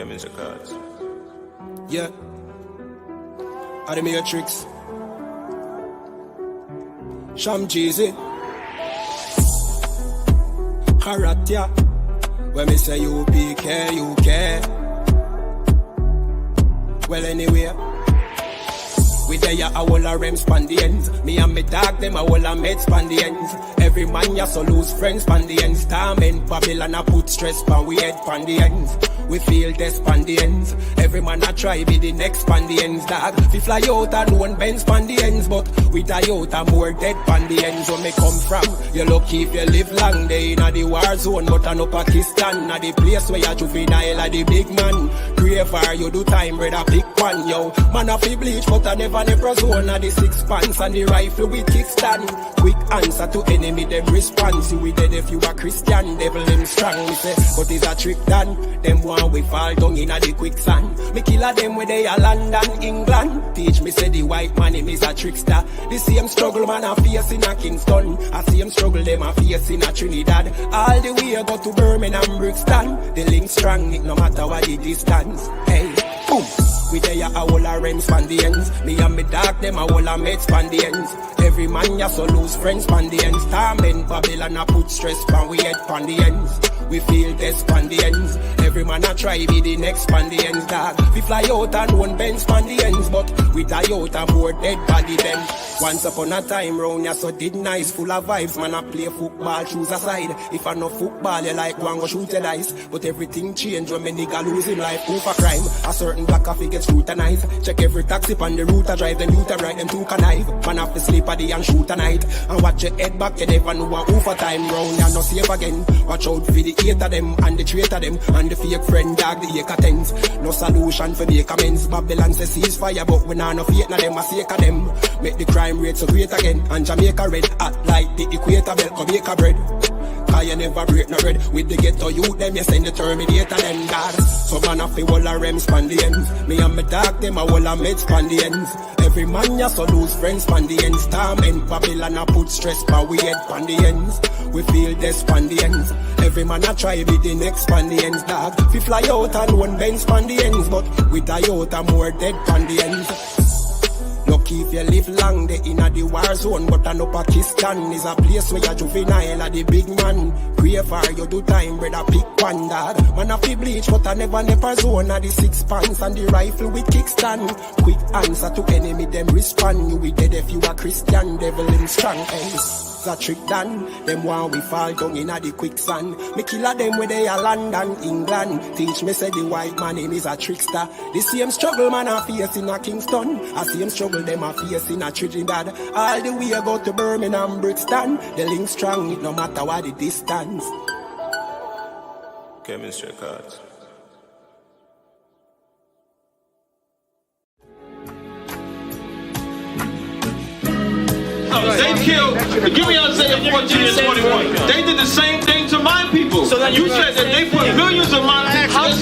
Mr. Cards. Yeah. Are the Matrix? Sham Jeezy. Haratia. When me say UPK, UK. Well, anyway. We there a whole a rem span the ends. Me and me dog them a whole a med span the ends. Every man ya so lose friends span the ends. Torment Babylon a put stress pan we head pan the ends. We feel this span the ends. Every man a try be the next span the ends, dog. We fly out and one bend span the ends, but we die out and more dead pan the ends. Where me come from, you lucky if you live long day in a the war zone, but I no Pakistan. A the place where you juvenile a the big man. Graver you do time, brother, pick one, yo. Man a fi bleach, but I never zone a the 6 pants and the rifle with kickstand. Quick answer to enemy, them response. You we dead if you a Christian, devil them strong. Me say, but is a trick done. Them one we fall down in a the quicksand. Me kill a them where they are London, England. Teach me say the white man him is a trickster. The same struggle man a face in a Kingston. A same struggle them a face in a Trinidad. All the way go to Birmingham, Brixton. The link strong, it no matter what the distance. Hey, boom. We there a whole a rem span the ends. Me and me dog them a whole a med span the ends. Every man ya so lose friends span the ends. Torment Babylon a put stress pan we head pan the ends. We feel this span the ends. Every man a try be the next span the ends, dog. We fly out and one bend span the ends, but we die out and more dead body them. Once upon a time round ya so did nice, full of vibes. Man a play football, choose a side. If I no football, you like one go shoot your dice. But everything change when me nigga lose him life. Proof of crime, a certain black coffee get scrutinized. Check every taxi on the route I drive, them youth I ride them to connive. Man have to sleep at the and shoot a night. And watch your head back, you never know what over time round ya no safe again. Watch out for the hate of them and the traitor them and the fake friend dog, the acre tens. No solution for make amends. Babylon says ceasefire, but we nah no fate na them a sake of them. Make the crime rate so great again. And Jamaica red hot like the equator belt Jamaica bread. Cause you never break no bread. With the ghetto youth them you send the Terminator them, dad. So man have to whole a rem span the ends. Me and my dog them a whole a med span the ends. Every man ya so lose friends span the ends. Torment Babylon a put stress pan we head pan the ends. We feel this span the ends. Every man a try be the next span the ends, dog. We fly out and one bend span the ends, but we die out and more dead pan the ends. Lucky if you live long day in a the war zone, but I know Pakistan is a place where you juvenile a the big man. Graver you do time, brother, pick one, dog. Man a fi bleach, but I never zone a the 6 pants and the rifle with kickstand. Quick answer to enemy, them respond. You we dead if you a Christian, devil him strong, hey. A trick done. Them one we fall down in a the quicksand. Me kill a them where they are London, England. Teach me say the white man him is a trickster. The same struggle man a face in a Kingston. A same struggle them a face in a Trinidad. All the way go to Birmingham, Brixton. The link strong, it no matter what the distance. Mr. Cards. They killed, give me Isaiah 14 and 21. They did the same thing to my people. So then you said that they put millions of my taxes.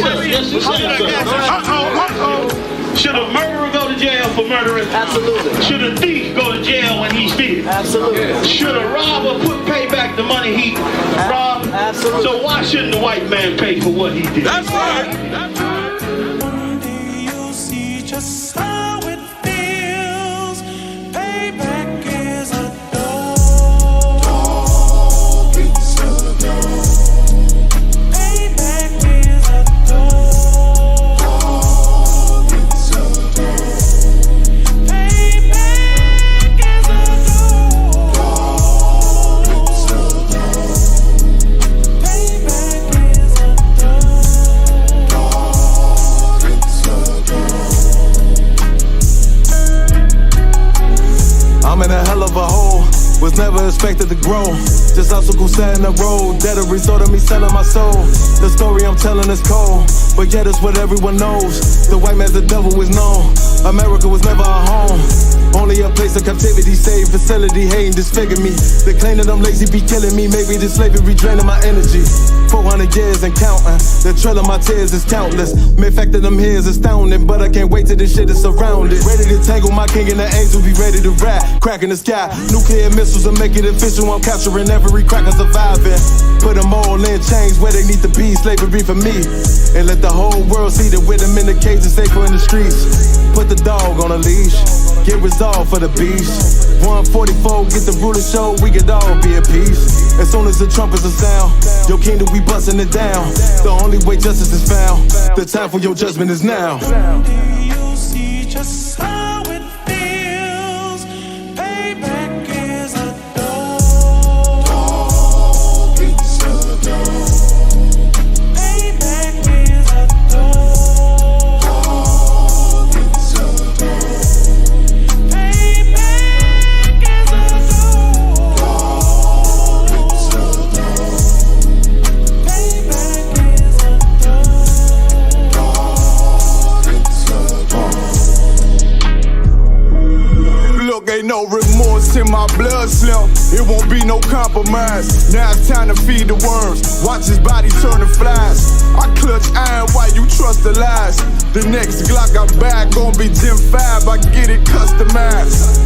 Should a murderer go to jail for murdering? Absolutely. Should a thief go to jail when he steals? Absolutely. Should a robber pay back the money he robbed? Absolutely. So why shouldn't the white man pay for what he did? That's right. That's right. One day you'll see just how it feels. Payback is a dog. It's a dog. Payback is a dog. It's a dog. Payback is a dog. It's a dog. Payback is a dog. It's a dog. I'm in a hell of a hole, was never expected to grow. Just obstacles set in the road, that a result of me selling my soul. The story I'm telling is cold, but yet it's what everyone knows. The white man's the devil is known. America was never a home, only a place of captivity, saved facility, hating, disfigure me. They claim that I'm lazy, be killing me. Maybe this slavery draining my energy. 400 years and counting, the trail of my tears is countless. Main fact that I'm here is astounding, but I can't wait till this shit is surrounded. Ready to tangle my king and the angels, be ready to rap. Crack in the sky, nuclear missiles will make it official. I'm capturing every cracker surviving. Put them all ball and chains where they need to be, slavery for me. And let the whole world see that with them in the cage and safer in the streets. Put the dog on a leash, get resolved for the beast. 144, get the ruler show, we could all be at peace. As soon as the trumpets are sound, your kingdom we bustin' it down. The only way justice is found, the time for your judgment is now. Do you see just how it feels? Payback is a dog. It's a dog. Payback is a dog. It's a dog. Payback is a dog. It's a dog. Payback is a Look, ain't no remorse in my blood slim. It won't be no compromise. Now it's time to feed the worms. Watch his body turn to flies. I clutch iron while you trust the lies. The next Glock I buy gon' be Gen 5. I get it customized.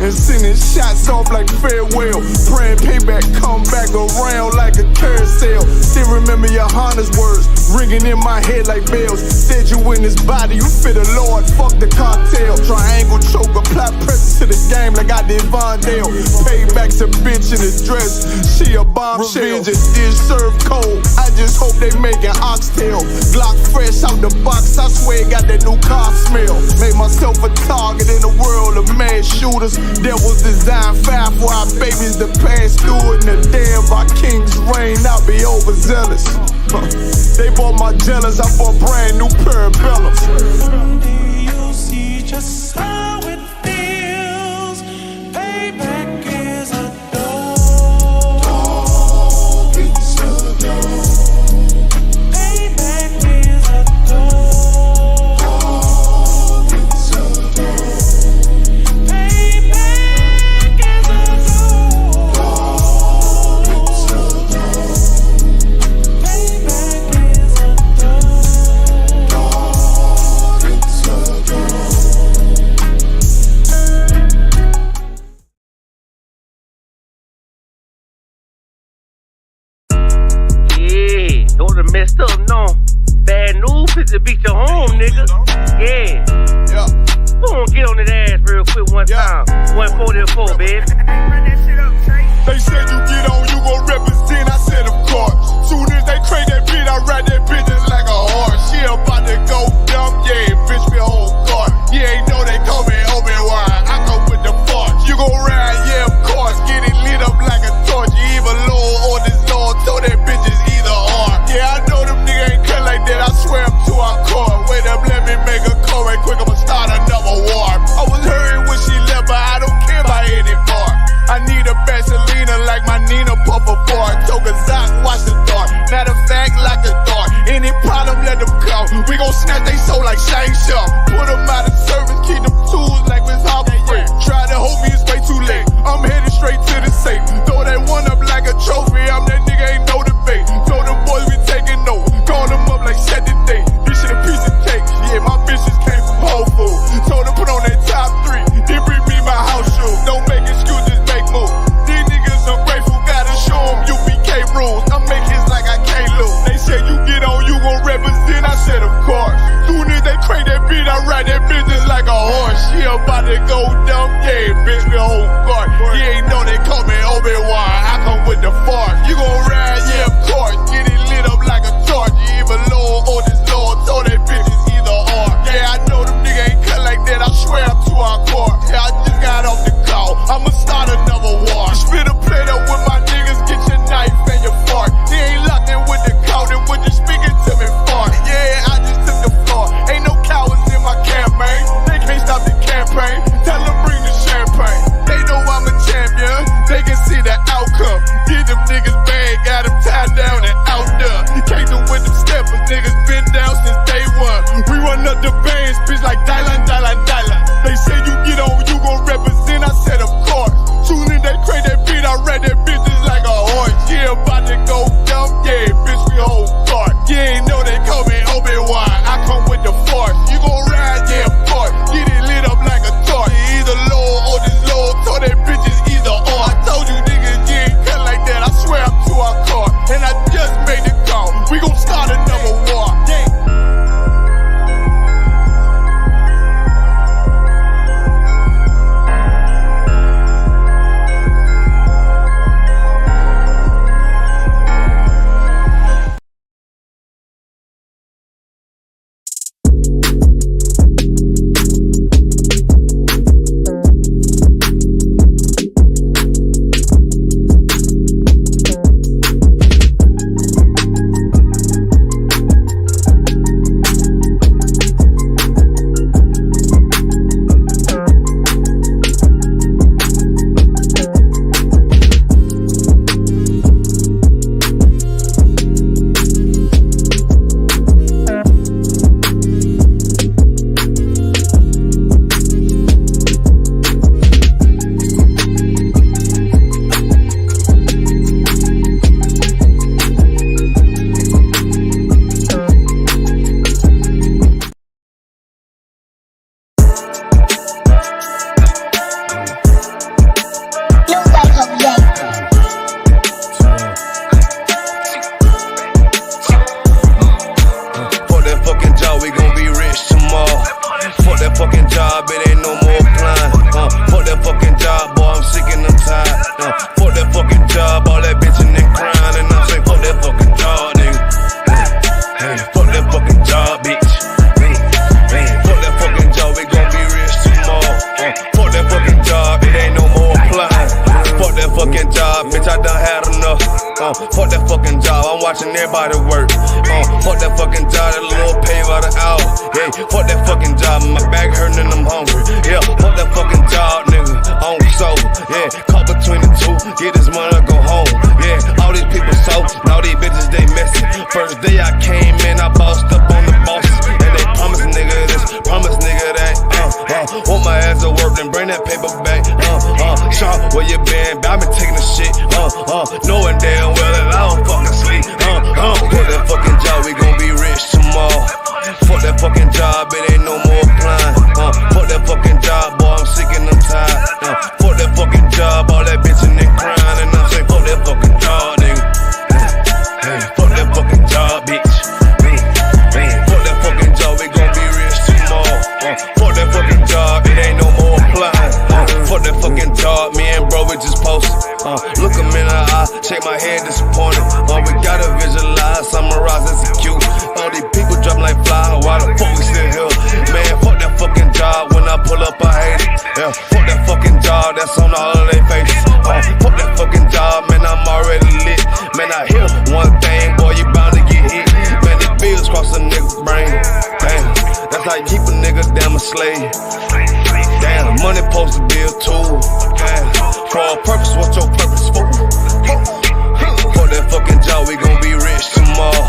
And sending shots off like farewell. Praying payback come back around like a carousel. Still remember your Honda's words ringing in my head like bells. Said you in this body, you fit a Lord, fuck the cartel. Triangle choke, apply pressure to the game like I did Vondale. Payback's a bitch in a dress, she a bombshell. Revenge is served cold, I just hope they make an oxtail. Glock fresh out the box, I swear it got that new car smell. Made myself a target in the world of mad shooters. Devils design fire for our babies to pass through. In the day of our king's reign, I'll be overzealous. They bought my jealous, I bought brand new parabellums. Do you see just how it feels? Payback is a dog. It's a dog. Payback is a dog. It's a dog. Payback is a dog. It's a dog. Payback is a dog. It's a dog. Yeah, those are messed up, no. Bad news is to beat your home, nigga. Yeah. Go on, get on that ass real quick one time. 144, baby. They said you get on, you gon' represent, I said of course. Soon as they crank that beat, I ride that bitch just like a horse. She about to go dumb, yeah, bitch, me whole car. You ain't know they call me Obi-Wan, I come with the force. You gon' ride, yeah, of course, get it lit up like a torch. You even low or this Lord, told that bitch is either or. Yeah, I know them niggas ain't cut like that, I swear I'm to our core. Wait up, let me make a call right quick, I'ma start another war. I was hurrying when she left, but I don't care about any part. I need a Vaseline like my Nina Puffer bar. Took a Zach, watch the dark. Matter of fact, like a dart. Any problem, let them come. We gon' snatch they soul like Shang Tsung. Put them out of service, keep them tools like Miss Hopper Free. Try to hold me, it's way too late. I'm headed straight to the safe. Throw that one up like a trophy. I'm that nigga, ain't no debate. Told them boys we taking note. Call them up like set the date. This shit a piece of cake. Yeah, my bitches came from Whole Foods. Told them put on that top 3. Then bring me my house shoes. Don't make excuses, make moves. These niggas ungrateful, gotta show them UPK rules. I'm making hits like I can't lose. They said you get on, you gon' represent. I said of course. Soon as they crank that beat, I ride that bitch just like a horse. She about to go dumb, yeah, bitch, me whole guard. You ain't know they call me Obi-Wan, I come with the force. You gon' ride, yeah, of course. Get it lit up like a torch. You even low or this Lord, told that bitch is either or. Yeah, I know them niggas ain't cut like that, I swear I'm to our core. Yeah, I just got off the call, I'ma start another war. Spit a plate up with my niggas, get your knife and your fork. They ain't locked in with the cow, then what you speaking to me for? Yeah, I just took the floor, ain't no cowards in my campaign. They can't stop the campaign, tell them bring the champagne. They know I'm a champion, they can see the outcome. Get them niggas bad, got them tied down and out there. Can't do with them steppers, niggas been down since day one. We run up the bands, bitch like Dylan. They say you get on, you gon' represent, I said of course. Soon as they crank that beat, I ride that bitch just like a horse. Yeah, about to go dumb, yeah, bitch, we whole guard. You ain't know they call me Obi-Wan, I come with the force. You gon' ride, yeah, of course. Get it lit up like a torch. You either low or this low, told that bitch is either or. I told you niggas, you ain't cut like that, I swear I'm to our car. And I fucking job, I'm watching everybody work. Fuck that fucking job, that little pay by the hour. Yeah, fuck that fucking job, my back hurting and I'm hungry. Yeah, fuck that fucking job, nigga, I'm sober. Yeah, caught between the two, get this money, go home. Yeah, all these people so, all these bitches, they messy. First day I came in, I bossed up on the bosses. And they promise nigga this, promise nigga that. Want my ass to work, then bring that paper back. Sean, where you been? I been taking the shit. Knowing damn well that I don't fucking sleep. Fuck that fucking job, we gon' be rich tomorrow. Fuck that fucking job, it ain't no more applying. Fuck that fucking job, boy, I'm sick and I'm tired. Fuck that fucking job, all that bitchin' and crying. And I'm saying, fuck that fucking job, nigga. Hey, fuck that fucking job, bitch. Fuck that fucking job, we gon' be rich tomorrow. Fuck that fucking job, it ain't no more applying. Fuck that fucking job, me and bro, we just posted. Look him in the eye, shake my head disappointed. We gotta visualize, summarize, execute. All these people dropping like fly, why the fuck we still here? Man, fuck that fucking job, when I pull up I hate it. Yeah, fuck that fucking job, that's on all of their faces. Fuck that fucking job, man, I'm already lit. Man, I hear one thing, boy, you bound to get hit. Man, the bills cross a nigga's brain. Damn, that's how you keep a nigga damn a slave. Damn, money supposed to be a tool. Damn, for a purpose, what's your purpose for? Fuck that fucking job, we gon' be rich tomorrow.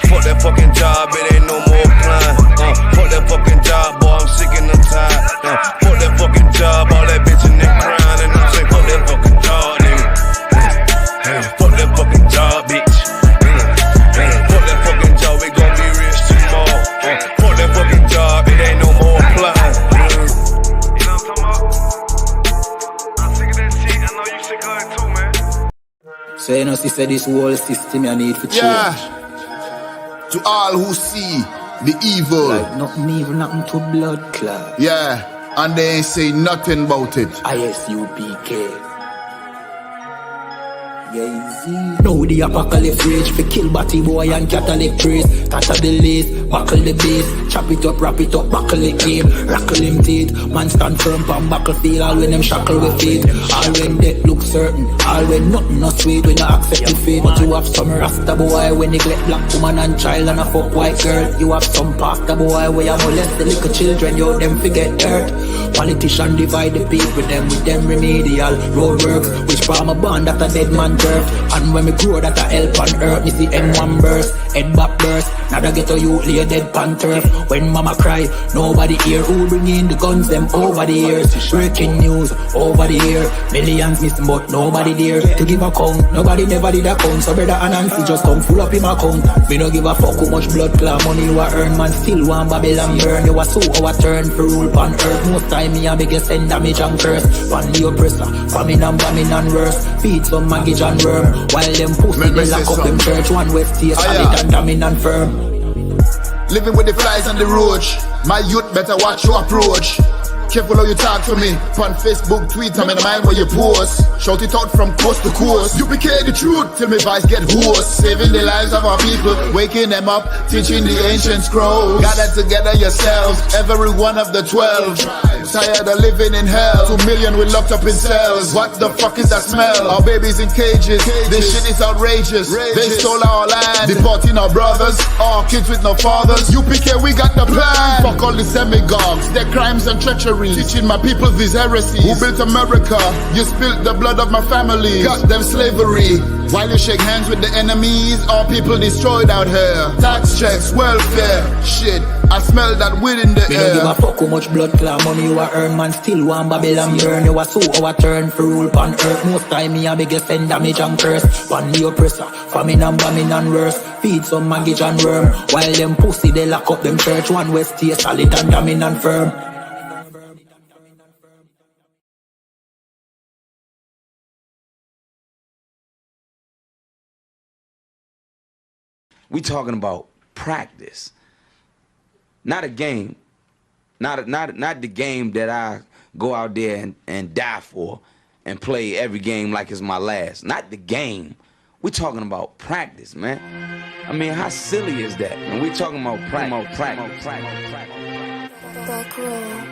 Fuck that fucking job, it ain't no more applying. Fuck that fucking job, boy, I'm sick and I'm tired. Fuck that fucking job, all that bitchin' and crying. And I'm saying, fuck that fucking job, nigga. Fuck that fucking job, bitch. Fuck that fucking job, we gon' be rich tomorrow. Fuck that fucking job, it ain't no more applying. You know what I'm talking about? I'm sick of that shit, I know you sick of it too, man. So you know, she said this whole system you need for change. Yeah. To all who see the evil. Like nothing evil, nothing to blood clot. Yeah. And they ain't say nothing about it. ISUPK. Now the apocalypse rage for kill batty boy and Catholic priest. Tatter the lace, buckle the base. Chop it up, wrap it up, buckle the game. Rackle him teeth, man stand firm on battlefield. All when them shackle with feet. All when death look certain. All when nothing not sweet. When you accept the fate. But you have some rasta boy when neglect black woman and child and a fuck white girl. You have some pastor boy where you molest the little children. You them forget hurt. Politician divide the peace with them remedial roadworks. Which farm a band that a dead man turf. And when me grow that a help on earth, me see M1 burst, head back burst. Now that get a youth lay dead pan turf. When mama cry, nobody hear. Who bring in the guns them over the years? Breaking news over the year. Millions missing but nobody there to give a count. Nobody never did a count. So brother Anansi just come full up in my account. Me no give a fuck how much blood clot money you a earn. Man still want Babylon burn. You a so our turn for rule pan earth. Most time me a biggest send damage and curse. Pan the oppressor, famine and worse. Feed some maggage and worm. While them pussy they lock up them church. One West stay solid and dominant firm. Living with the flies on the roach. My youth better watch your approach. Careful how you talk to me. On Facebook, Twitter, I'm in the mind where you post. Shout it out from coast to coast. UPK the truth till my voice get hoarse. Saving the lives of our people, waking them up, teaching the ancient scrolls. Gather together yourselves, every one of the 12. Tired of living in hell. 2 million we locked up in cells. What the fuck is that smell? Our babies in cages. This shit is outrageous. They stole our land, deporting our brothers, our kids with no fathers. UPK, we got the plan. Fuck all the demagogues, their crimes and treachery. Teaching my people these heresies. Who built America? You spilled the blood of my family. Got them slavery. While you shake hands with the enemies, all people destroyed out here. Tax checks, welfare, shit. I smell that weed in the air. Me don't give a fuck how much blood clot money you a earn. Man still want Babylon burn. You a so our turn for rule pan earth. Most time me a biggest send damage and curse. Pan the oppressor, famine and worse. Feed some maggage and worm. While them pussy they lock up them church. One West stay solid and dominant firm. We talking about practice, not a game, not the game that I go out there and die for and play every game like it's my last. Not the game. We talking about practice, man. I mean, how silly is that? And we talking about practice. Back row.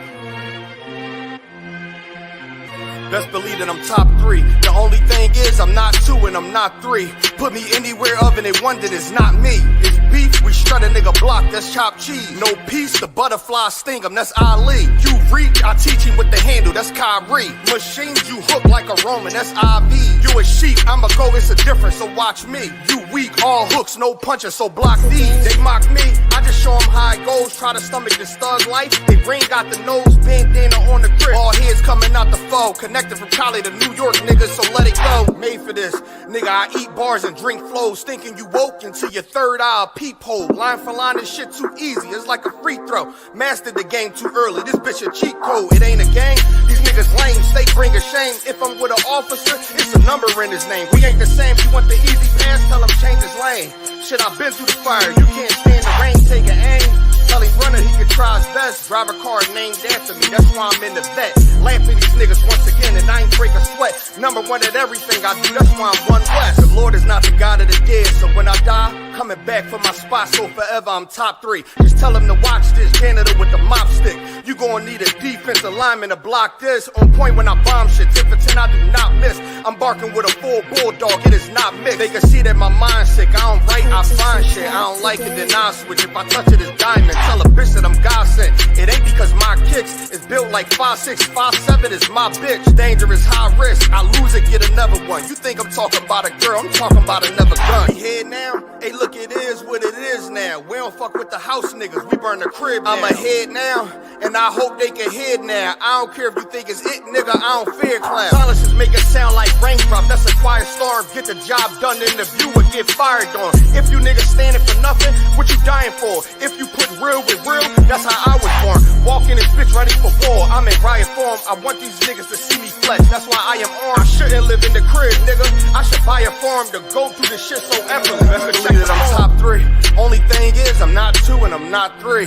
Best believe that I'm top 3. The only thing is I'm not 2 and I'm not 3. Put me anywhere other than 1, then it's not me. It's beef, we strut a nigga block, that's chopped cheese. No peace, the butterfly sting him, that's Ali. You reach, I teach him with the handle, that's Kyrie. Machines you hook like a Roman, that's IV. You a sheep, I'm a go, it's a difference, so watch me. You weak, all hooks, no punches, so block these. They mock me, I just show them how it goes. Try to stomach this thug life. They ring got the nose, bandana on the grip. All heads coming out the foe. Connected from Cali to New York, niggas, so let it go. Made for this, nigga, I eat bars and drink flows. Thinking you woke into your third eye, peephole. Line for line, this shit too easy, it's like a free throw. Mastered the game too early, this bitch a cheat code. It ain't a game, these niggas lame, they bring a shame. If I'm with an officer, it's a number in his name. We ain't the same, you want the easy pass, tell him change his lane. Shit, I've been through the fire, you can't stand the rain, take an aim. Tell him runner he can try his best. Drive a car named after me, that's why I'm in the vet. Laughing these niggas once again and I ain't break a sweat. Number 1 at everything I do, that's why I'm one west. The Lord is not the God of the dead, so when I die, coming back for my spot, so forever I'm top 3. Just tell him to watch this, janitor with the mop stick. You gon' need a defensive lineman to block this. On point when I bomb shit, 10 for 10 I do not miss. I'm barking with a full bulldog, it is not mixed. They can see that my mind's sick, I don't write, I find shit. I don't like it, then I switch. If I touch it, it's diamond. Tell a bitch that I'm God sent. It ain't because my kicks is built like 5'6", 5'7" is my bitch. Dangerous, high risk. I lose it, get another one. You think I'm talking about a girl? I'm talking about another gun. We here now? Hey, look, it is what it is now. We don't fuck with the house niggas. We burn the crib now. I'm ahead now, and I hope they can hear now. I don't care if you think it's it, nigga. I don't fear clowns. Silences make it sound like raindrop. That's a quiet storm. Get the job done in the view or get fired on. If you niggas standing for nothing, what you dying for? If you put real with real, that's how I was born. Walking this bitch ready for war. I'm in riot form. I want these niggas to see me flex. That's why I am armed. I shouldn't live in the crib, nigga. I should buy a farm to go through this shit so effortless. Best believe that I'm top 3. Only thing is I'm not 2 and I'm not 3.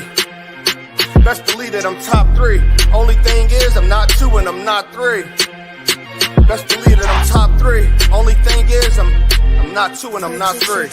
Best believe that I'm top 3. Only thing is I'm not 2 and I'm not 3. Best believe that I'm top 3. Only thing is I'm not 2 and I'm not 3.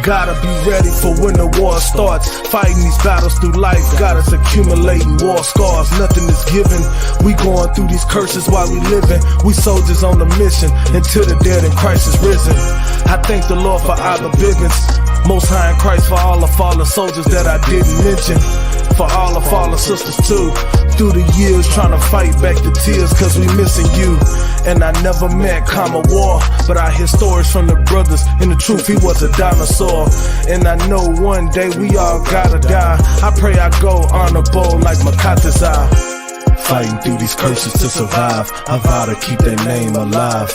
Gotta be ready for when the war starts. Fighting these battles through life got us accumulating war scars. Nothing is given. We going through these curses while we living. We soldiers on the mission until the dead in Christ is risen. I thank the Lord for our Bibbins. Most High in Christ for all the fallen soldiers that I didn't mention. For all the fallen sisters too. Through the years trying to fight back the tears cause we missing you. And I never met Kama War, but I hear stories from the brothers. In the truth, he was a dinosaur. And I know one day we all gotta die. I pray I go honorable like Makata's eye. Fighting through these curses to survive. I vow to keep their name alive.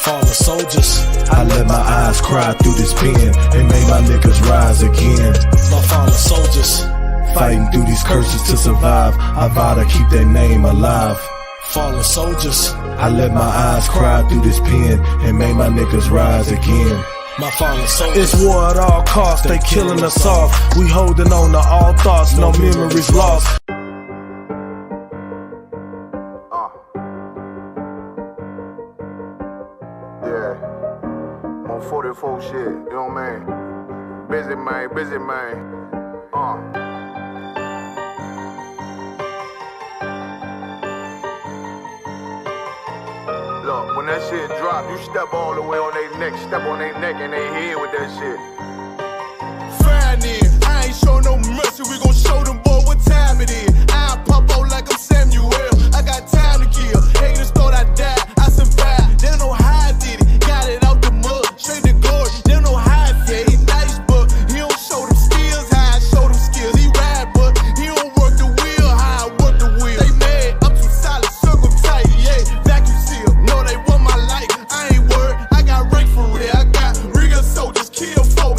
Fallen soldiers, I let my eyes cry through this pen and made my niggas rise again. My fallen soldiers, fighting through these curses to survive. I vow to keep their name alive. Fallen soldiers, I let my eyes cry through this pen and made my niggas rise again. My fallen soldiers. It's war at all costs, they killing us off. We holding on to all thoughts, no memories lost. Yeah, on 44 shit, you know what I mean? Busy man. Look, when that shit drop, you step all the way on their neck, step on their neck and they head with that shit. Fine in, I ain't show no mercy, we gon' show them boy what time it is. I pop out like I'm Samuel, I got time to kill. Haters thought I died, I survived. They don't know how I did it, got it out the mud, straight to glory. They don't know how I feel, he nice but he don't show them skills, how I show them skills. He ride but he don't work the wheel, how I work the wheel. They mad, I'm too solid, circle tight, yeah, vacuum seal. No, they want my life, I ain't worried, I got rank for real. I got real soldiers, kill folks.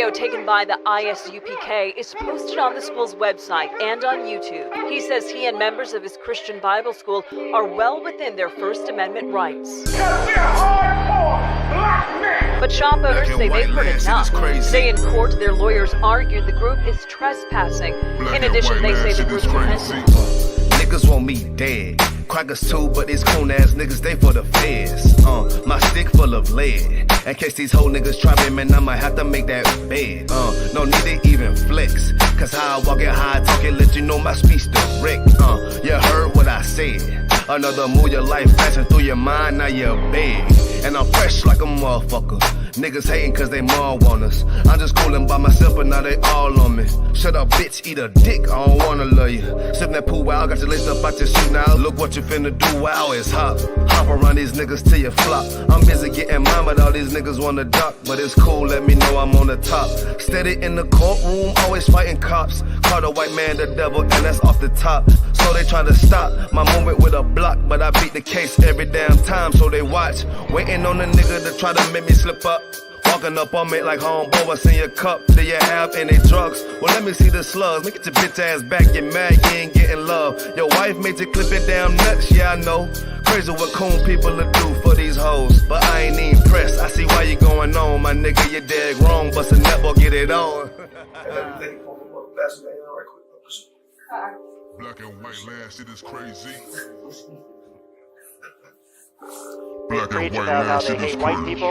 video taken by the ISUPK is posted on the school's website and on YouTube. He says he and members of his Christian Bible school are well within their First Amendment rights. But shop owners say they've heard enough. Today in court, their lawyers argued the group is trespassing. In addition, they say the group niggas want me dead. Crackers too, but these coon ass niggas, they for the feds. My stick full of lead. In case these whole niggas try me, man, I might have to make that bed. No need to even flex. Cause how I walk it, how I talk it, let you know my speech direct. You heard what I said. Another move, your life passing through your mind, now you're big. And I'm fresh like a motherfucker. Niggas hating cause they mom want us. I'm just coolin' by myself, but now they all on me. Shut up, bitch, eat a dick, I don't wanna love you. Sippin' that pool, wow, got your lace up out your shoe now. Look what you finna do, wow, it's hot. Hop around these niggas till you flop. I'm busy getting mine, but all these niggas wanna duck. But it's cool, let me know I'm on the top. Steady in the courtroom, always fighting cops. Call the white man the devil, and that's off the top. So they try to stop my movement with a block, but I beat the case every damn time, so they watch. Waiting on the nigga to try to make me slip up. Walking up on me like homeboy, what's in your cup? Do you have any drugs? Well, let me see the slugs. Make it your bitch ass back, get mad, you ain't getting love. Your wife made you clip it damn nuts, yeah I know. Crazy what coon people will do for these hoes, but I ain't even pressed. I see why you going on, my nigga, you dead wrong, bust a netball, get it on. Black and white land, shit is crazy. Black and white land, shit is crazy.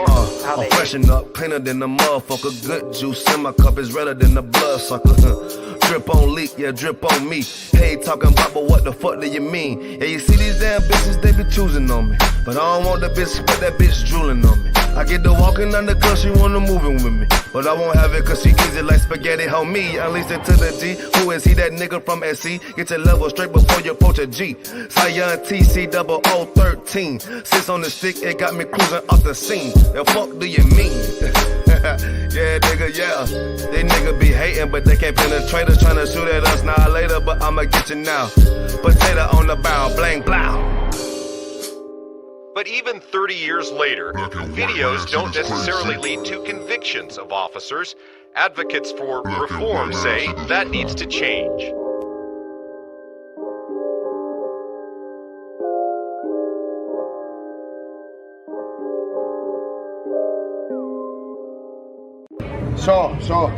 I'm freshen up, cleaner than the motherfucker. Good juice in my cup is redder than the blood sucker. Drip on leak, yeah, drip on me. Hey, talking about, but what the fuck do you mean? Yeah, you see these damn bitches, they be choosing on me. But I don't want the bitch, but that bitch drooling on me. I get to walking on the girl, she wanna moving with me. But I won't have it cause she easy like spaghetti, homie. Unleashed it to the G. Who is he? That nigga from SC? Get your level straight before you approach a G. Cyan TC 0013. Sits on the stick, it got me cruising off the scene. The fuck do you mean? Yeah, nigga, yeah. They nigga be hating, but they can't penetrate us. Tryna shoot at us now or later, but I'ma get you now. Potato on the bow, blang, blow. But even 30 years later, videos don't necessarily lead to convictions of officers. Advocates for reform say that needs to change. Shaw,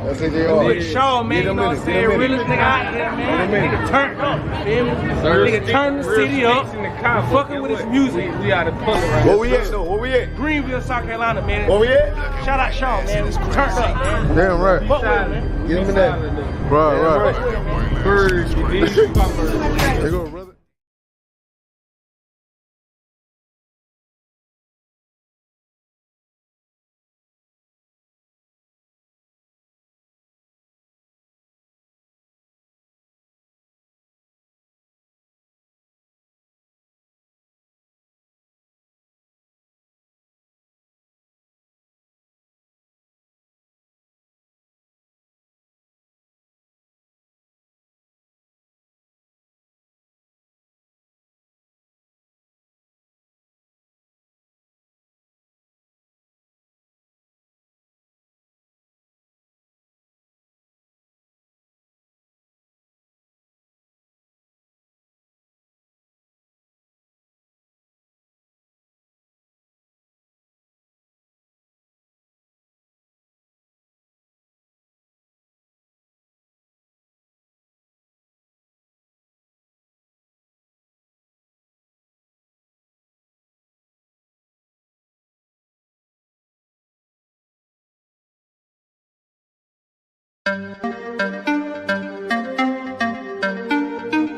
that's AJR. Shaw, man, you know what I'm saying? Realest nigga out there, man. Nigga turn up, feel me? Nigga turn the city up, fucking with his music. We out of pull right Where we at, though? Where we at? Greenville, South Carolina, man. Where we at? Shout out Shaw, man. Turn up, man. Damn right. Fuck with it, man. Get him in that. Right. There go, brother.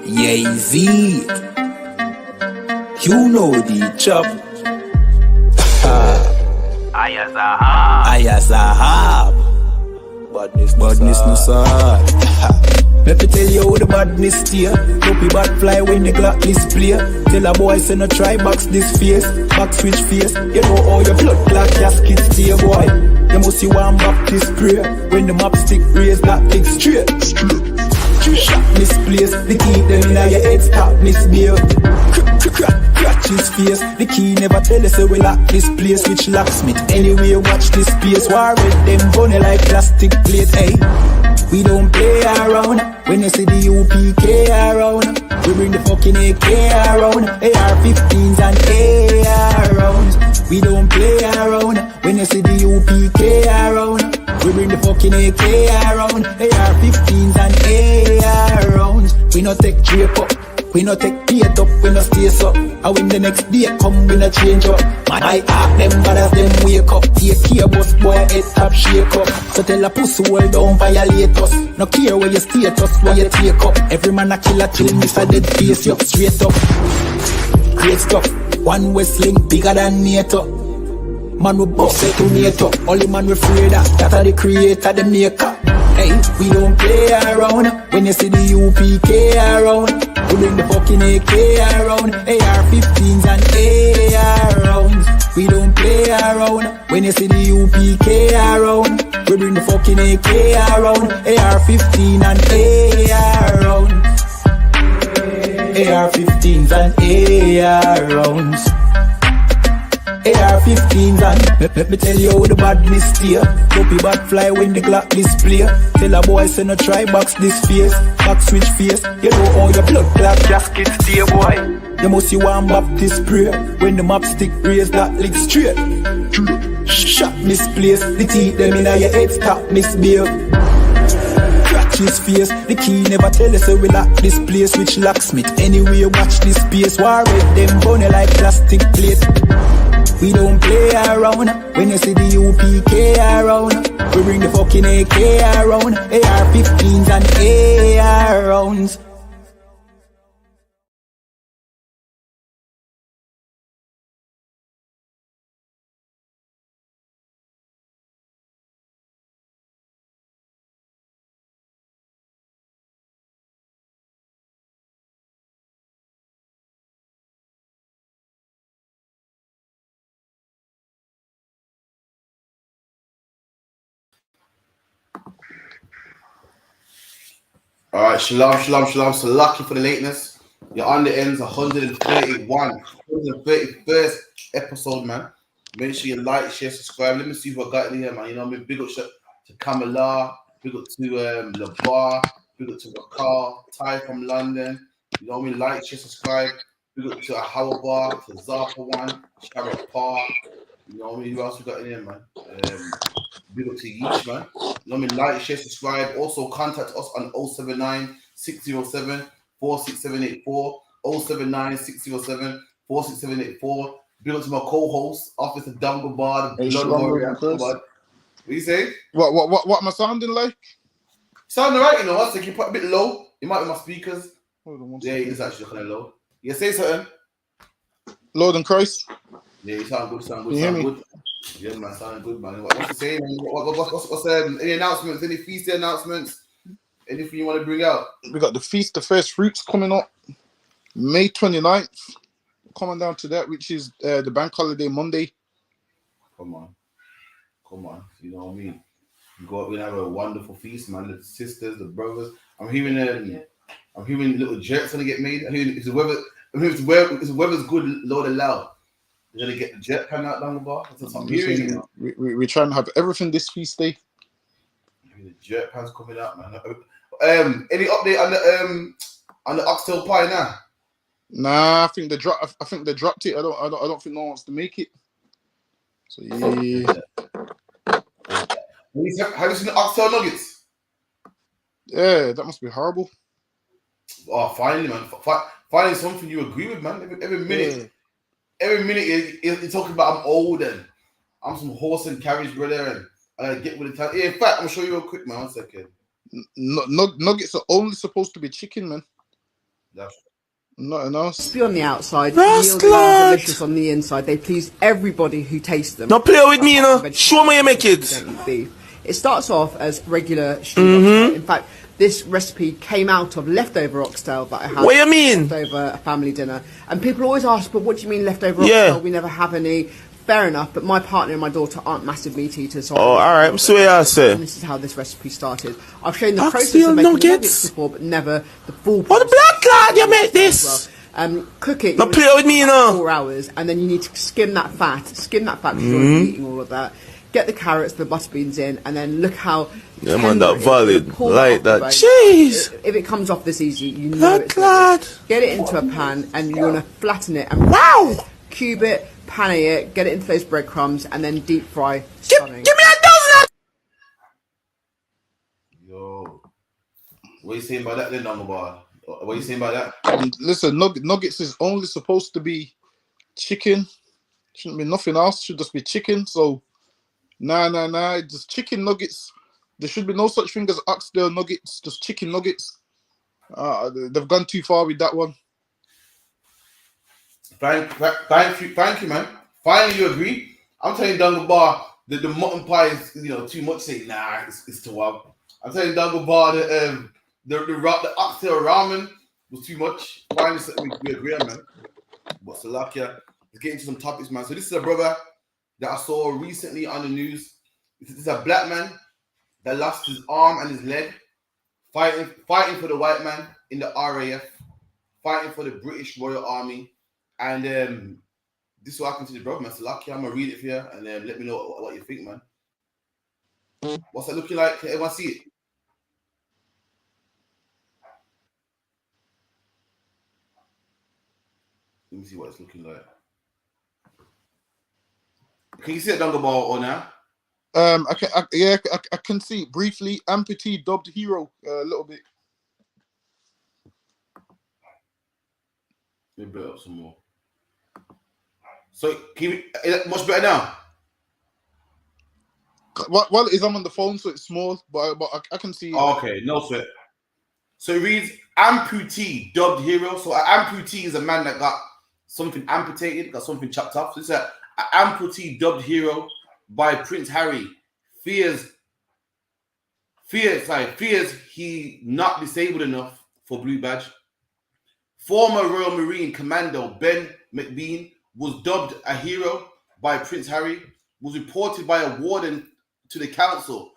Jay-Z, you know the chop. Ayazahab. Badness no sad. Let me tell you how the badness steer. Dopey bad fly when the Glock display. Tell a boy say no try box this face. Back switch face. You know how your blood clot casket stay, boy. You must see one Baptist prayer. When the map stick raise that big straight. Shot misplaced. The key them in your head stop misbehaved. Crack his face. The key never tell us, so we lock this place. Which locksmith? Anyway, watch this space. War with them bunny like plastic plate. Hey, we don't play around. When you see the UPK around, we bring the fucking AK around. AR-15s and AR rounds. We don't play around. When you see the UPK around, we bring the fucking AK around. AR-15s and AR rounds. We no take drape up, we no take beat up, we no stay up. And when the next day come, we no change up. My heart them bad as them wake up. Take care bus boy head top shake up. So tell a pussy hold down violate us. No care where you status, where you take up. Every man a killer till miss a dead face you straight up. Great stuff, one Westling bigger than NATO. Man we boss it to NATO. Only man we afraid of, that are the creator, the maker. Hey, we don't play around. When you see the UPK around, we bring the fucking AK around. AR-15s and AR rounds. We don't play around. When you see the UPK around, we bring the fucking AK around. AR-15 and AR rounds. AR-15s and AR rounds. AR-15s and let me tell you how the badness steer. Dopey bad fly when the Glock display. Tell a boy say no try box this face. Back switch face. You know how your blood clot gasket stay boy. You must see one Baptist prayer. When the map stick raise that lick straight. Shot misplaced. The teeth them in your head stop misbehave. Crack his face. The key never tell us so we lock this place. Which locksmith? Anyway watch this space. War with them bunny like plastic plate. We don't play around. When you see the UPK around, we bring the fucking AK around. AR-15s and AR rounds. Alright, shalom. So lucky for the lateness. You're on the ends 131st episode, man. Make sure you like, share, subscribe. Let me see who I got in here, man. You know what I mean? Big up to Kamala, big up to Labar, big up to Rakal, Ty from London. You know what I mean? Like, share, subscribe. Big up to Ahawabar, to Zapa One, Sharrett Park. You know what I mean? Who else we got in here, man? Big up to Yeesh, man. You know what I mean? Like, share, subscribe. Also, contact us on 079 607 46784. 079 607 46784. Big up to my co-host, Officer Dungabar, the Blood Warrior. What do you say? What am I sounding like? Sounding right, you know. I think you put a bit low. You might be my speakers. Hold on one yeah, second. it is actually kind of low. Yeah, say something. Lord and Christ. Yeah, you sound good. Can you hear me? Good. Yeah, man, sound good, man. What's the saying? What's any announcements? Any feast day announcements? Anything you want to bring out? We got the Feast of First Fruits coming up May 29th. Coming down to that, which is the bank holiday Monday. Come on. You know what I mean? We're gonna have a wonderful feast, man. The sisters, the brothers. I'm hearing little jets gonna get made. I'm hearing if the weather's good, Lord allow. They're gonna get the jet pan out down the bar. That's what I'm hearing. You know? We're trying to have everything this feast day. The jet pan's coming out, man. Any update on the oxtail pie now? Nah, I think they dropped it. I don't think no one wants to make it. So yeah. Have you seen the oxtail nuggets? Yeah, that must be horrible. Oh, finally, man. Finally, something you agree with, man. Every minute, you're talking about I'm old and I'm some horse and carriage, brother, and I gotta get with the time. Yeah, in fact, I'm gonna show you real quick, man. 1 second. Nuggets are only supposed to be chicken, man. That's nothing else. Crispy on the outside, yielding and delicious on the inside. They please everybody who tastes them. Now play with me, you know. Show me you make it. Don't eat beef. It starts off as regular oxtail. In fact, this recipe came out of leftover oxtail that I had. What you mean? Over a family dinner. And people always ask, but what do you mean leftover oxtail? We never have any. Fair enough, but my partner and my daughter aren't massive meat eaters. So alright, so what I say. And this is how this recipe started. I've shown the process of making nuggets before, but never the full process. What the black lad you make this? Well. Cook it. Now play with me, you know. 4 hours, and then you need to skim that fat. Skim that fat because you're already eating all of that. Get the carrots, the butter beans in, and then look how. Yeah, man, that valid. Like that. Right? Jeez. If it comes off this easy, you know it's good. Get it into a pan, and you're gonna flatten it and cube it, pan it, get it into those breadcrumbs, and then deep fry. Stunning. Give me a dozen. Yo, what are you saying about that then, Number Bar? What are you saying about that? Listen, nuggets is only supposed to be chicken. Shouldn't be nothing else. Should just be chicken. So, nah. Just chicken nuggets. There should be no such thing as oxtail nuggets. Just chicken nuggets. They've gone too far with that one. Thank you, man. Finally, you agree. I'm telling Dungle Bar that the mutton pie is, too much. Say, nah, it's too wild. I'm telling Dungle Bar that the oxtail ramen was too much. Finally, we agree on, man. But Salakia, let's get into some topics, man. So this is a brother that I saw recently on the news. This is a black man that lost his arm and his leg fighting for the white man in the RAF, fighting for the British Royal Army. And this is what happened to the brother, man. Salakia, I'm going to read it for you and let me know what you think, man. What's that looking like? Can everyone see it? Let me see what it's looking like. Can you see it, Dungabar, or now? I can see it briefly. Amputee dubbed hero a little bit. Let me build up some more. So, is it much better now? Well, I'm on the phone, so it's small, but I can see. Okay, no sweat. So it reads amputee dubbed hero. So an amputee is a man that got something amputated, got something chopped off. So it's an amputee dubbed hero by Prince Harry. Fears he not disabled enough for blue badge. Former Royal Marine Commando Ben McBean was dubbed a hero by Prince Harry, was reported by a warden to the council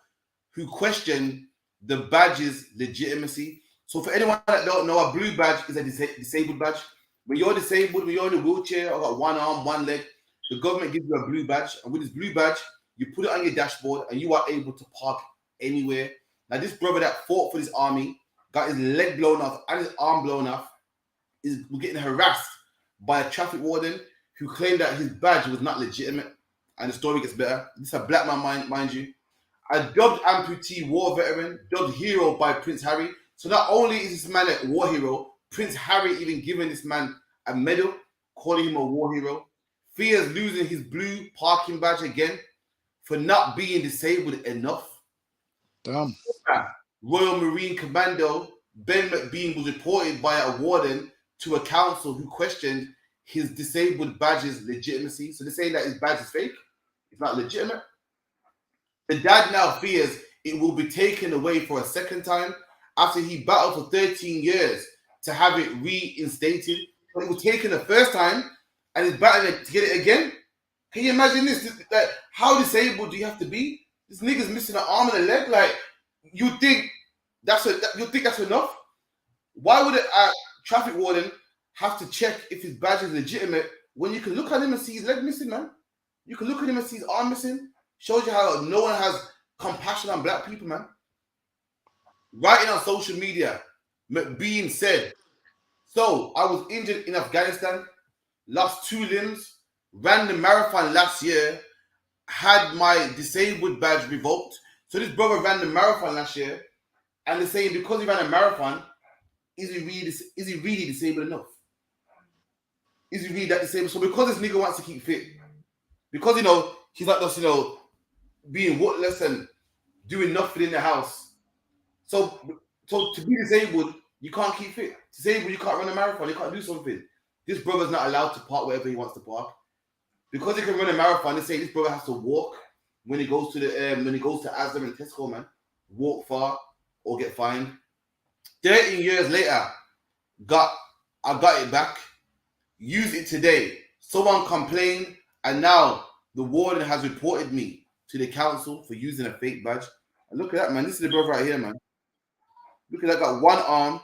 who questioned the badge's legitimacy. So for anyone that don't know, a blue badge is a disabled badge. When you're disabled, when you're in a wheelchair, or got one arm, one leg, the government gives you a blue badge. And with this blue badge, you put it on your dashboard and you are able to park anywhere. Now this brother that fought for this army, got his leg blown off and his arm blown off, is getting harassed by a traffic warden who claimed that his badge was not legitimate. And the story gets better. This is a black man, mind you. A dubbed amputee war veteran, dubbed hero by Prince Harry. So not only is this man a war hero, Prince Harry even giving this man a medal, calling him a war hero. Fears losing his blue parking badge again for not being disabled enough. Damn. Royal Marine Commando Ben McBean was reported by a warden to a council who questioned his disabled badge's legitimacy. So they're saying that his badge is fake. It's not legitimate. The dad now fears it will be taken away for a second time after he battled for 13 years to have it reinstated. But it was taken the first time and he's battling to get it again. Can you imagine this? Like, how disabled do you have to be? This nigga's missing an arm and a leg. Like, you think that's enough? Why would a traffic warden have to check if his badge is legitimate when you can look at him and see his leg missing, man? You can look at him and see his arm missing. Shows you how no one has compassion on black people, man. Writing on social media, McBean said, "So I was injured in Afghanistan, lost 2 limbs, ran the marathon last year, had my disabled badge revoked." So this brother ran the marathon last year, and they're saying because he ran a marathon, is he really disabled enough? Is he really that disabled? So because this nigga wants to keep fit, because he's not just being wootless and doing nothing in the house. So to be disabled, you can't keep fit. Disabled, you can't run a marathon. You can't do something. This brother's not allowed to park wherever he wants to park because he can run a marathon. They say this brother has to walk when he goes to Asda and Tesco, man. Walk far or get fined. 13 years later, I got it back. Use it today. Someone complained, and now the warden has reported me to the council for using a fake badge. And look at that, man. This is the brother right here, man. Look at that. Got 1 arm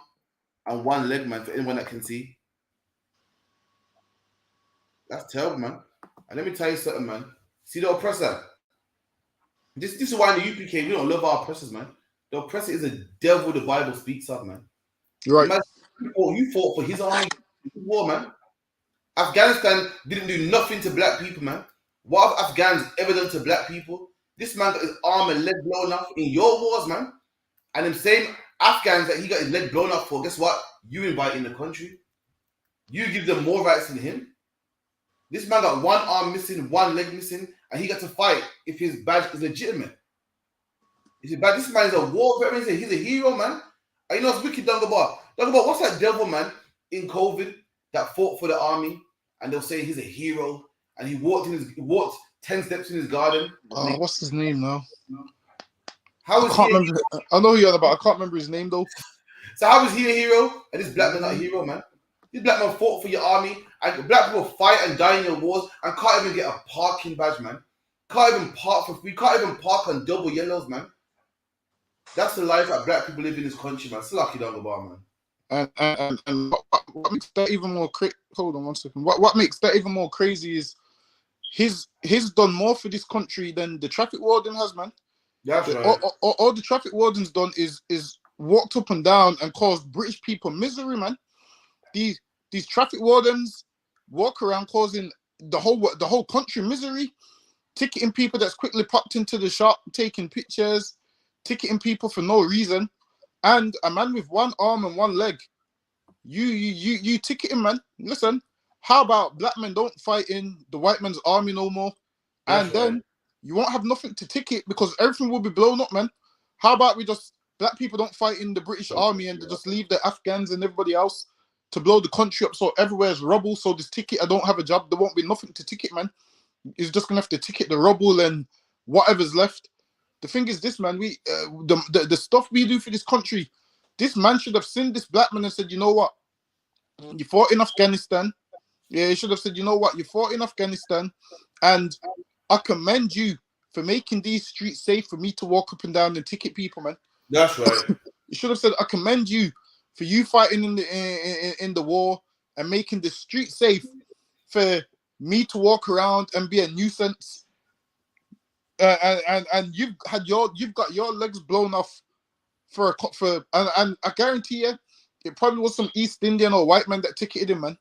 and 1 leg, man, for anyone that can see. That's terrible, man. And let me tell you something, man. See the oppressor. This is why in the UPK we don't love our oppressors, man. The oppressor is a devil the Bible speaks of, man. You're right. Imagine you fought for his army war, man. Afghanistan didn't do nothing to black people, man. What have Afghans ever done to black people? This man got his arm and leg blown off in your wars, man. And them same Afghans that he got his leg blown off for, guess what? You invite in the country. You give them more rights than him. This man got one arm missing, one leg missing, and he got to fight if his badge is legitimate. This man is a war veteran. He's a hero, man. And you know it's wicked, Dungabar. Dungabar, what's that devil, man, in COVID that fought for the army, and they'll say he's a hero, and he walked 10 steps in his garden. Oh, what's his name now? How is he a hero? I know who you're on about. I can't remember his name though. So how is he a hero? And this black man not a hero, man. This black man fought for your army, and black people fight and die in your wars and can't even get a parking badge, man. Can't even park for free. Can't even park on double yellows, man. That's the life that black people live in this country, man. It's lucky down the bar, man. And what makes that even more crazy? Hold on one second. What makes that even more crazy is he's done more for this country than the traffic warden has, man. That's right. All the traffic warden's done is walked up and down and caused British people misery, man. These traffic wardens walk around causing the whole country misery, ticketing people that's quickly popped into the shop, taking pictures, ticketing people for no reason, and a man with one arm and one leg, you ticket him, man. Listen, how about black men don't fight in the white man's army no more, and then you won't have nothing to ticket because everything will be blown up, man. How about black people don't fight in the British army and they just leave the Afghans and everybody else to blow the country up, so everywhere's rubble. So this ticket, I don't have a job. There won't be nothing to ticket, man. He's just gonna have to ticket the rubble and whatever's left. The thing is, this man, the stuff we do for this country, this man should have seen this black man and said, you know what, you fought in Afghanistan. Yeah, he should have said, you know what, you fought in Afghanistan, and I commend you for making these streets safe for me to walk up and down and ticket people, man. That's right. You should have said, I commend you for you fighting in the war and making the street safe for me to walk around and be a nuisance. And you've got your legs blown off and I guarantee you, it probably was some East Indian or white man that ticketed him, man.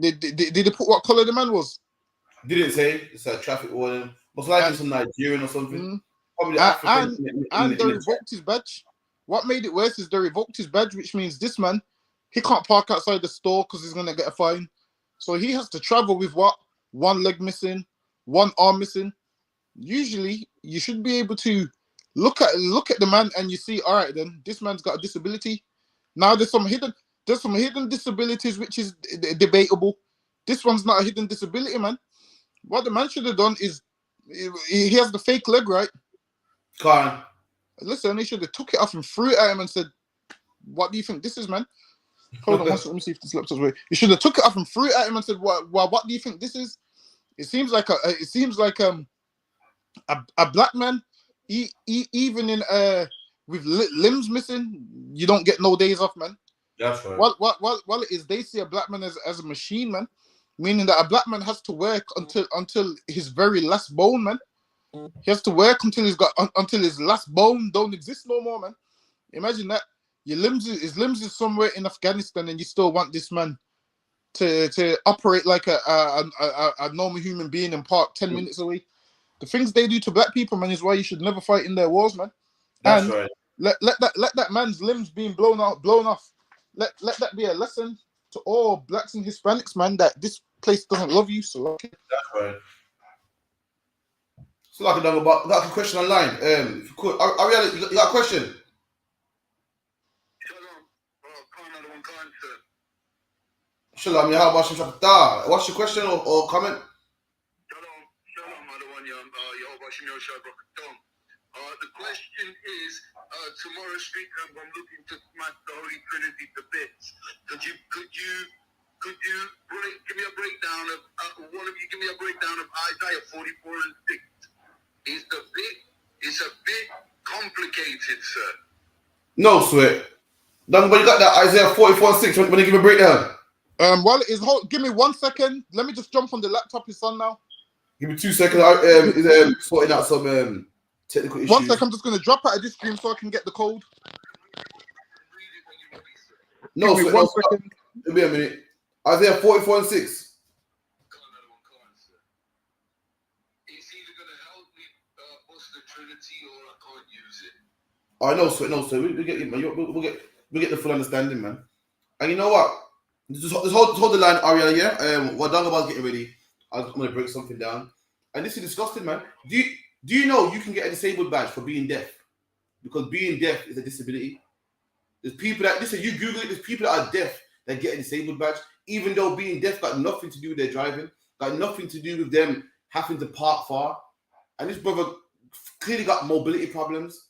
Did they put what color the man was? Didn't say. It's a traffic warden. Most likely some Nigerian or something. Probably and they revoked his badge. What made it worse is they revoked his badge, which means this man, he can't park outside the store because he's gonna get a fine. So he has to travel with what? One leg missing, one arm missing. Usually, you should be able to look at the man and you see, all right, then this man's got a disability. Now there's some hidden disabilities which is debatable. This one's not a hidden disability, man. What the man should have done is he has the fake leg, right? Can't. Listen, he should have took it off and threw it at him and said, "What do you think this is, man?" Hold on, let me see if this laptop's way. You should have took it off and threw it at him and said, "What do you think this is?" It seems like a black man, even in with limbs missing, you don't get no days off, man. That's right. Well, it is they see a black man as a machine, man, meaning that a black man has to work until his very last bone, man. He has to work until his last bone don't exist no more, man. Imagine that. His limbs is somewhere in Afghanistan, and you still want this man to operate like a normal human being and park 10 minutes away. The things they do to black people, man, is why you should never fight in their wars, man. That's right. Let that man's limbs being blown off. Let that be a lesson to all blacks and Hispanics, man, that this place doesn't love you. So okay. That's right. So like got a question online. If you could, you got a question? Shalom, how about what's your question or comment? The question is, tomorrow Street Club, I'm looking to smash the Holy Trinity to bits. Could you give me a breakdown of one of you give me a breakdown of Isaiah 44 and 6? It's a bit complicated, sir. No sweat. But you got that Isaiah 44 and 6 when you give a breakdown. While it is, give me 1 second. Let me just jump on the laptop. It's on now. Give me 2 seconds. I sorting out some technical issues. 1 second. I'm just gonna drop out of this stream so I can get the code. No, give me so, 1 no, second. Give me a minute. Isaiah 44 and 6. I know, so we get it, man. We'll get the full understanding, man. And you know what? Just hold the line, Ariana. Yeah. While Dangabar's getting ready, I'm gonna break something down. And this is disgusting, man. Do you know you can get a disabled badge for being deaf? Because being deaf is a disability. There's people that listen. You Google it. There's people that are deaf that get a disabled badge, even though being deaf got nothing to do with their driving, got nothing to do with them having to park far. And this brother clearly got mobility problems.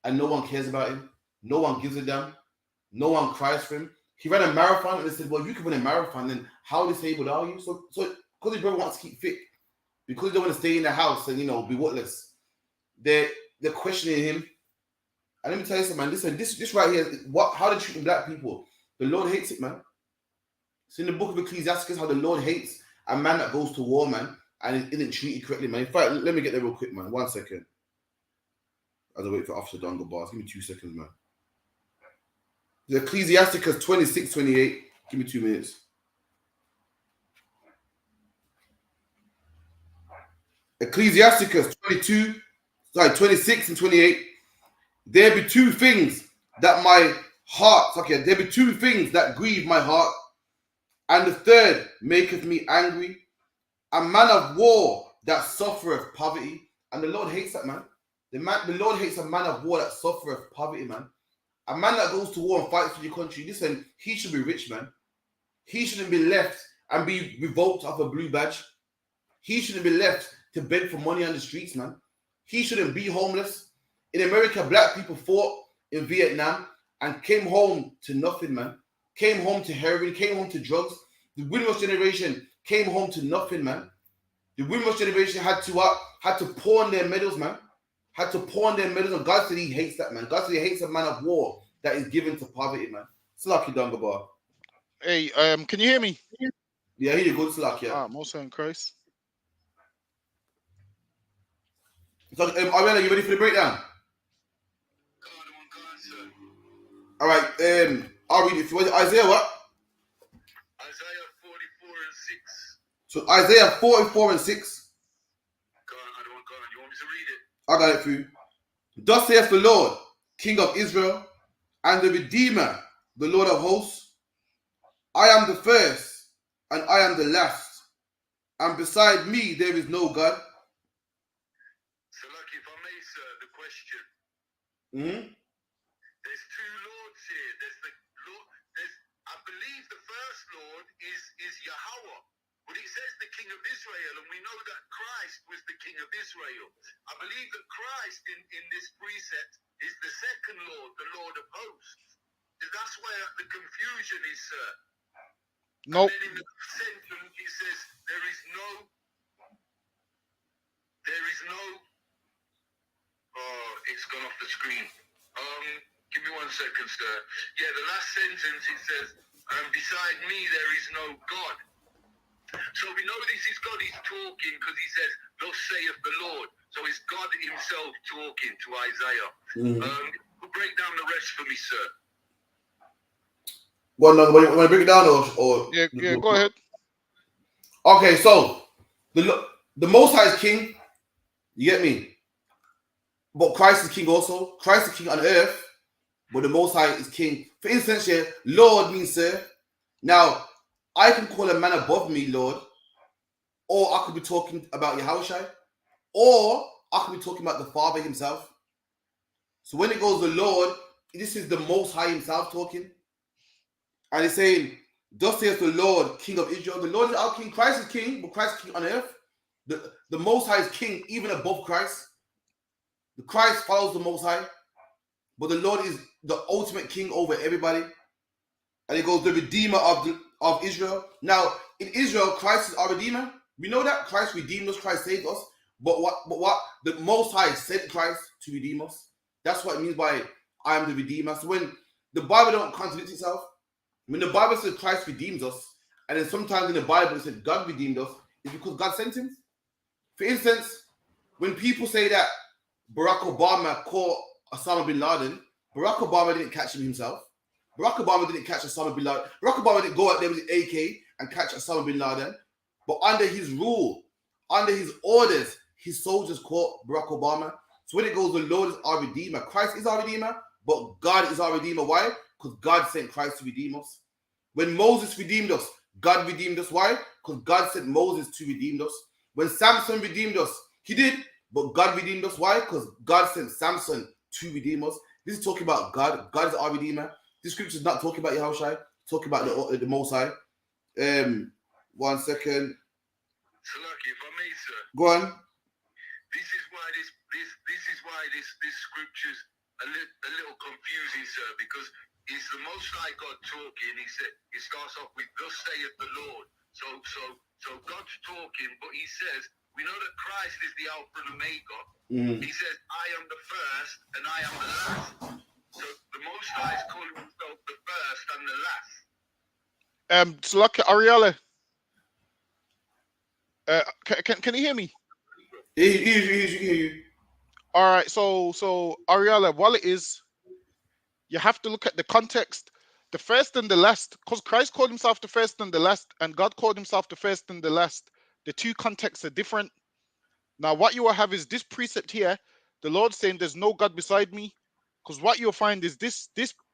And no one cares about him. No one gives a damn. No one cries for him. He ran a marathon and they said, well, you can run a marathon, then how disabled are you? So because his brother wants to keep fit, because he don't want to stay in the house and, be worthless, they're questioning him. And let me tell you something, man. Listen, this right here, how they treat black people. The Lord hates it, man. It's in the book of Ecclesiastes how the Lord hates a man that goes to war, man, and it isn't treated correctly, man. In fact, let me get there real quick, man. 1 second. As I wait for Officer Dongle Bars. Give me 2 seconds, man. The Ecclesiastes 26:28. Give me 2 minutes. Ecclesiastes 26 and 28. There be two things that there be two things that grieve my heart, and the third maketh me angry. A man of war that suffereth poverty. And the Lord hates that, man. The Lord hates a man of war that suffereth poverty, man. A man that goes to war and fights for your country, listen, he should be rich, man. He shouldn't be left and be revoked off a blue badge. He shouldn't be left to beg for money on the streets, man. He shouldn't be homeless. In America, black people fought in Vietnam and came home to nothing, man. Came home to heroin, came home to drugs. The Windrush generation came home to nothing, man. The Windrush generation had to pawn their medals, man. Had to pawn their medals, and God said he hates that, man. God said he hates a man of war that is given to poverty, man. Slacky Dungabar. Hey, can you hear me? Yeah, he did good, Slack, yeah. Most in Christ. So, Ariana, you ready for the breakdown? All right, I'll read it. If you want Isaiah, what? Isaiah 44 and 6. So Isaiah 44 and 6. Go on. You want me to read it? I got it for you. Thus saith the Lord, King of Israel, and the Redeemer, the Lord of hosts. I am the first, and I am the last, and beside me there is no God. So, look, if I may, sir, the question. There's two lords here. There's the Lord. I believe the first Lord is Yahweh, but it says the King of Israel, and we know that Christ was the King of Israel. I believe that Christ in this precept is the second Lord, the Lord of hosts. That's where the confusion is, sir. Nope. And then in the sentence it says there is no. Oh, it's gone off the screen. Give me 1 second, sir. Yeah, the last sentence it says, beside me there is no God. So we know this is God. He's talking because he says, thus saith the Lord. So it's God himself talking to Isaiah. Break down the rest for me, sir. Want to break it down or yeah, go ahead. Okay, so the Most High is King. You get me? But Christ is King also. Christ is King on earth, but the Most High is King. For instance, here, Lord means sir. Now, I can call a man above me Lord, or I could be talking about Yahushua, or I could be talking about the Father himself. So when it goes the Lord, this is the Most High himself talking. And he's saying, thus saith the Lord, King of Israel. The Lord is our King. Christ is King, but Christ is King on earth. The Most High is King even above Christ. The Christ follows the Most High, but the Lord is the ultimate King over everybody. And it goes the Redeemer of Israel. Now, in Israel, Christ is our Redeemer. We know that Christ redeemed us, Christ saved us. But what the Most High sent Christ to redeem us. That's what it means by I am the Redeemer. So when the Bible don't contradict itself, when the Bible says Christ redeems us, and then sometimes in the Bible it said God redeemed us, is because God sent him. For instance, when people say that Barack Obama caught Osama bin Laden, Barack Obama didn't catch him himself. Barack Obama didn't catch Osama bin Laden. Barack Obama didn't go out there with the AK and catch Osama bin Laden. But under his rule, under his orders, his soldiers caught Barack Obama. So when it goes, the Lord is our Redeemer. Christ is our Redeemer, but God is our Redeemer. Why? Because God sent Christ to redeem us. When Moses redeemed us, God redeemed us. Why? Because God sent Moses to redeem us. When Samson redeemed us, he did, but God redeemed us. Why? Because God sent Samson to redeem us. This is talking about God. God is our Redeemer. This scripture is not talking about Yahushua, talking about the Most High. 1 second. Salaki, if I may, sir. Go on. This is why this scripture's a little confusing, sir, because it's the Most High God talking. He said it starts off with "Thus saith the Lord." So God's talking, but He says we know that Christ is the Alpha and Omega. He says, "I am the first and I am the last." So the Most High is calling Himself the first and the last. Salaki, Ariella. Can you hear me? Hear you. All right, so Ariella, while it is, you have to look at the context. The first and the last, because Christ called himself the first and the last, and God called himself the first and the last. The two contexts are different. Now, what you will have is this precept here, the Lord saying there's no God beside me. Because what you'll find is this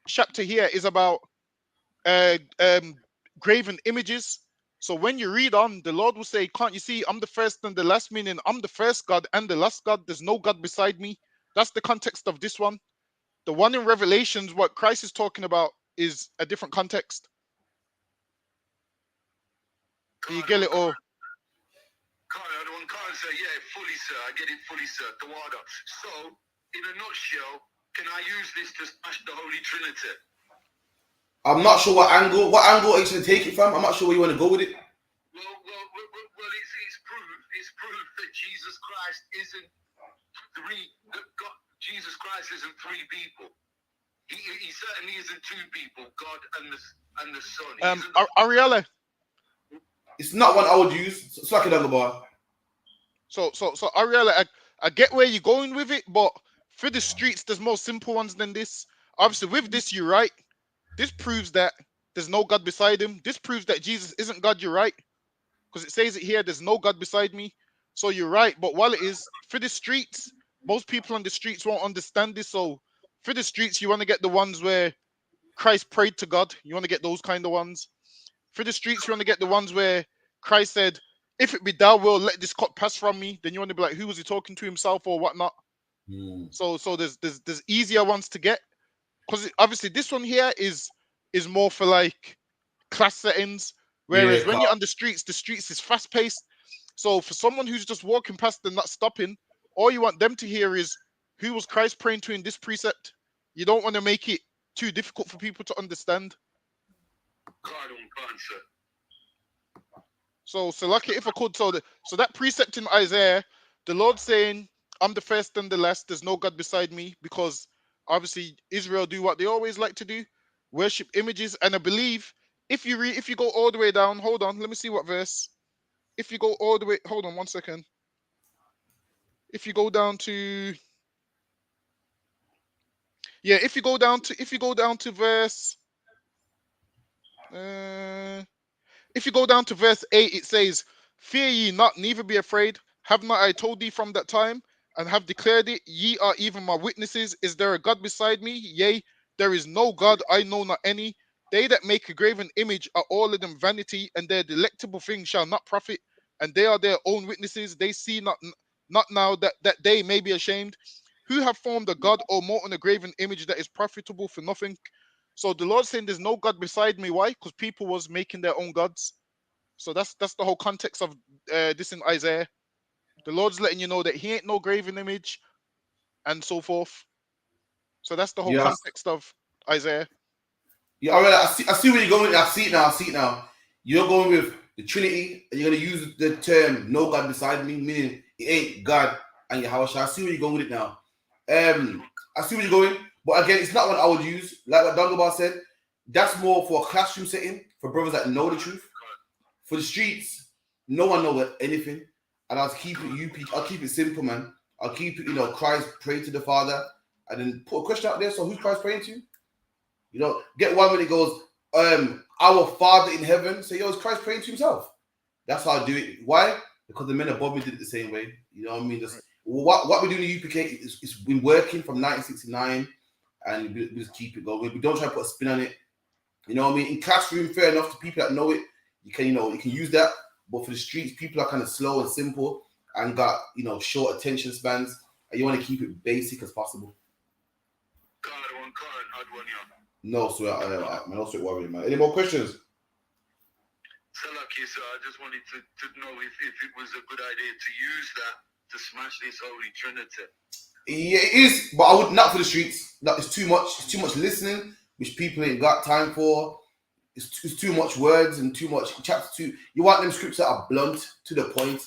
chapter here is about graven images. So when you read on, the Lord will say, can't you see I'm the first and the last, meaning I'm the first God and the last God. There's no God beside me. That's the context of this one. The one in Revelations, what Christ is talking about, is a different context. You get it all? Can't say, yeah, fully, sir. I get it fully, sir. Tawada. So, in a nutshell, can I use this to smash the Holy Trinity? I'm not sure what angle are you going to take it from. I'm not sure where you want to go with it. Well, it's proof that Jesus Christ isn't Jesus Christ isn't three people. He certainly isn't two people, God and the Son. Ariella. It's not one I would use. Suck it on the bar. So Ariella, I get where you're going with it, but for the streets, there's more simple ones than this. Obviously, with this, you're right. This proves that there's no God beside him. This proves that Jesus isn't God, you're right. Because it says it here, there's no God beside me. So you're right. But while it is, for the streets, most people on the streets won't understand this. So for the streets, you want to get the ones where Christ prayed to God. You want to get those kind of ones. For the streets, you want to get the ones where Christ said, if it be thou will, let this cup pass from me. Then you want to be like, who was he talking to, himself or whatnot? So there's easier ones to get. Because obviously this one here is more for like class settings. Whereas when you're on the streets is fast paced. So for someone who's just walking past and not stopping, all you want them to hear is, who was Christ praying to in this precept? You don't want to make it too difficult for people to understand. So lucky if I could, so that precept in Isaiah, the Lord saying, I'm the first and the last, there's no God beside me, because obviously Israel do what they always like to do, worship images. And I believe if you go all the way down, hold on, let me see what verse. If you go all the way, hold on 1 second. If you go down to if you go down to verse if you go down to verse 8, it says, fear ye not, neither be afraid. Have not I told thee from that time, and have declared it? Ye are even my witnesses. Is there a God beside me? Yea, there is no God, I know not any. They that make a graven image are all of them vanity, and their delectable things shall not profit. And they are their own witnesses. They see not now that they may be ashamed. Who have formed a God or molten a graven image that is profitable for nothing? So the Lord saying there's no God beside me. Why? Because people was making their own gods. So that's the whole context of this in Isaiah. The Lord's letting you know that he ain't no graven image and so forth. So that's the whole context of Isaiah. Yeah, all right. I see where you're going. I see it now. You're going with the Trinity, and you're going to use the term "no God beside me," meaning it ain't God and Yahweh. I see where you're going with it now. I see where you're going, but again, it's not what I would use. Like what Dungabar said, that's more for a classroom setting for brothers that know the truth. For the streets, no one knows anything. And I'll keep it I'll keep it simple, man. I'll keep it, Christ pray to the Father, and then put a question out there. So who's Christ praying to? Get one when it goes, our Father in heaven. Say, is Christ praying to himself? That's how I do it. Why? Because the men above me did it the same way. You know what I mean? What we do in the UPK is been working from 1969, and we just keep it going. We don't try to put a spin on it. You know what I mean? In classroom, fair enough to people that know it, you can use that. But for the streets, people are kind of slow and simple and got short attention spans, and you want to keep it basic as possible. No sweat, man. No sweat worrying, man. Any more questions? Salaki, so I just wanted to know if it was a good idea to use that to smash this Holy Trinity. Yeah, it is, but I would not for the streets. It's too much. It's too much listening, which people ain't got time for. It's too much words and too much chapter 2. You want them scripts that are blunt to the point.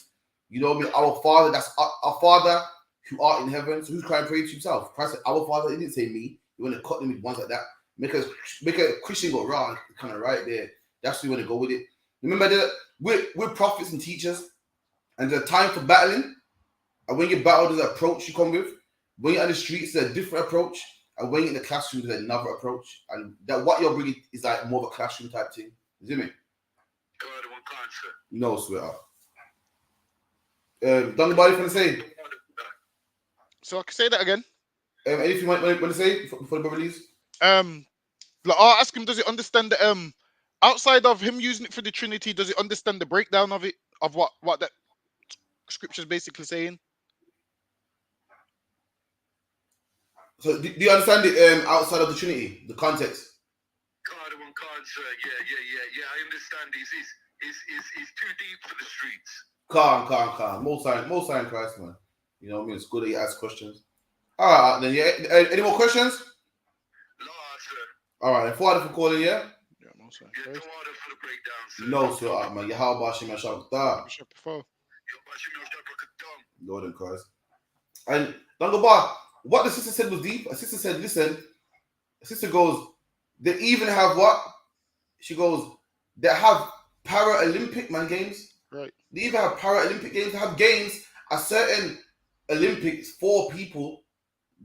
You know what I mean? Our Father, that's our Father who art in heaven. So who's crying praying to himself? Christ said, our Father. He didn't say me. You want to cut them with ones like that. Make a Christian go wrong, kind of right there. That's where you want to go with it. Remember that we're prophets and teachers, and there's a time for battling. And when you battle, there's an approach you come with. When you're on the streets, there's a different approach. And when you're in the classroom, there's another approach. And that what you're bringing is like more of a classroom type thing. You see me? No, sweetheart. Don't nobody want to say? So I can say that again. Anything you want to say before the brother leaves? I'll ask him, does he understand the outside of him using it for the Trinity, does he understand the breakdown of it, of what that scripture is basically saying? So do you understand it outside of the Trinity, the context? Yeah. I understand. It's too deep for the streets. Calm. Most sign Christ, man. You know what I mean? It's good that you ask questions. All right, then. Yeah. Any more questions? No, sir. All right. Father for calling, yeah. Yeah, most sign. Yeah, don't order for the breakdown, sir. No, sir, man. How about you, man? Lord in Christ. And don't go back. What the sister said was deep. A sister said, listen. A sister goes, they even have what? She goes, they have Paralympic games. Right. They even have Paralympic games. They have games at certain Olympics for people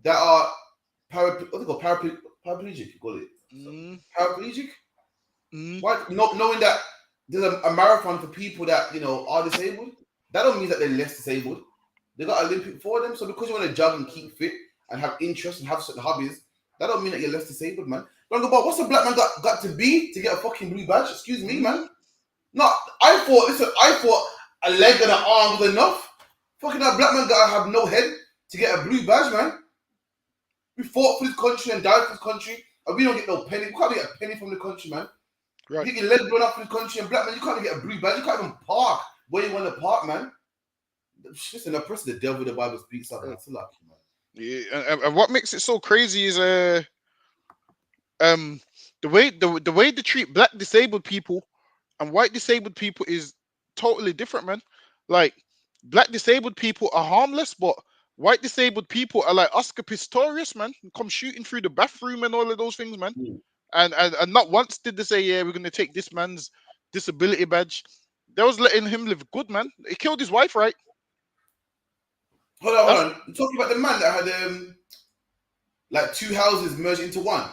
that are paraplegic. You call it paraplegic. Why? Not knowing that there's a marathon for people that are disabled. That don't mean that they're less disabled. They got Olympic for them. So because you want to jog and keep fit and have interest and have certain hobbies, that don't mean that you're less disabled, man. Don't go, but what's a black man got to be to get a fucking blue badge? Excuse me, man. No, I thought a leg and an arm was enough. Fucking that black man gotta have no head to get a blue badge, man. We fought for this country and died for this country, and we don't get no penny. We can't get a penny from the country, man. Right. You get your leg blown up for the country, and black man, you can't even get a blue badge. You can't even park where you want to park, man. Listen, the person, the devil, the Bible speaks of. That's lucky, man. Yeah, and what makes it so crazy is the way they treat black disabled people and white disabled people is totally different, man. Like black disabled people are harmless, but white disabled people are like Oscar Pistorius, man. Come shooting through the bathroom and all of those things, man. And not once did they say, yeah, we're gonna take this man's disability badge. They was letting him live good, man. He killed his wife, right? Hold on. You're talking about the man that had like two houses merged into one.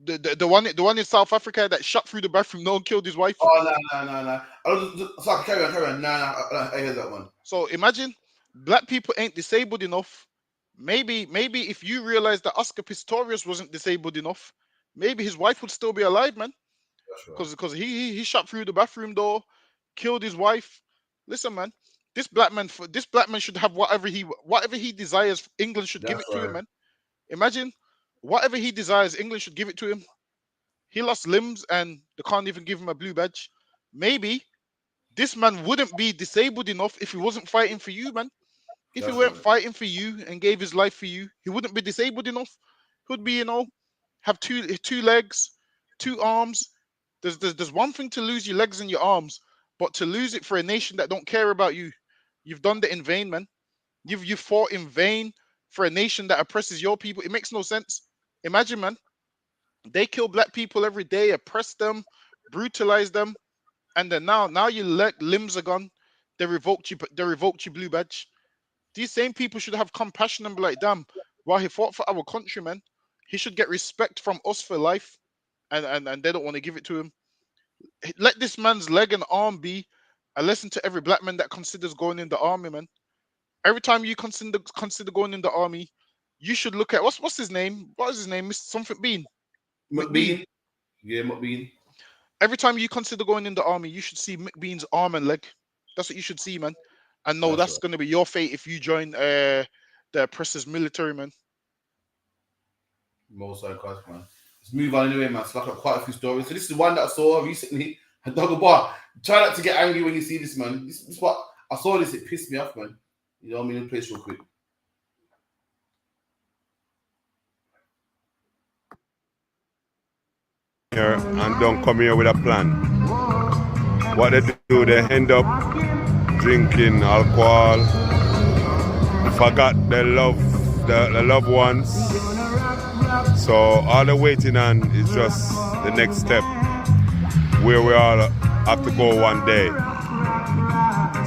The one in South Africa that shot through the bathroom, no one killed his wife. Oh no. Sorry, carry on. No, I heard that one. So imagine black people ain't disabled enough. Maybe if you realize that Oscar Pistorius wasn't disabled enough, maybe his wife would still be alive, man. Because he shot through the bathroom door, killed his wife. Listen, man, this black man should have whatever he desires. England should give it to him, man. Imagine whatever he desires, England should give it to him. He lost limbs and they can't even give him a blue badge. Maybe this man wouldn't be disabled enough if he wasn't fighting for you, man. If he weren't fighting for you and gave his life for you, he wouldn't be disabled enough. He would be, have two legs, two arms. There's one thing to lose your legs and your arms, but to lose it for a nation that don't care about you, you've done that in vain, man. You've fought in vain for a nation that oppresses your people. It makes no sense. Imagine, man, they kill black people every day, oppress them, brutalize them, and then now your limbs are gone. They revoked your blue badge. These same people should have compassion and be like, damn, while he fought for our country, man, he should get respect from us for life, and they don't want to give it to him. Let this man's leg and arm be a lesson to every black man that considers going in the army, man. Every time you consider going in the army, you should look at what's his name? What is his name? Mr. Something Bean. McBean. Yeah, McBean. Every time you consider going in the army, you should see McBean's arm and leg. That's what you should see, man. And no, that's right. going to be your fate if you join the oppressor's military, man. Most Christ, man. Let's move on anyway, man. So, like, quite a few stories. So this is one that I saw recently. Dog bar. Try not to get angry when you see this, man. This is what I saw. This, it pissed me off, man. You know what I mean? Play this real quick. Here and don't come here with a plan. What they do, they end up drinking alcohol, forgot their loved ones. So all they're waiting on is just the next step, where we all have to go one day.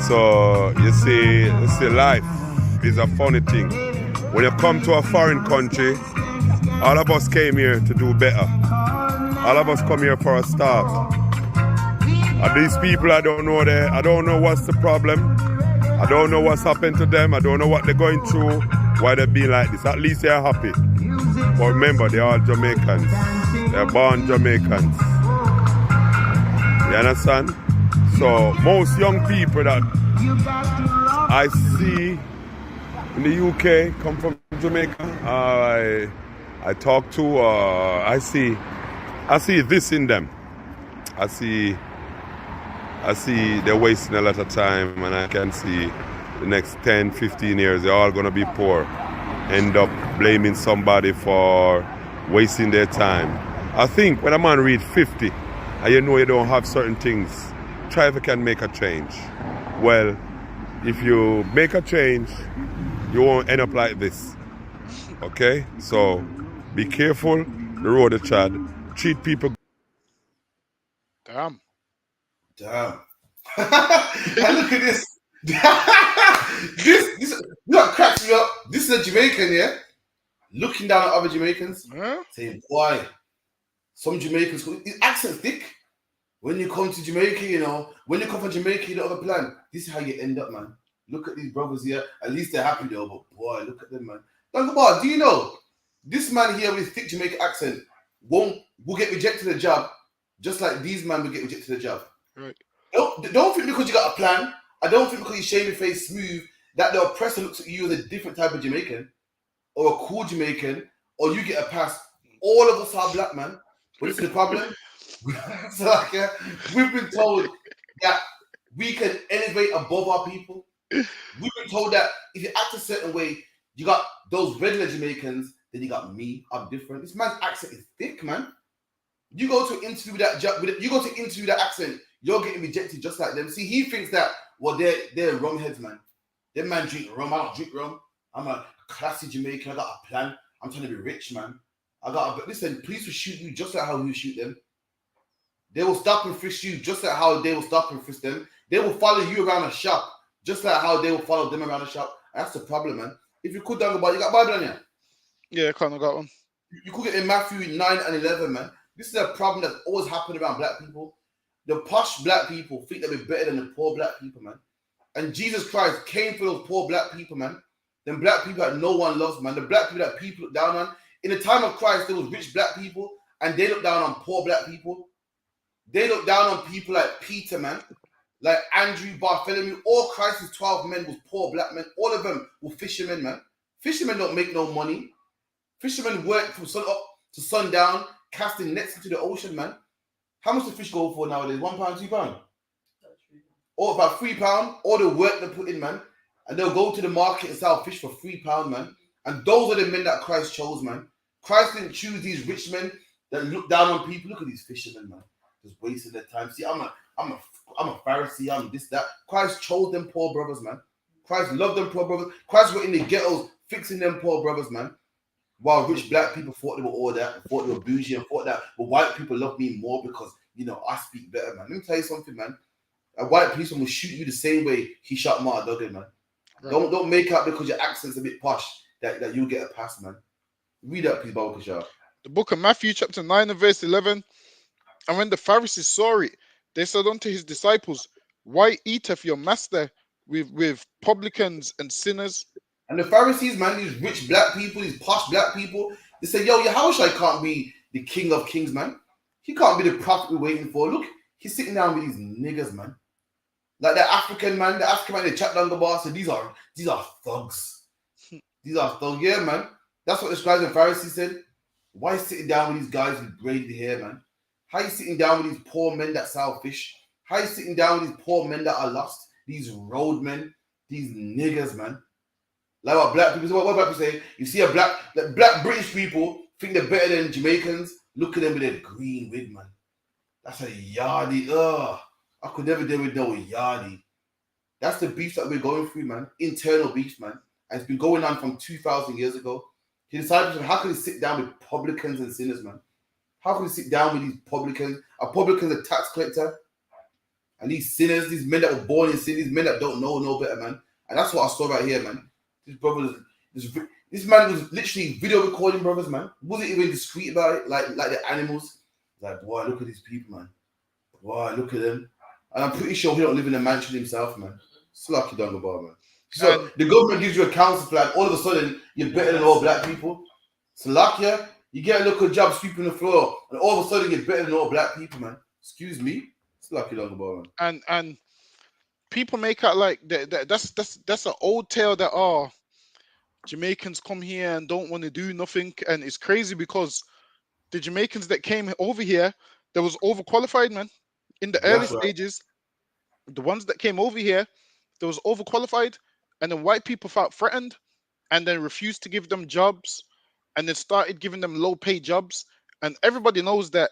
So you see, life is a funny thing. When you come to a foreign country, all of us came here to do better. All of us come here for a start. And these people, I don't know what's the problem. I don't know what's happened to them. I don't know what they're going through, why they're being like this. At least they're happy. But remember, they're all Jamaicans. They're born Jamaicans. You understand? So most young people that I see in the UK come from Jamaica. I talk to, I see this in them. I see they're wasting a lot of time, and I can see the next 10, 15 years, they're all going to be poor. End up blaming somebody for wasting their time. I think when a man reads 50, and you know you don't have certain things, try if you can make a change. Well, if you make a change, you won't end up like this. Okay? So, be careful, the road to Chad. Treat people. Damn. And look at this. this what cracks me up. This is a Jamaican, yeah? Looking down at other Jamaicans, saying, why? Some Jamaicans, his accent's thick. When you come to Jamaica, you know, when you come from Jamaica, you don't have a plan. This is how you end up, man. Look at these brothers here. At least they're happy though, but boy, look at them, man. Do you know this man here with thick Jamaican accent will get rejected the job, just like these men will get rejected the job. Right. Don't think because you got a plan, I don't think because you shave your face smooth, that the oppressor looks at you as a different type of Jamaican, or a cool Jamaican, or you get a pass. All of us are black, man. But this is the problem. So like, we've been told that we can elevate above our people. We've been told that if you act a certain way, you got those regular Jamaicans, then you got me. I'm different. This man's accent is thick, man. You go to interview that accent, you're getting rejected just like them. See, he thinks that they're rum heads, man. Them man drink rum. I don't drink rum. I'm a classy Jamaican. I got a plan. I'm trying to be rich, man. Listen, police will shoot you just like how we shoot them. They will stop and frisk you just like how they will stop and frisk them. They will follow you around a shop just like how they will follow them around the shop. That's the problem, man. If you could talk about, you got Bible on you? Yeah, I kind of got one. You could get in Matthew 9 and 11, man. This is a problem that's always happened around black people. The posh black people think they'll be better than the poor black people, man. And Jesus Christ came for those poor black people, man. Them black people that no one loves, man. The black people that people look down on. In the time of Christ, there was rich black people, and they look down on poor black people. They look down on people like Peter, man. Like Andrew, Bartholomew. All Christ's 12 men was poor black men. All of them were fishermen, man. Fishermen don't make no money. Fishermen work from sun up to sundown, casting nets into the ocean, man. How much do fish go for nowadays? £1, £2? Or about £3. All the work they put in, man. And they'll go to the market and sell fish for £3, man. And those are the men that Christ chose, man. Christ didn't choose these rich men that look down on people. Look at these fishermen, man. Just wasting their time. See, I'm a Pharisee. I'm this, that. Christ chose them poor brothers, man. Christ loved them poor brothers. Christ were in the ghettos fixing them poor brothers, man. While rich black people thought they were all that, thought they were bougie, and thought that, but white people love me more because I speak better, man. Let me tell you something, man. A white policeman will shoot you the same way he shot Martin Duggan, man. Right. Don't make out because your accent's a bit posh that you'll get a pass, man. Read that, please, Bible Kashar. The book of Matthew, chapter 9 and verse 11. And when the Pharisees saw it, they said unto his disciples, why eateth your master with publicans and sinners? And the Pharisees, man, these rich black people, these posh black people, they say, yo, Yahushua can't be the king of kings, man. He can't be the prophet we're waiting for. Look, he's sitting down with these niggas, man. Like the African man, they chat down the bar, said, these are thugs. These are thugs, yeah, man. That's what the scribes and Pharisees said. Why sitting down with these guys with braided hair, man? How you sitting down with these poor men that sell fish? How you sitting down with these poor men that are lost? These roadmen, these niggas, man. Like what black people say, what black people say, you see black British people think they're better than Jamaicans. Look at them with their green wig, man. That's a yardie. Ugh. I could never deal with no yardie. That's the beef that we're going through, man. Internal beef, man. And it's been going on from 2,000 years ago. He decided, how can he sit down with publicans and sinners, man? How can he sit down with these publicans? A publican's a tax collector. And these sinners, these men that were born in sin, these men that don't know no better, man. And that's what I saw right here, man. These brothers, this man was literally video recording brothers, man. Wasn't even discreet about it, like the animals. Like, boy, look at these people, man. Boy, look at them. And I'm pretty sure he don't live in a mansion himself, man. Slucky Dungabar, man. So the government gives you a council flag, all of a sudden you're better than all black people. Salakia, you get a local job sweeping the floor, and all of a sudden you're better than all black people, man. Excuse me. Slucky Dungabar, man. And people make out like that's an old tale that Jamaicans come here and don't want to do nothing, and it's crazy because the Jamaicans that came over here, they was overqualified, man. In the early stages, the ones that came over here, they was overqualified, and then white people felt threatened, and then refused to give them jobs, and then started giving them low-paid jobs. And everybody knows that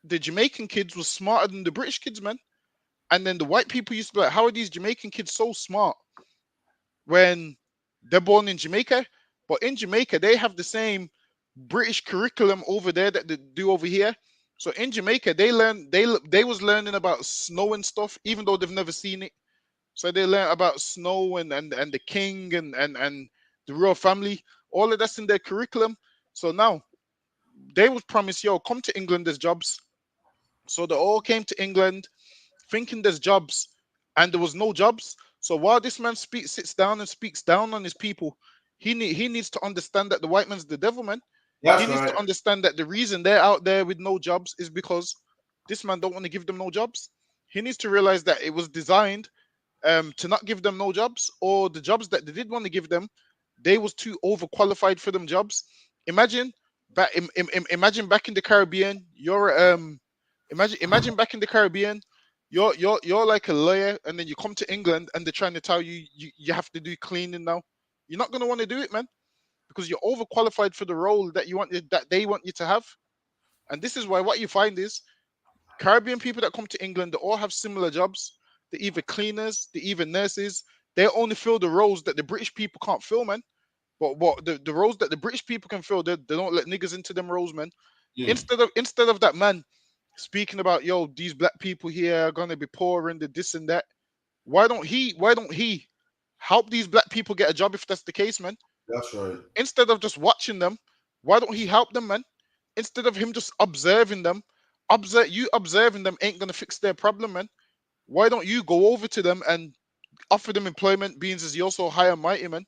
the Jamaican kids was smarter than the British kids, man. And then the white people used to be like, how are these Jamaican kids so smart when they're born in Jamaica? But in Jamaica, they have the same British curriculum over there that they do over here. So in Jamaica, they was learning about snow and stuff, even though they've never seen it. So they learn about snow and the king and the royal family. All of that's in their curriculum. So now they was promised, yo, come to England, there's jobs. So they all came to England thinking there's jobs, and there was no jobs. So while this man sits down and speaks down on his people, he needs to understand that the white man's the devil, man. He needs to understand that the reason they're out there with no jobs is because this man don't want to give them no jobs. He needs to realize that it was designed to not give them no jobs, or the jobs that they did want to give them, they was too overqualified for them jobs. Imagine back in the Caribbean, imagine back in the Caribbean, you're like a lawyer, and then you come to England and they're trying to tell you you have to do cleaning now. You're not going to want to do it, man, because you're overqualified for the role that they want you to have. And this is why what you find is Caribbean people that come to England, they all have similar jobs. They're either cleaners, they're either nurses. They only fill the roles that the British people can't fill, man. But the roles that the British people can fill, they don't let niggas into them roles, man. Yeah. Instead of that man speaking about, yo, these black people here are gonna be poor and the this and that. Why don't he help these black people get a job if that's the case, man? That's right. Instead of just watching them, why don't he help them, man? Instead of him just observing them, observing them ain't gonna fix their problem, man. Why don't you go over to them and offer them employment, being as you're so high and mighty, man?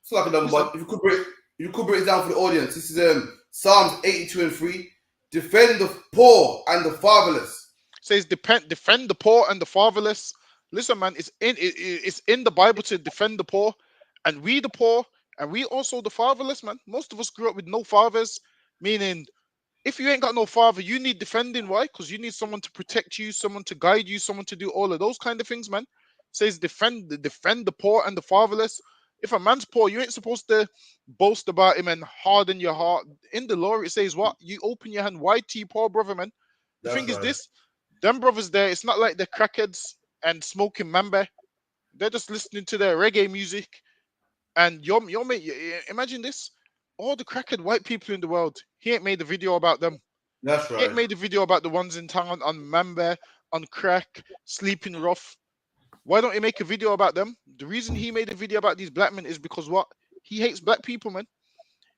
It's like another one. If you could break it down for the audience, this is Psalms 82:3. Defend the poor and the fatherless. It says defend the poor and the fatherless. Listen, man, it's in the Bible to defend the poor, and we the poor, and we also the fatherless, man. Most of us grew up with no fathers, meaning if you ain't got no father, you need defending. Why? Because you need someone to protect you, someone to guide you, someone to do all of those kind of things, man. It says defend the poor and the fatherless. If a man's poor, you ain't supposed to boast about him and harden your heart. In the law, it says what? You open your hand wide to your poor brother, man. The thing is this, them brothers there, it's not like they're crackheads and smoking mamba. They're just listening to their reggae music. And your mate, imagine this. All the crackhead white people in the world, he ain't made a video about them. That's He ain't right. made a video about the ones in town on Mamba, on crack, sleeping rough. Why don't he make a video about them? The reason he made a video about these black men is because what? He hates black people, man.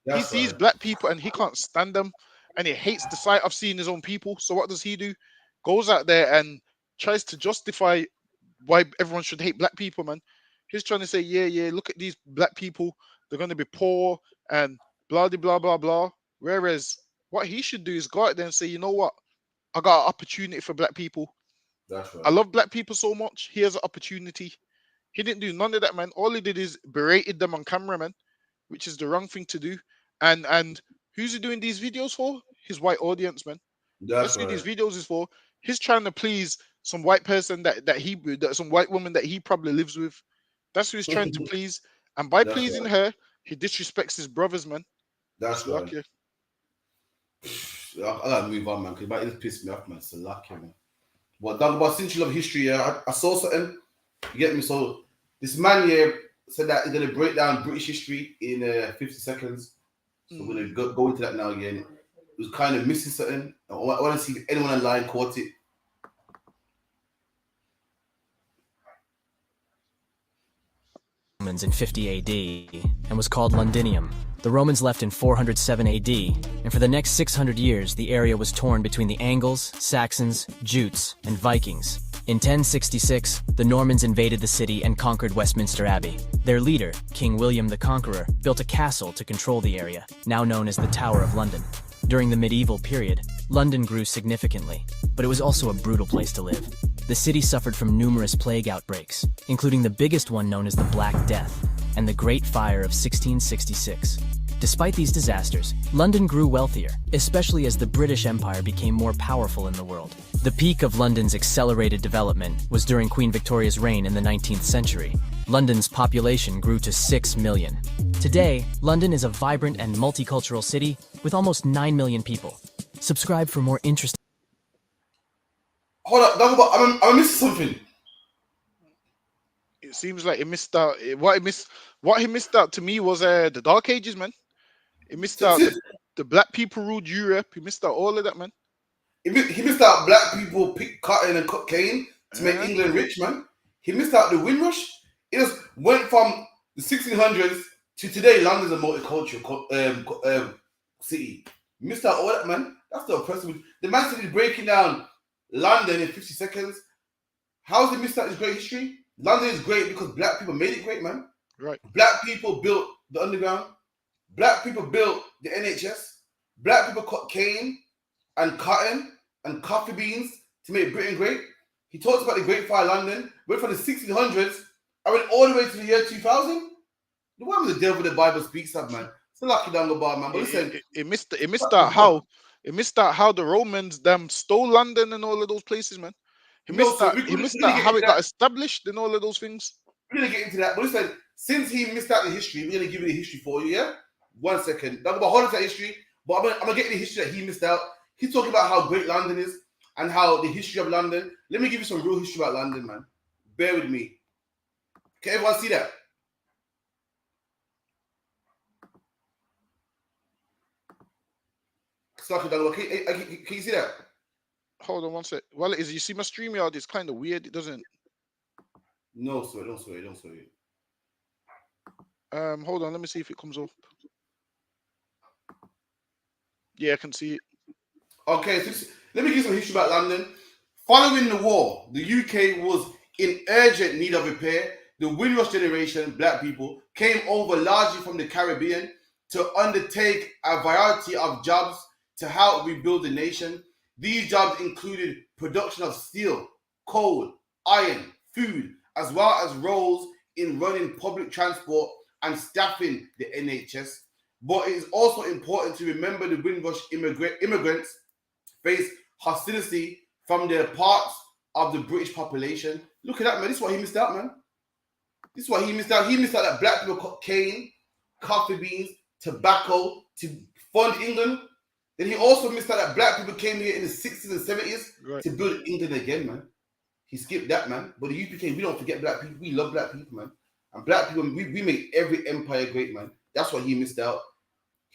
He That's sees right. black people and he can't stand them, and he hates the sight of seeing his own people. So what does he do? Goes out there and tries to justify why everyone should hate black people, man. He's trying to say, yeah, look at these black people. They're going to be poor and blah, blah, blah, blah. Whereas what he should do is go out there and say, you know what? I got an opportunity for black people. That's right. I love black people so much. Here's an opportunity. He didn't do none of that, man. All he did is berated them on camera, man, which is the wrong thing to do. And who's he doing these videos for? His white audience, man. That's Who these right. videos is for. He's trying to please some white person that some white woman that he probably lives with. That's who he's trying to please. And by That's pleasing right. her, he disrespects his brothers, man. That's It's right. lucky. I gotta move on, man, because it just pissed me off, man. It's a lucky, man. But talk about since you love history, yeah, I saw something. You get me? So this man here said that he's gonna break down British history in 50 seconds. So we're gonna go into that now again. It was kind of missing something. I want to see if anyone online caught it. Romans in 50 AD and was called Londinium. The Romans left in 407 AD, and for the next 600 years the area was torn between the Angles, Saxons, Jutes, and Vikings. In 1066, the Normans invaded the city and conquered Westminster Abbey. Their leader, King William the Conqueror, built a castle to control the area, now known as the Tower of London. During the medieval period, London grew significantly, but it was also a brutal place to live. The city suffered from numerous plague outbreaks, including the biggest one known as the Black Death and the Great Fire of 1666. Despite these disasters, London grew wealthier, especially as the British Empire became more powerful in the world. The peak of London's accelerated development was during Queen Victoria's reign in the 19th century. London's population grew to 6 million. Today, London is a vibrant and multicultural city with almost 9 million people. Subscribe for more interesting... Hold up, I'm missing something. It seems like he missed out. What he missed out to me was the Dark Ages, man. He missed out the black people ruled Europe. He missed out all of that, man. He missed out black people pick cotton and cocaine to make England rich, man. He missed out the Windrush. It just went from the 1600s to today. London's a multicultural city. He missed out all that, man. That's the oppressive. The man said he's breaking down London in 50 seconds. How's he missed out his great history? London is great because black people made it great, man. Right. Black people built the underground. Black people built the NHS. Black people cut cane and cotton and coffee beans to make Britain great. He talks about the Great Fire of London, went from the 1600s, I went all the way to the year 2000. The one with the devil the Bible speaks of, man. It's a lucky down the bar, man. But listen, it missed out how the Romans stole London and all of those places, man. He missed out how it got established and all of those things. We're gonna get into that. But listen, since he missed out the history, we're gonna give you the history for you, yeah? 1 second. Talk about Holland's history, but I'm gonna get the history that he missed out. He's talking about how great London is and how the history of London. Let me give you some real history about London, man. Bear with me. Can everyone see that? Can you see that? Hold on 1 sec. Well, it is. You see my StreamYard is kind of weird. It doesn't. No, sorry, don't swear. Hold on. Let me see if it comes up. Yeah, I can see it. Okay, so let me give you some history about London. Following the war, the UK was in urgent need of repair. The Windrush generation, black people, came over largely from the Caribbean to undertake a variety of jobs to help rebuild the nation. These jobs included production of steel, coal, iron, food, as well as roles in running public transport and staffing the NHS. But it is also important to remember the Windrush immigrants faced hostility from their parts of the British population. Look at that, man. This is what he missed out, man. This is what he missed out. He missed out that black people cut cane, coffee beans, tobacco to fund England. Then he also missed out that black people came here in the 60s and 70s to build England again, man. He skipped that, man. But the UPK, we don't forget black people. We love black people, man. And black people, we make every empire great, man. That's what he missed out.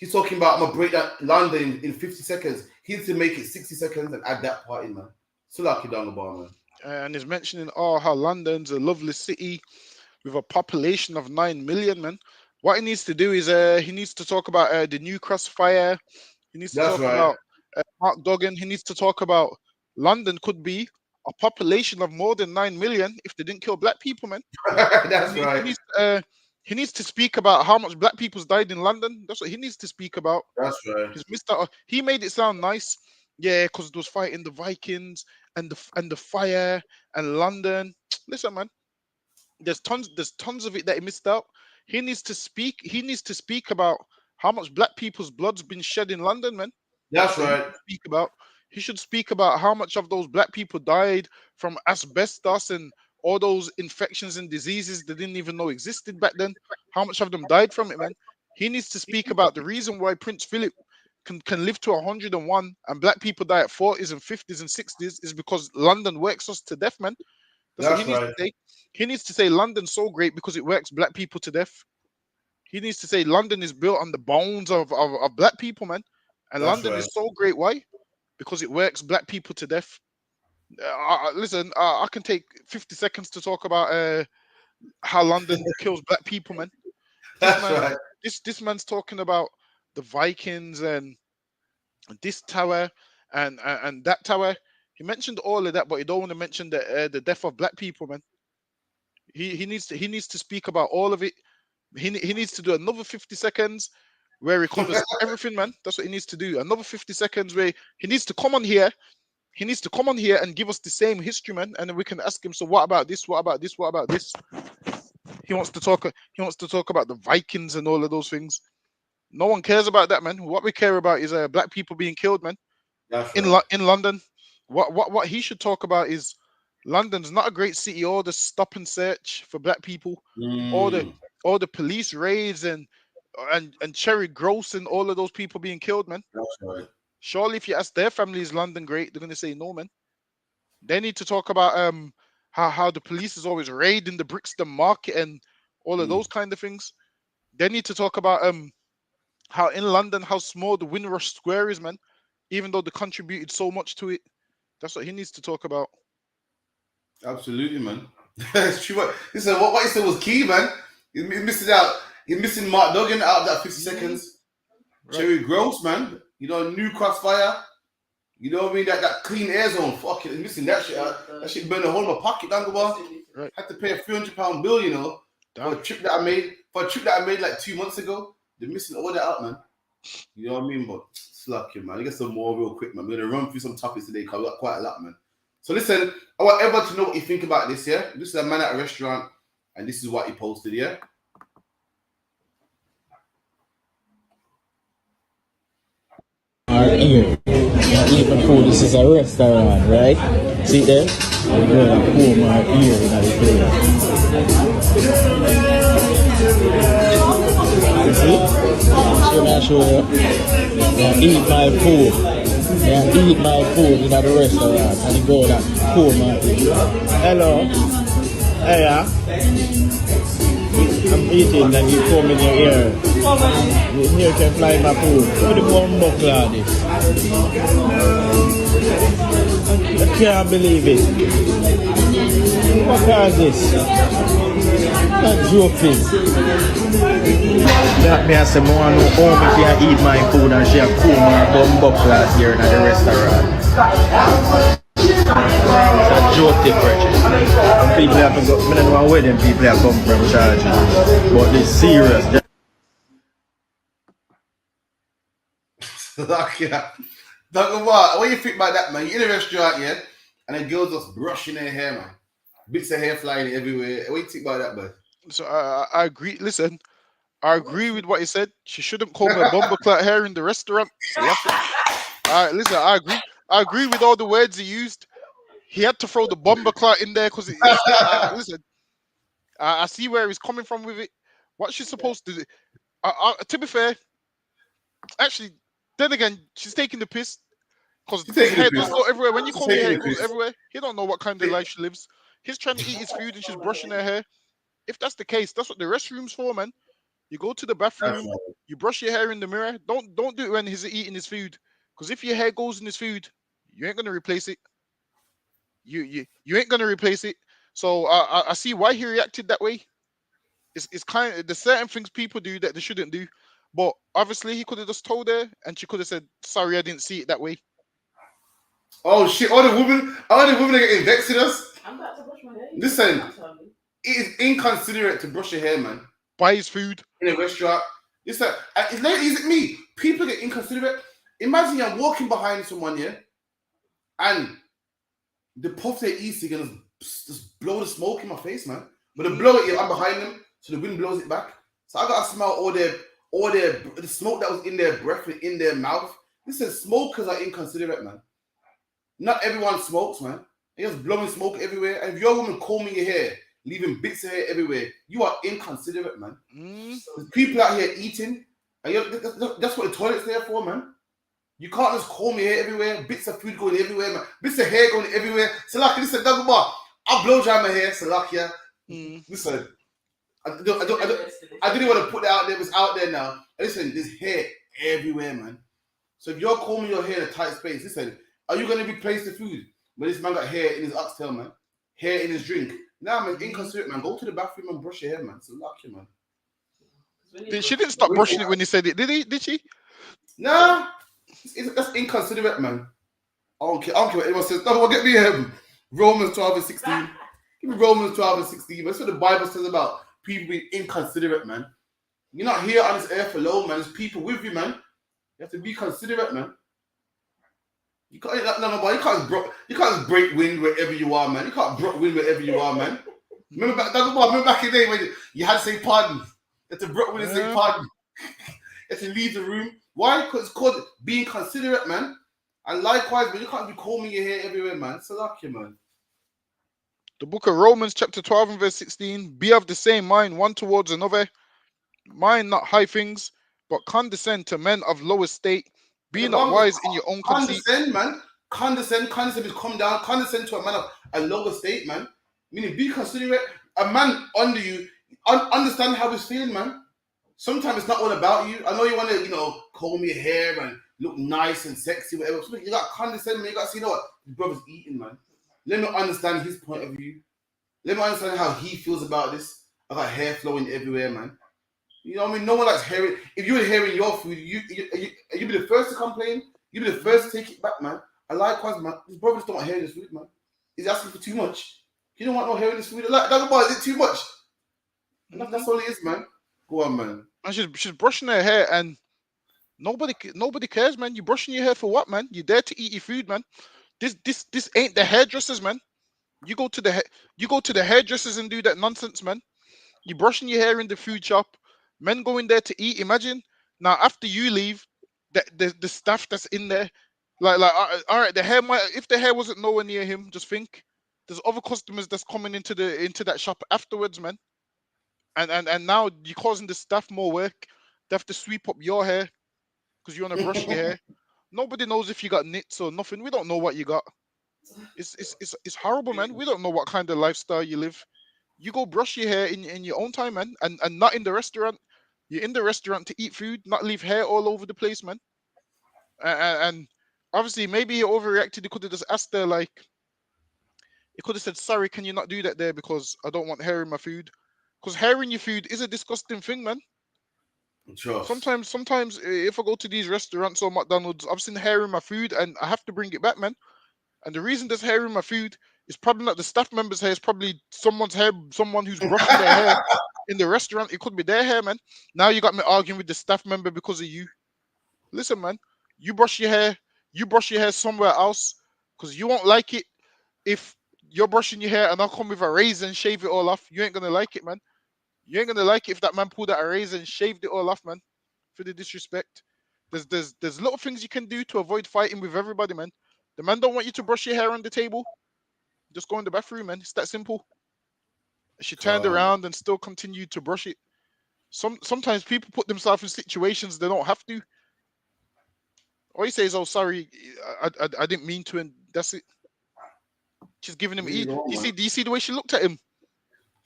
He's talking about I'm gonna break that London in 50 seconds. He needs to make it 60 seconds and add that part in, man. So lucky down the bar, man. And he's mentioning, how London's a lovely city with a population of 9 million, man. What he needs to do is he needs to talk about the new crossfire. He needs to talk about Mark Duggan. He needs to talk about London could be a population of more than 9 million if they didn't kill black people, man. That's right. He needs to speak about how much black people's died in London. That's what he needs to speak about. That's right. He's missed out. He made it sound nice, yeah, because it was fighting the Vikings and the fire and London. Listen, man, there's tons of it that he missed out. He needs to speak about how much black people's blood's been shed in London, man. That's right. He should speak about how much of those black people died from asbestos and all those infections and diseases they didn't even know existed back then. How much of them died from it, man? He needs to speak about the reason why Prince Philip can live to 101 and black people die at 40s and 50s and 60s is because London works us to death, man. That's what he needs to say. He needs to say London's so great because it works black people to death. He needs to say London is built on the bones of black people, man. And London is so great. Why? Because it works black people to death. Listen, I can take 50 seconds to talk about how London kills black people, man. This man's talking about the Vikings and this tower and that tower. He mentioned all of that, but he don't want to mention the death of black people, man. He needs to speak about all of it. He needs to do another 50 seconds where he covers everything, man. That's what he needs to do. Another 50 seconds where he needs to come on here. He needs to come on here and give us the same history, man, and then we can ask him. So what about this? What about this? What about this? He wants to talk about the Vikings and all of those things. No one cares about that, man. What we care about is black people being killed, man. In London. What he should talk about is London's not a great city. All the stop and search for black people, all the police raids and Cherry Gross and all of those people being killed, man. That's right. Surely, if you ask their family, is London great? They're gonna say no, man. They need to talk about how the police is always raiding the Brixton Market and all of those kind of things. They need to talk about how in London how small the Windrush Square is, man. Even though they contributed so much to it, that's what he needs to talk about. Absolutely, man. It's true. Listen, what he said was key, man. He's missing out. He's missing Mark Duggan out of that 50 seconds. Right. Cherry Gross, man. You know, new crossfire. You know what I mean? That clean air zone. Fuck it. He's missing that shit. That shit burned a hole in my pocket, Dangobar. Right. Had to pay a £300 bill, you know, for a trip that I made. For a trip that I made like 2 months ago. They're missing all that out, man. You know what I mean? But it's lucky, man. I get some more real quick, man. We're gonna run through some topics today because we got quite a lot, man. So listen, I want everyone to know what you think about this, yeah? This is a man at a restaurant, and this is what he posted, yeah? Are here. Even food, this is a restaurant, right? See there? I'm going to pour my ear in the place. You see? I'm show you. Yeah, eat my food. Yeah, eat my food in the restaurant. And you go and pour my ear. Hello. Hey, I'm eating and you come in your ear. You can fly my food. What the bomb cloud is? I can't believe it. What is this? Not joking. That me as a man who home can eat my food and she a cool my bomb class here in the restaurant. It's a joke depression. People have to go, I don't know where them people have come from charging. But it's serious. What do you think about that, man? You're in a restaurant, yeah? And the girls just brushing their hair, man. Bits of hair flying everywhere. What do you think about that, man? So I agree. Listen, I agree with what he said. She shouldn't comb her bumbleclot hair in the restaurant. Listen, I agree. I agree with all the words he used. He had to throw the bumbleclot in there because listen, I see where he's coming from with it. What she's supposed to do. To be fair, actually, then again, she's taking the piss because his hair does go everywhere. When you comb your hair, it goes everywhere. He don't know what kind of life she lives. He's trying to eat his food and she's brushing her hair. If that's the case, that's what the restroom's for, man. You go to the bathroom. You brush your hair in the mirror. Don't do it when he's eating his food. Because if your hair goes in his food, you ain't gonna replace it. You ain't gonna replace it. So I see why he reacted that way. It's kind of there's certain things people do that they shouldn't do. But obviously he could have just told her, and she could have said, "Sorry, I didn't see it that way." Oh shit! All the women are getting vexed with us. I'm about to brush my hair. Listen, it is inconsiderate to brush your hair, man. Buy his food in a restaurant. It's like, is it me? People get inconsiderate. Imagine you're walking behind someone, yeah, and the puff their e-cig and just blow the smoke in my face, man. But they blow it, I'm behind them, so the wind blows it back. So I gotta smell all the smoke that was in their breath and in their mouth. Listen, smokers are inconsiderate, man. Not everyone smokes, man. They're just blowing smoke everywhere. And if you're a woman combing your hair, leaving bits of hair everywhere, you are inconsiderate, man. There's people out here eating, and that's what the toilet's there for, man. You can't just comb your hair everywhere, bits of food going everywhere, man. Bits of hair going everywhere. Salaki, listen, double bar. I'll blow dry my hair, Salakia. Listen, I didn't want to put that out there, but it's out there now. Listen, there's hair everywhere, man. So if you're combing your hair in a tight space, listen, are you going to replace the food? But this man got hair in his oxtail, man. Hair in his drink. Nah, man, inconsiderate, man. Go to the bathroom and brush your hair, man. Salakia, man. She didn't stop brushing it when he said it, did she? Nah. That's inconsiderate, man. I don't care what anyone says. No, get me Romans 12 and 16. Give me Romans 12 and 16. That's what the Bible says about people being inconsiderate, man. You're not here on this earth alone, man. There's people with you, man. You have to be considerate, man. You can't just break wind wherever you are, man. You can't break wind wherever you are, man. Remember back in the day when you had to say pardon. You had to break wind and say pardon. You had to leave the room. Why? Because it's called being considerate, man. And likewise, man, you can't be combing your hair everywhere, man. Salakia, man. The book of Romans, chapter 12 and verse 16. Be of the same mind one towards another. Mind not high things, but condescend to men of low estate. Be not wise in your own conceit. Condescend, man. Condescend is come down. Condescend to a man of a low estate, man. Meaning, be considerate. A man under you, understand how he's feeling, man. Sometimes it's not all about you. I know you want to, comb your hair and look nice and sexy, whatever. Sometimes you got to condescend, man. You got to see, what? His brother's eating, man. Let me understand his point of view. Let me understand how he feels about this. I got hair flowing everywhere, man. You know what I mean? No one likes hair. If you were hair in your food, you be the first to complain. You be the first to take it back, man. And likewise, man, his brothers don't want hair in his food, man. He's asking for too much. He don't want no hair in his food. Like, is it too much? That's all it is, man. Go on, man. And she's brushing her hair, and nobody cares, man. You brushing your hair for what, man? You there to eat your food, man. This ain't the hairdressers, man. You go to the hairdressers and do that nonsense, man. You brushing your hair in the food shop. Men go in there to eat. Imagine now after you leave, the staff that's in there, like all right, the hair might, if the hair wasn't nowhere near him, just think there's other customers that's coming into that shop afterwards, man. And now you're causing the staff more work. They have to sweep up your hair because you want to brush your hair. Nobody knows if you got nits or nothing. We don't know what you got. It's horrible, man. We don't know what kind of lifestyle you live. You go brush your hair in your own time, man, and not in the restaurant. You're in the restaurant to eat food, not leave hair all over the place, man. And obviously, maybe he overreacted. He could have just asked her, like, he could have said, "Sorry, can you not do that there because I don't want hair in my food." Because hair in your food is a disgusting thing, man. Sure. Sometimes if I go to these restaurants or McDonald's, I've seen hair in my food and I have to bring it back, man. And the reason there's hair in my food is probably not the staff member's hair. It's probably someone's hair, someone who's brushing their hair in the restaurant. It could be their hair, man. Now you got me arguing with the staff member because of you. Listen, man, you brush your hair somewhere else because you won't like it if you're brushing your hair and I'll come with a razor and shave it all off. You ain't gonna like it, man. You ain't gonna like it if that man pulled out a razor and shaved it all off, man. For the disrespect. There's little things you can do to avoid fighting with everybody, man. The man don't want you to brush your hair on the table. Just go in the bathroom, man. It's that simple. She turned around and still continued to brush it. Sometimes people put themselves in situations they don't have to. All he says, "Oh, sorry, I didn't mean to," and that's it. She's giving him. Do you see the way she looked at him?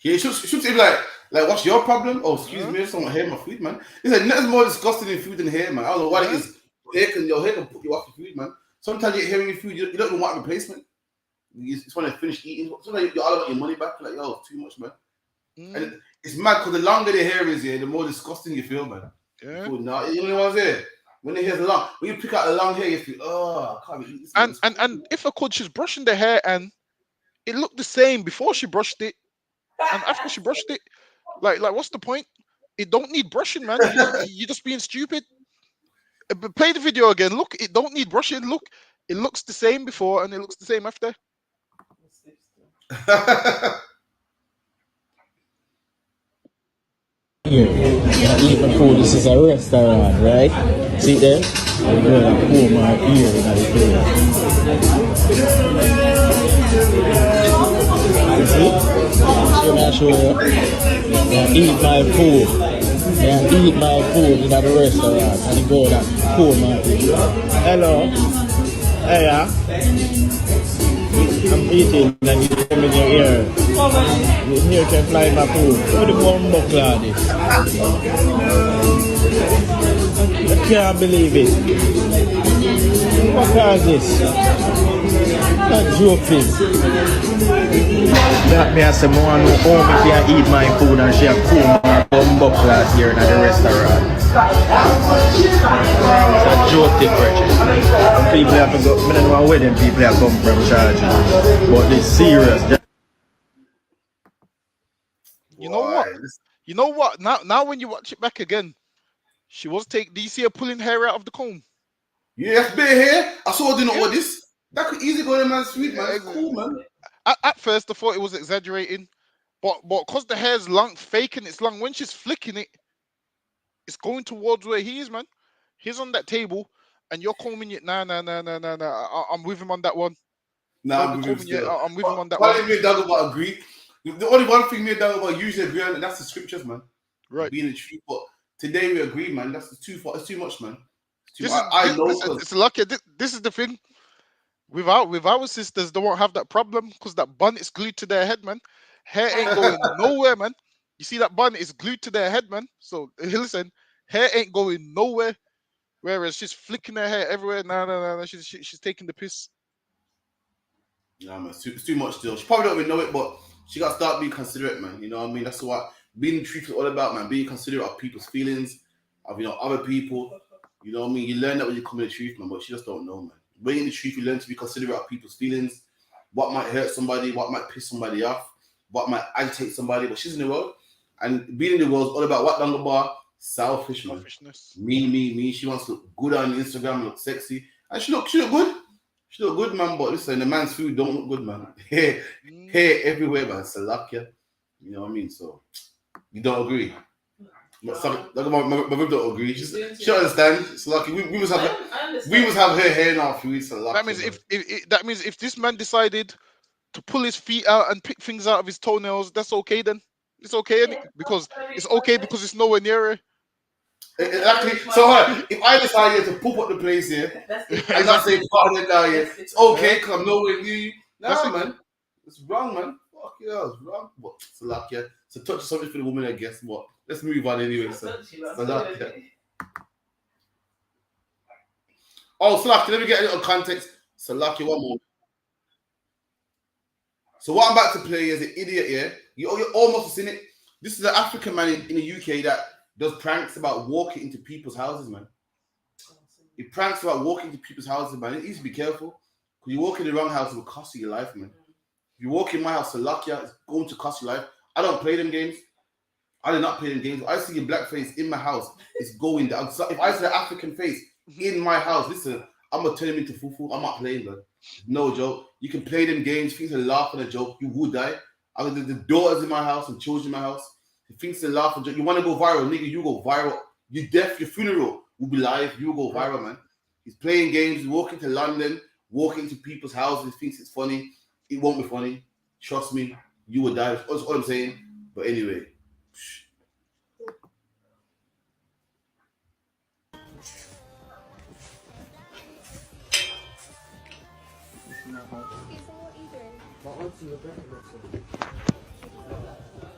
Yeah, she looked at him like, Like, what's your problem? Oh, excuse me, if someone hair my food, man. Listen, nothing's more disgusting in food than hair, man. I don't know what it is. Your hair can put you off your food, man. Sometimes you get hair in your food, you don't even want a replacement. You just want to finish eating. Sometimes you all want your money back. Like, yo, it's too much, man. And it's mad because the longer the hair is here, the more disgusting you feel, man. Yeah. You know what's there? When the hair's long, when you pick out the long hair, you feel, oh, I can't eat this. And if a coach, she's brushing the hair and it looked the same before she brushed it, and after she brushed it, like what's the point? It don't need brushing, man. You're just being stupid. But play the video again. Look, it don't need brushing. Look, it looks the same before and it looks the same after. Even food, this is a restaurant, right? See there? I'm going to pull my ear in the place. You see? I'm show you. Yeah, eat my food. Yeah, eat my food in the restaurant. And you go and pull my ear. Hello? Hey, I'm eating and you come in your ear. You can fly my food. What the bomb cloud is? I can't believe it. What is this? Not joking. That me as someone who only can eat my food and she a cool my bomb class here in the restaurant. It's a joke purchase. People have to go, I don't know where them people have come from charging. But it's serious. You know what? You know what? Now when you watch it back again, she was do you see her pulling hair out of the comb? Yeah, that's bit hair. I saw her doing all this. That could easily go in man's sweet, man. It's cool, man. At first I thought it was exaggerating. But because the hair's long, faking it's long, when she's flicking it, it's going towards where he is, man. He's on that table and you're combing it. Nah. I'm with him on that one. Nah, I'm with him still. I'm with him on that one. one. Me and Dagobah agree. The only one thing me and Dagobah usually agree on, and that's the scriptures, man. Right. Being the truth. But today we agree, man. That's too far. It's too much, man. It's lucky. This is the thing. With our sisters, they won't have that problem because that bun is glued to their head, man. Hair ain't going nowhere, man. You see that bun is glued to their head, man. So listen, hair ain't going nowhere. Whereas she's flicking her hair everywhere. Nah. She's taking the piss. Yeah, man. It's too much still. She probably don't even know it, but she got to start being considerate, man. You know what I mean? That's what being the truth is all about, man. Being considerate of people's feelings, of other people. You know what I mean? You learn that when you come in the truth, man. But she just don't know, man. When in the truth, you learn to be considerate of people's feelings. What might hurt somebody? What might piss somebody off? What might agitate somebody? But she's in the world, and being in the world is all about what Dagobah? Selfish, man. Me. She wants to look good on Instagram, look sexy, and she look good. She look good, man. But listen, the man's food don't look good, man. Hair everywhere, man. Salakia. You know what I mean? So you don't agree. My brother don't agree. She don't understand. Salakia. We must have her hair in our food. Salakia. That means if this man decided to pull his feet out and pick things out of his toenails, that's okay then. It's okay, isn't it? Because it's nowhere near her. Exactly. So if I decide to poop up the place here, and not say part of it down here, it's okay because I'm nowhere near you. Nah, man. It's wrong, man. Fuck yeah, it's wrong. But Salakia. So touch something for the woman, I guess. What? Let's move on anyway. So Salakia. Oh, Salakia, let me get a little context. Salakia, one more. So what I'm about to play is an idiot, yeah? You almost seen it. This is an African man in the UK that does pranks about walking into people's houses, man. He pranks about walking into people's houses, man. You need to be careful. Because you walk in the wrong house, it will cost you your life, man. If you walk in my house, Salakia, it's going to cost you life. I don't play them games. I do not play them games. If I see a black face in my house, it's going down. So if I see an African face in my house, listen, I'm going to turn him into fufu. I'm not playing, man. No joke. You can play them games, think to laugh at a joke, you will die. I mean, the daughters in my house and children in my house, he thinks to laugh at a joke. You want to go viral, nigga, you go viral. You deaf, your funeral will be live, you will go viral, man. He's playing games, he's walking to London, walking to people's houses, thinks it's funny. It won't be funny. Trust me, you will die. That's all I'm saying. But anyway.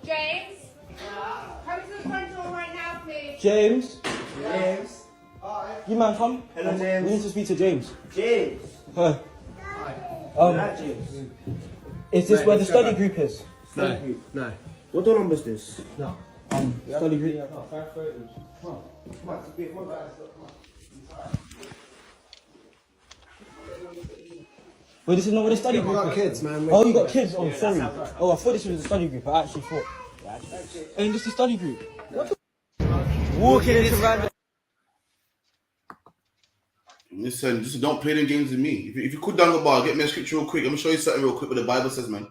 James? Come to the front door right now, please. James. James. You man, come. Hello, James. We need to speak to James. James. Hi. James. Is this Right, where the let's study go back. group is? Study group. No. What door number is this? No. Study group. Wait, this is not where the study Yeah, we group got is. kids, man. Oh, you got kids? Oh, sorry. Oh, I thought this was the study group. I actually thought. Ain't this the study group? Walking into random. Listen, just don't play them games with me. If you could down the bar, get me a scripture real quick. I'm gonna show you something real quick what the Bible says, man.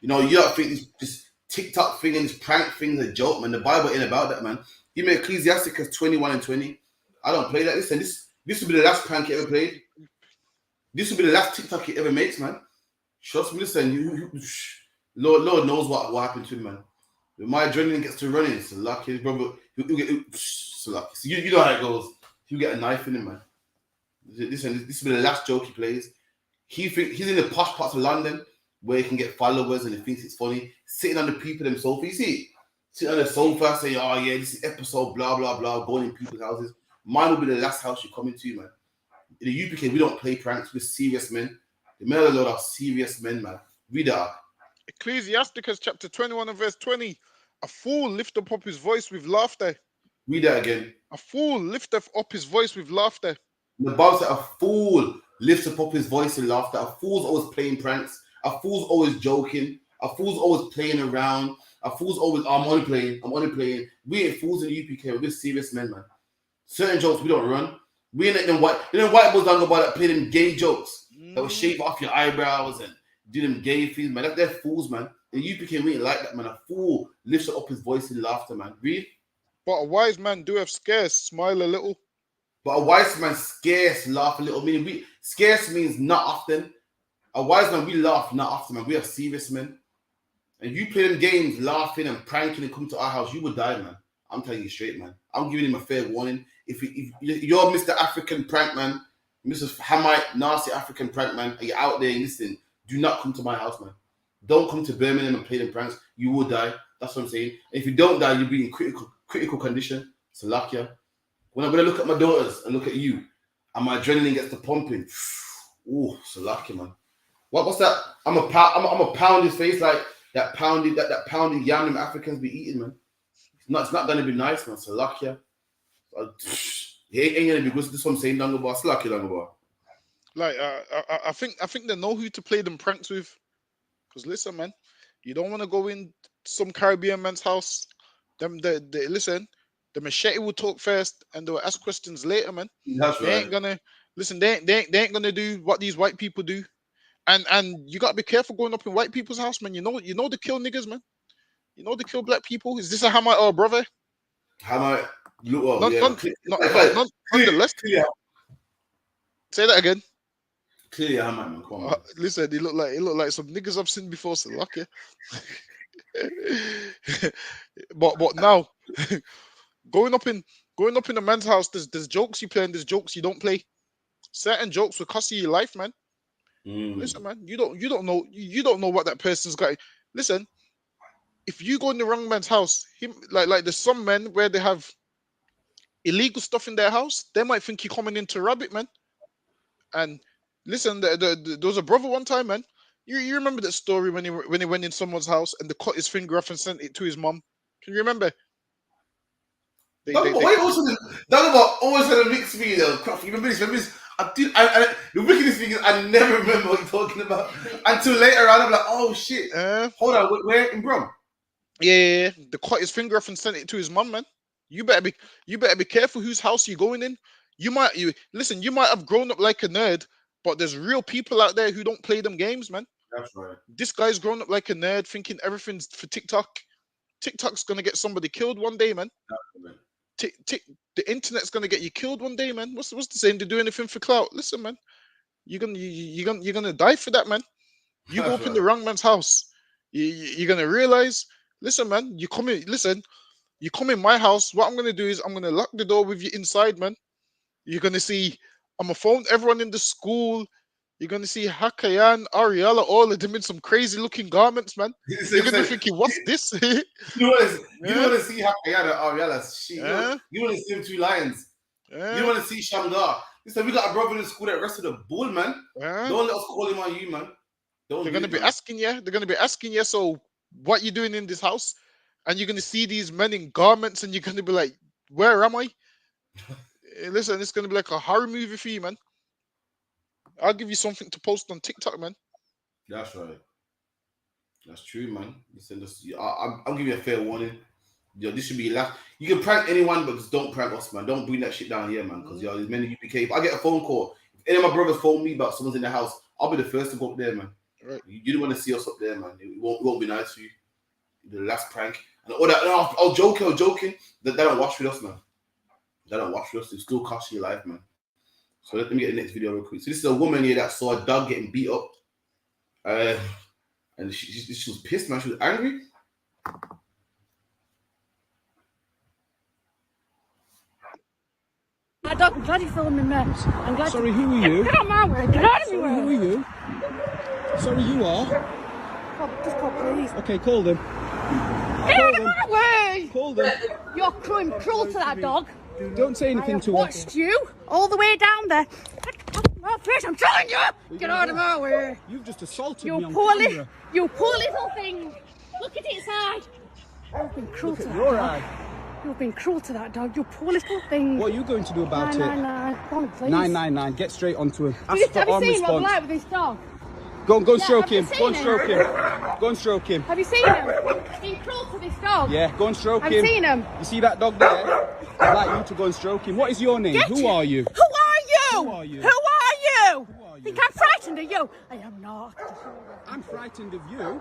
You know, you don't think this TikTok thing and this prank thing is a joke, man. The Bible ain't about that, man. Give me Ecclesiasticus 21:20. I don't play that. Listen, this will be the last prank he ever played. This will be the last TikTok he ever makes, man. Trust me, listen, Lord knows what happened to him, man. When my adrenaline gets to running, it's lucky, brother. He'll get so lucky. So you know how it goes. He'll get a knife in him, man. Listen, this will be the last joke he plays. He's in the posh parts of London where he can get followers and he thinks it's funny. Sitting on the people them sofa, you see? Sitting on the sofa saying, oh yeah, this is episode, blah, blah, blah, going in people's houses. Mine will be the last house you come into, man. In the UPK, we don't play pranks. We're serious men. The men of the Lord are serious men, man. We are. Ecclesiasticus chapter 21 and verse 20. A fool lifteth up his voice with laughter. Read that again. A fool lifteth up his voice with laughter. The Bible said a fool lifts up his voice in laughter. A fool's always playing pranks. A fool's always joking. A fool's always playing around. A fool's always, I'm only playing. We ain't fools in the UPK. We're serious men, man. Certain jokes we don't run. We ain't like them white boys down the bar that play them gay jokes. That will shave off your eyebrows and do them gay things, man. They're fools, man. In the UPK, we ain't like that, man. A fool lifts up his voice in laughter, man. Read. But a wise man doeth scarce smile a little. But a wise man scarce laugh a little. Meaning scarce means not often. A wise man, we laugh not often, man. We are serious men. And you play them games, laughing and pranking and come to our house, you will die, man. I'm telling you straight, man. I'm giving him a fair warning. If you're Mr. African prank man, Mr. Hamite, nasty African prank man, and you're out there and listen, do not come to my house, man. Don't come to Birmingham and play them pranks. You will die. That's what I'm saying. And if you don't die, you'll be in critical condition. Salakia. When I look at my daughters and look at you, and my adrenaline gets to pumping, ooh, Salakia, man. What's that? I'm a pound his face like that pounded yam them Africans be eating, man. It's not gonna be nice, man. Salakia. He ain't gonna be good. This is what I'm saying, Dangobar. Salakia, Dangobar. Like I think they know who to play them pranks with. Because listen, man, you don't want to go in some Caribbean man's house. Listen, the machete will talk first and they'll ask questions later, man. That's they right. Ain't gonna listen. They ain't gonna do what these white people do. And you gotta be careful going up in white people's house, man. You know they kill niggas, man. You know they kill black people. Is this a Hamite or a brother? Hamite. Well, Nonetheless. Say that again. Clearly, Hamite, man. Come on. Listen, it looked like some niggas I've seen before. So lucky. but now, going up in a man's house, there's jokes you play and there's jokes you don't play. Certain jokes will cost you your life, man. Listen, man, you don't know what that person's got. Listen, if you go in the wrong man's house, like there's some men where they have illegal stuff in their house, they might think you're coming in to rob it, man. And listen, there was a brother one time, man. You remember that story when he went in someone's house and they cut his finger off and sent it to his mom? Can you remember? Dangobar always had a mixed video. You remember this? The wickedest thing is I never remember what you're talking about until later on. I'm like, oh shit. Hold on, where in Brum? Yeah. They cut his finger off and sent it to his mum, man. You better be careful whose house you're going in. You might have grown up like a nerd, but there's real people out there who don't play them games, man. That's right. This guy's grown up like a nerd, thinking everything's for TikTok. TikTok's gonna get somebody killed one day, man. The internet's gonna get you killed one day, man. What's the saying? To do anything for clout? Listen, man, you're gonna die for that, man. You go up in the wrong man's house, you're gonna realize. Listen, man, you come in my house. What I'm gonna do is I'm gonna lock the door with you inside, man. You're gonna see. I'm gonna phone everyone in the school. You're gonna see Hakayan, Ariella, all of them in some crazy looking garments, man. You're gonna be thinking, what's this? You want to see Hakayana Ariella? You want to see them two lions? You want to see Shamgar? Listen, we got a brother in school that wrestled a bull, man. Don't let us call him on you, man. They're gonna be asking you. They're gonna be asking you. So, what you doing in this house? And you're gonna see these men in garments, and you're gonna be like, "Where am I?" Listen, it's gonna be like a horror movie for you, man. I'll give you something to post on TikTok, man. That's right. That's true, man. Listen, I'll give you a fair warning. Yo, this should be last. You can prank anyone, but just don't prank us, man. Don't bring that shit down here, man. Because there's many UPK. If I get a phone call, if any of my brothers phone me about someone's in the house, I'll be the first to go up there, man. Right. You don't want to see us up there, man. It won't be nice for you. The last prank and all that. I was joking. That they don't watch with us, man. They don't watch with us. It's still costing your life, man. So let me get the next video real quick. So this is a woman here that saw a dog getting beat up, and she was pissed, man. She was angry. My dog, I'm glad you're filming me. I'm glad. Sorry, who are you? Get out my way. Get out of my way. Who are you? Sorry, you are? Just call police. Okay, call them. Get out of my way! Call them. You're cruel to that dog. Don't say anything to her. I watched you all the way down there. My face, I'm telling you! Get out of my way! You've just assaulted me on camera. You poor little thing! Look at its eye! You've been cruel to that your dog. eye. You've been cruel to that dog, you poor little thing. What are you going to do about it? 999, come on, please. 999, get straight onto him. Have you seen what I'm like with this dog? Go and stroke him. Go and stroke him. Go and stroke him. Have you seen him? Being cruel to this dog. Yeah, go and stroke him. Have you seen him? You see that dog there? I'd like you to go and stroke him. What is your name? Who are you? Who are you? Who are you? Who are you? Think I'm frightened of you? I am not. I'm frightened of you.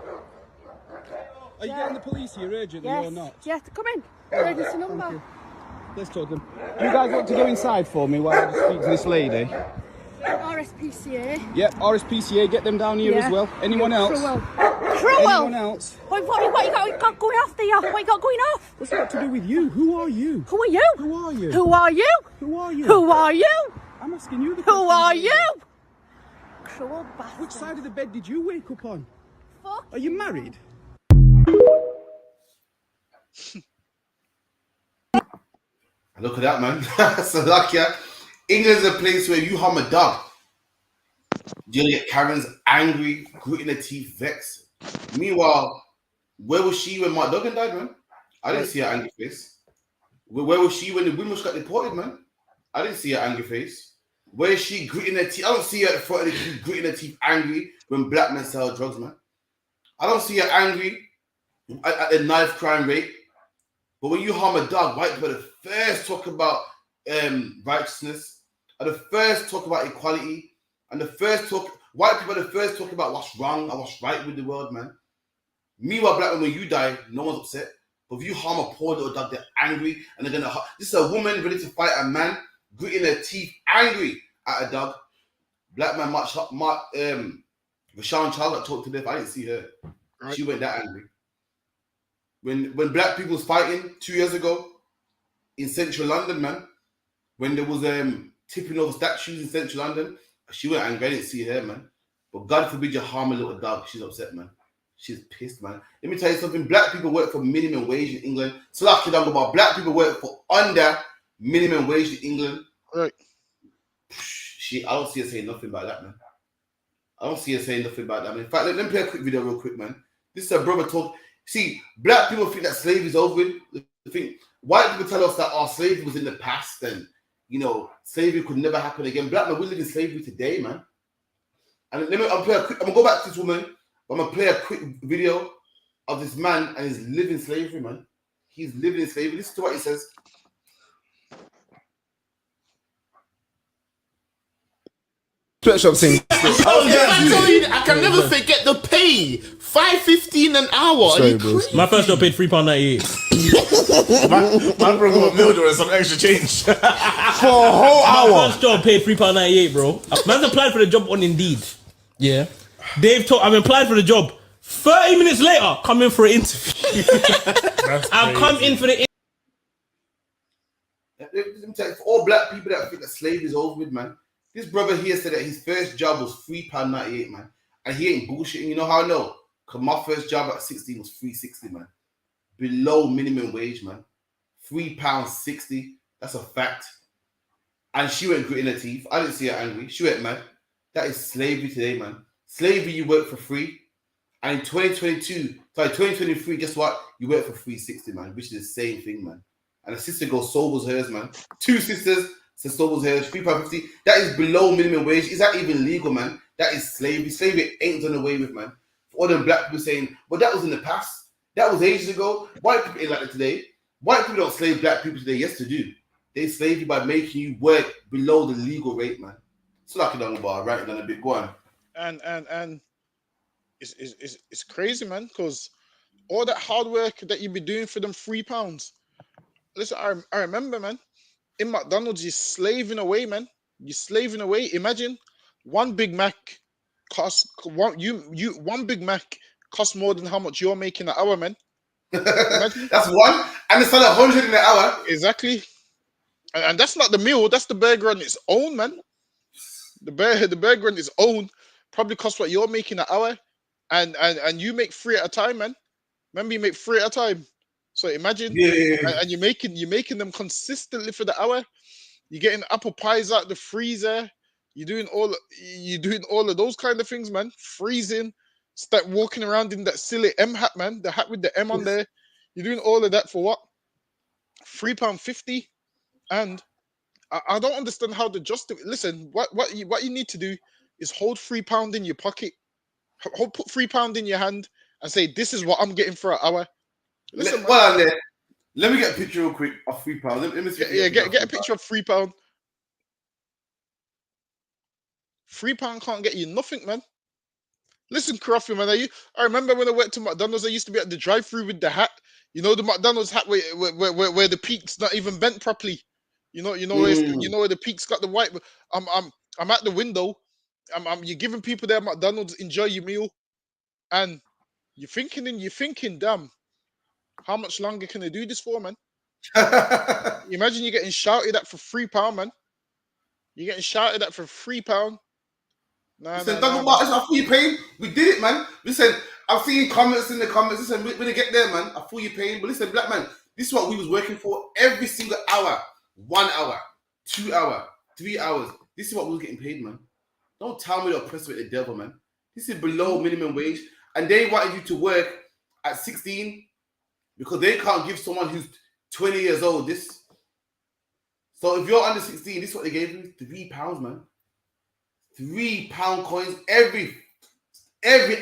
Are you getting the police here urgently or not? Yes, come in. Emergency number. Let's talk to them. Do you guys want to go inside for me while I just speak to this lady? RSPCA. Yep, RSPCA, get them down here as well. Anyone else? Cruel. Anyone else? What you got going off there? What you got going off? What's that to do with you? Who are you? Who are you? Who are you? Who are you? Who are you? Who are you? I'm asking you the Who are you? Cruel bastard. Which side of the bed did you wake up on? Fuck. Are you married? Look at that, man. So lucky. England's a place where you harm a dog, you'll get Karen's angry, gritting her teeth, vexed. Meanwhile, where was she when Mark Duggan died, man? I didn't see her angry face. Where was she when the Windrush got deported, man? I didn't see her angry face. Where is she gritting her teeth? I don't see her at the front of the queue gritting her teeth angry when black men sell drugs, man. I don't see her angry at the knife crime rate. But when you harm a dog, white people are the first talk about righteousness, are the first talk about equality, and white people are the first talk about what's wrong and what's right with the world, man. Meanwhile, black men, when you die, no one's upset. But if you harm a poor little dog, they're angry and they're gonna. This is a woman ready to fight a man, gritting her teeth, angry at a dog. Black man, Rashawn Child got talked to death. I didn't see her. Right. She went that angry. When black people was fighting 2 years ago in central London, man, when there was tipping over statues in central London, she went angry. I didn't see her, man. But God forbid you harm a little dog. She's upset, man. She's pissed, man. Let me tell you something. Black people work for minimum wage in England. So like you don't go about black people work for under minimum wage in England. Right. I don't see her saying nothing about that, man. I don't see her saying nothing about that, man. In fact, let me play a quick video real quick, man. This is a brother talk. See, black people think that slavery is over with. White people tell us that our slavery was in the past and, you know, slavery could never happen again. Black men, we live in slavery today, man. And I'm gonna go back to this woman. I'm gonna play a quick video of this man and he's living slavery, man. He's living in slavery. Listen to what he says. Sweatshop thing. Oh, yeah, I can never forget the pay. $5.15 an hour. Sorry, Are you bro. crazy? My first job paid £3.98. Man broke up a meal door and some extra change. For a whole hour. My first job paid £3.98, bro. Man's applied for the job on Indeed. Yeah. I've applied for the job. 30 minutes later, come in for an interview. I've come in for the For all black people that think that slavery is over with, man, This brother here said that his first job was £3.98, man. And he ain't bullshitting. You know how I know? Because my first job at 16 was £3.60, man. Below minimum wage, man. £3.60. That's a fact. And she went gritting her teeth. I didn't see her angry. She went mad. That is slavery today, man. Slavery, you work for free. And in 2023, guess what? You work for £3.60, man, which is the same thing, man. And the sister goes sobers hers, man. 2 sisters, says sobers hers, £3.50. That is below minimum wage. Is that even legal, man? That is slavery. Slavery ain't done away with, man. For all them black people saying, well, that was in the past. That was ages ago. White people ain't like that today. White people don't slave black people today. Yes, they do. They slave you by making you work below the legal rate, man. It's like it on the bar, right? Done a bit. Go on. And it's crazy, man, because all that hard work that you be doing for them £3. Listen, I remember, man, in McDonald's, you're slaving away, man. You're slaving away. Imagine one Big Mac costs one Big Mac costs more than how much you're making an hour, man. Imagine. That's one, and it's on 100 in an hour. Exactly. And that's not the meal. That's the burger on its own, man. The burger on its own probably costs what you're making an hour, and you make 3 at a time, man. Remember, you make 3 at a time. So imagine, and you're making them consistently for the hour. You're getting apple pies out the freezer. You're doing all of those kind of things, man. Freezing, start walking around in that silly M hat, man. The hat with the M on there. You're doing all of that for what? £3.50, and I don't understand how the listen. What you need to do is hold £3 in your pocket. Put £3 in your hand and say, "This is what I'm getting for an hour." Listen, let me get a picture real quick of £3. Let me see. Yeah, get a picture of £3. £3 can't get you nothing, man. Listen, Crawford, man. I remember when I went to McDonald's, I used to be at the drive-through with the hat. You know, the McDonald's hat where the peak's not even bent properly. You know where the peak's got the white. I'm at the window. You're giving people there at McDonald's, enjoy your meal, and you're thinking, damn, how much longer can I do this for, man? Imagine you're getting shouted at for £3, man. You're getting shouted at for £3. Listen, it's not free paying. We did it, man. Listen, I've seen comments in the comments. Listen, we're gonna get there, man. I feel you paying, but listen, black man, this is what we was working for every single hour. 1 hour, 2 hour, 3 hours. This is what we was getting paid, man. Don't tell me the oppressor with the devil, man. This is below minimum wage, and they wanted you to work at 16 because they can't give someone who's 20 years old this. So if you're under 16, this is what they gave you: £3, man. £3 coins every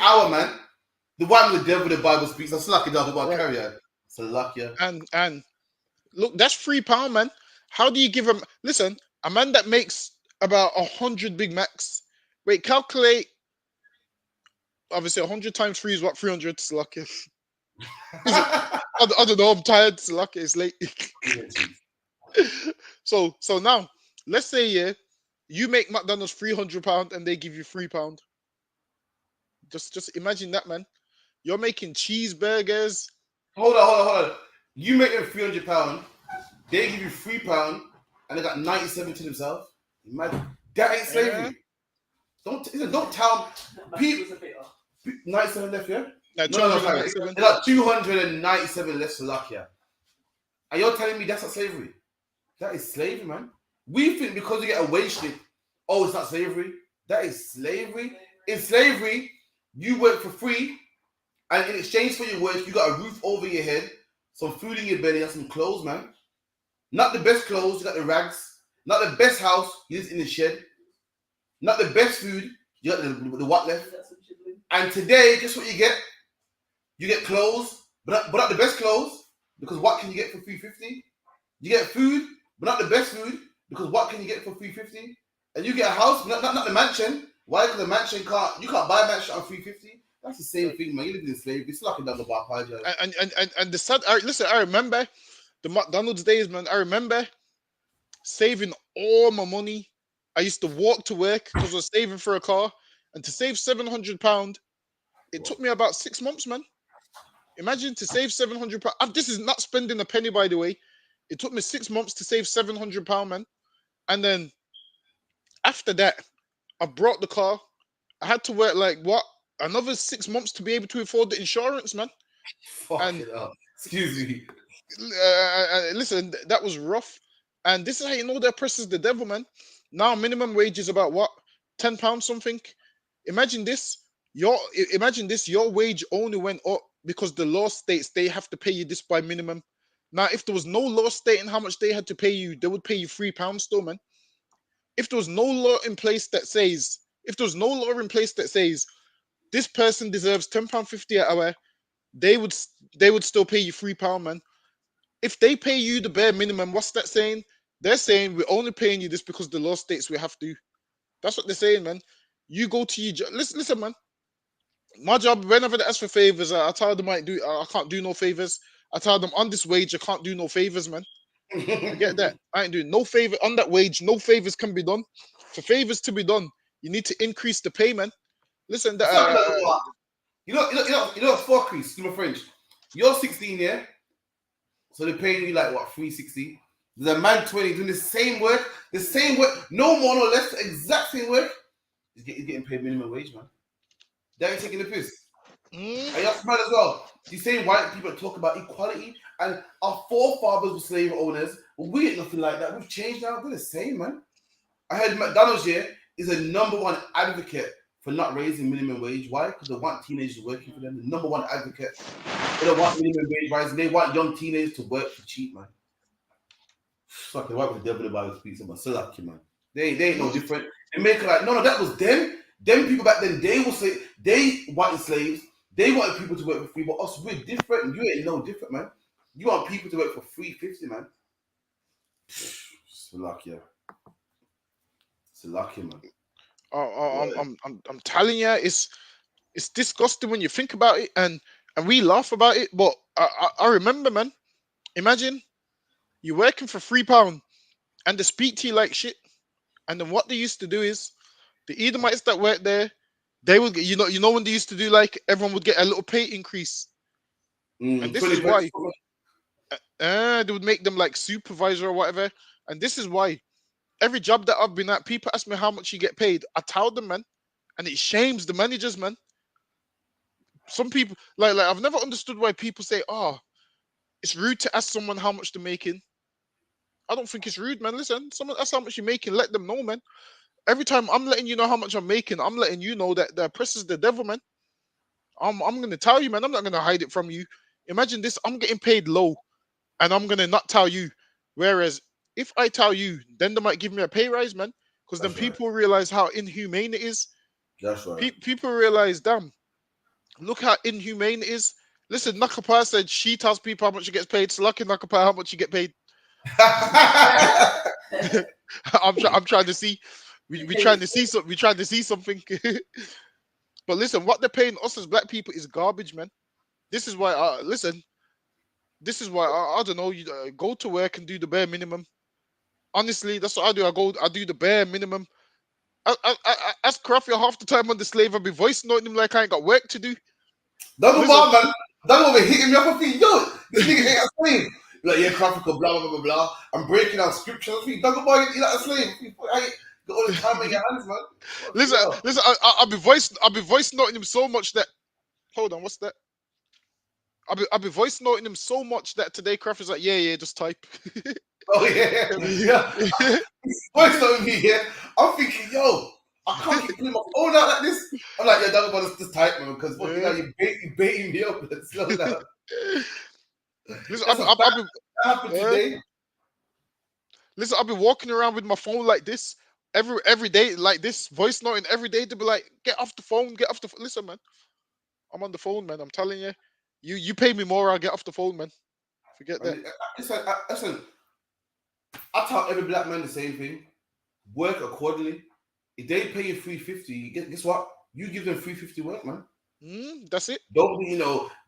hour, man. The one with the devil, the Bible speaks. That's lucky dog about carry on. It's a lucky. And look, that's £3, man. How do you give them? Listen, a man that makes about 100 Big Macs. Wait, calculate. Obviously, 100 times 3 is what? 300. It's lucky. I don't know. I'm tired. It's lucky. It's late. So now, let's say you make McDonald's £300 and they give you £3. Just imagine that, man. You're making cheeseburgers. Hold on. You make them £300. They give you £3, and they got 97 to themselves. Imagine that ain't slavery. Don't tell people. 97 left, yeah. No, sorry. They got 297 left to luck here. And you're telling me that's not slavery? That is slavery, man. We think because you get a wage slip, oh, it's not slavery. That is slavery. In slavery, you work for free, and in exchange for your work, you got a roof over your head, some food in your belly, and some clothes, man. Not the best clothes, you got the rags. Not the best house, you live in the shed. Not the best food, you got the what left. And today, guess what you get? You get clothes, but not the best clothes, because what can you get for $3.50? You get food, but not the best food, because what can you get for $3.50? And you get a house, not the mansion. Why? Because the mansion you can't buy a mansion on $3.50. That's the same thing, man. You live in slavery. It's like another bar pie. And the sad. Listen, I remember the McDonald's days, man. I remember saving all my money. I used to walk to work because I was saving for a car, and to save £700, it took me about 6 months, man. Imagine to save £700. This is not spending a penny, by the way. It took me 6 months to save £700, man. And then After that, I brought the car. I had to work like what another 6 months to be able to afford the insurance, man. Fuck it up. Excuse me. Listen, that was rough. And this is how you know the oppressor's the devil, man. Now minimum wage is about what? £10 something. Imagine this. Your wage only went up because the law states they have to pay you this by minimum. Now, if there was no law stating how much they had to pay you, they would pay you £3 still, man. If there was no law in place that says, this person deserves £10.50 an hour, they would still pay you £3, man. If they pay you the bare minimum, what's that saying? They're saying we're only paying you this because the law states we have to. That's what they're saying, man. You go to your job. Listen, man. My job, whenever they ask for favors, I tell them I can't do no favors. I tell them on this wage, I can't do no favors, man. You get that? I ain't doing no favor on that wage. No favors can be done. For favors to be done, you need to increase the pay, man. Listen, you know what's for Chris? My French. You're 16, yeah. So they're paying you like what, 360? There's a man 20 doing the same work, no more, no less, the exact same work. He's getting paid minimum wage, man. They ain't taking the piss. And you're smart as well. You say white people talk about equality, and our forefathers were slave owners, but we ain't nothing like that. We've changed now. We're the same, man. I heard McDonald's here is a #1 advocate for not raising minimum wage. Why? Because they want teenagers working for them. The #1 advocate. They don't want minimum wage rising. They want young teenagers to work for cheap, man. Fucking white with the devil about to speak to my lucky, man. They ain't no different. They make it like, no, that was them. Them people back then, they will say they wanted slaves. They wanted people to work for free, but us, we're different. You ain't no different, man. You want people to work for $3.50, man. It's lucky, man. I'm telling you, it's disgusting when you think about it, and we laugh about it. But I remember, man. Imagine you're working for £3 and they speak to you like shit. And then what they used to do is the Edomites that work there, they would get, you know when they used to do, like, everyone would get a little pay increase. And this is why they would make them like supervisor or whatever. And this is why every job that I've been at, people ask me how much you get paid. I tell them, man, and it shames the managers, man. Some people like I've never understood why people say, "Oh, it's rude to ask someone how much they're making." I don't think it's rude, man. Listen, someone asks how much you're making, let them know, man. Every time I'm letting you know how much I'm making, I'm letting you know that the oppressor's the devil, man. I'm gonna tell you, man. I'm not gonna hide it from you. Imagine this: I'm getting paid low, and I'm gonna not tell you. Whereas if I tell you, then they might give me a pay rise, man. Because then people realize how inhumane it is. That's right. People realize, damn, look how inhumane it is. Listen, Nakapa said she tells people how much she gets paid. So lucky Nakapa, how much you get paid. I'm trying to see. We trying to see something. We trying to see something. But listen, what they're paying us as black people is garbage, man. This is why. Listen. This is why I don't know. You go to work and do the bare minimum. Honestly, that's what I do. I do the bare minimum. I ask Crawford half the time on the slave. I'll be voice noting him like I ain't got work to do. Don't go, man. Don't go hitting me off my feet. Yo, this nigga ain't a slave. Like, yeah, Crawford, blah, blah, blah, blah. I'm breaking out scripture. Don't go, boy, you're not a slave. I got all the time in your hands, man. Listen. I'll be voice noting him so much that. Hold on, what's that? I'll be voice noting him so much that today Crawford's like, yeah, just type. Oh yeah. Voice noting me, yeah. I'm thinking, yo, I can't keep putting my phone out like this. I'm like, yeah, don't bother just type, man, because what you baiting me up. Slow down. Listen, that happened today. Listen, I've been walking around with my phone like this every day, like this, voice noting every day to be like, get off the phone, get off the phone. Listen, man, I'm on the phone, man. I'm telling you, you pay me more, I'll get off the phone, man. Forget that. Listen, I tell every black man the same thing. Work accordingly. If they pay you $3.50, guess what? You give them $3.50 work, man. That's it. Don't be,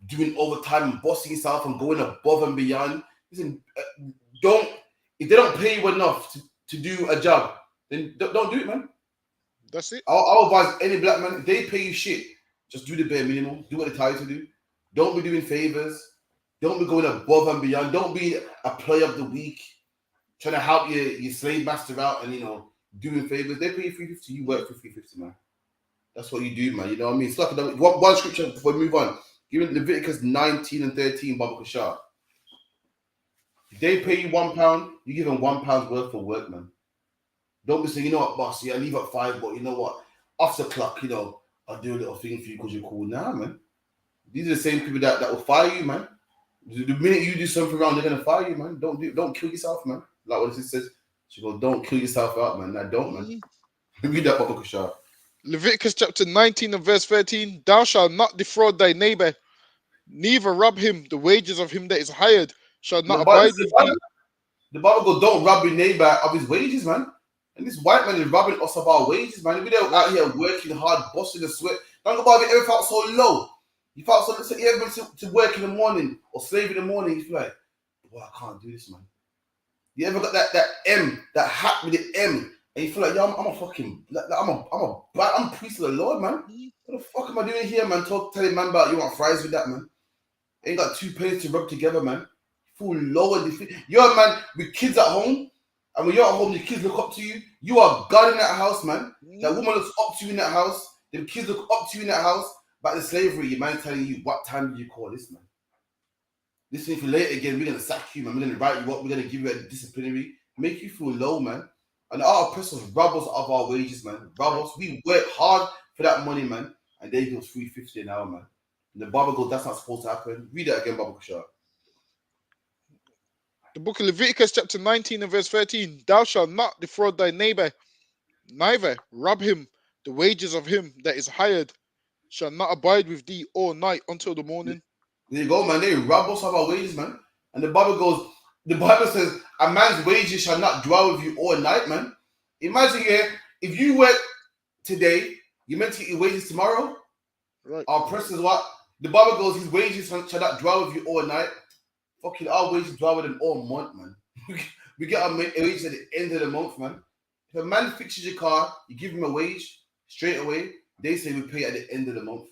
doing overtime and bossing yourself and going above and beyond. Listen, if they don't pay you enough to do a job, then don't do it, man. That's it. I'll advise any black man, if they pay you shit, just do the bare minimum. Do what they tell you to do. Don't be doing favors. Don't be going above and beyond. Don't be a player of the week, trying to help your slave master out and, doing favors. They pay you 350, you work for 350, man. That's what you do, man. You know what I mean? It's like one scripture before we move on. Give me Leviticus 19 and 13, Baba Kashar. If they pay you £1, you give them £1 worth of work, man. Don't be saying, you know what, boss, yeah, I leave at 5, but you know what? Off the clock, you know, I'll do a little thing for you because you're cool. Nah, man. These are the same people that will fire you, man. The minute you do something wrong, they're gonna fire you, man. Don't kill yourself, man. Like what it says, she goes, don't kill yourself out, man. Nah, don't, man. Read that, Baba Kashar. Leviticus chapter 19 and verse 13. Thou shalt not defraud thy neighbor, neither rob him. The wages of him that is hired shall not abide with thee. The Bible goes, don't rob your neighbor of his wages, man. And this white man is robbing us of our wages, man. We're out here working hard, busting the sweat. Think about it, ever felt so low. You felt so you ever went to work in the morning or slave in the morning, you feel like, boy, I can't do this, man. You ever got that M, that hat with the M, and you feel like, yo, I'm a fucking, I'm a priest of the Lord, man. What the fuck am I doing here, man? Telling man about you want fries with that, man. Ain't got 2 pennies to rub together, man. Full lower defeat. You're a man with kids at home, and when you're at home, the kids look up to you. You are God in that house, man. That woman looks up to you in that house. The kids look up to you in that house. But the slavery, your man telling you, what time did you call this, man? Listen, if you late again, we're gonna sack you, man. We're gonna write you up. We're gonna give you a disciplinary, make you feel low, man. And our oppressors rob us of our wages, man. Rob us. We work hard for that money, man. And they give us $3.50 an hour, man. And the Bible goes, that's not supposed to happen. Read that again, Baba Kashar. The book of Leviticus chapter 19 and verse 13. Thou shalt not defraud thy neighbor, neither rob him. The wages of him that is hired shall not abide with thee all night until the morning. There you go, man. They rob us of our wages, man. And the Bible says, a man's wages shall not dwell with you all night, man. Imagine here, if you work today, you meant to get your wages tomorrow. Right. Our oppressors, what? The Bible goes, his wages shall not dwell with you all night. Fucking our wages dwell with them all month, man. We get our wages at the end of the month, man. If a man fixes your car, you give him a wage straight away. They say we pay at the end of the month.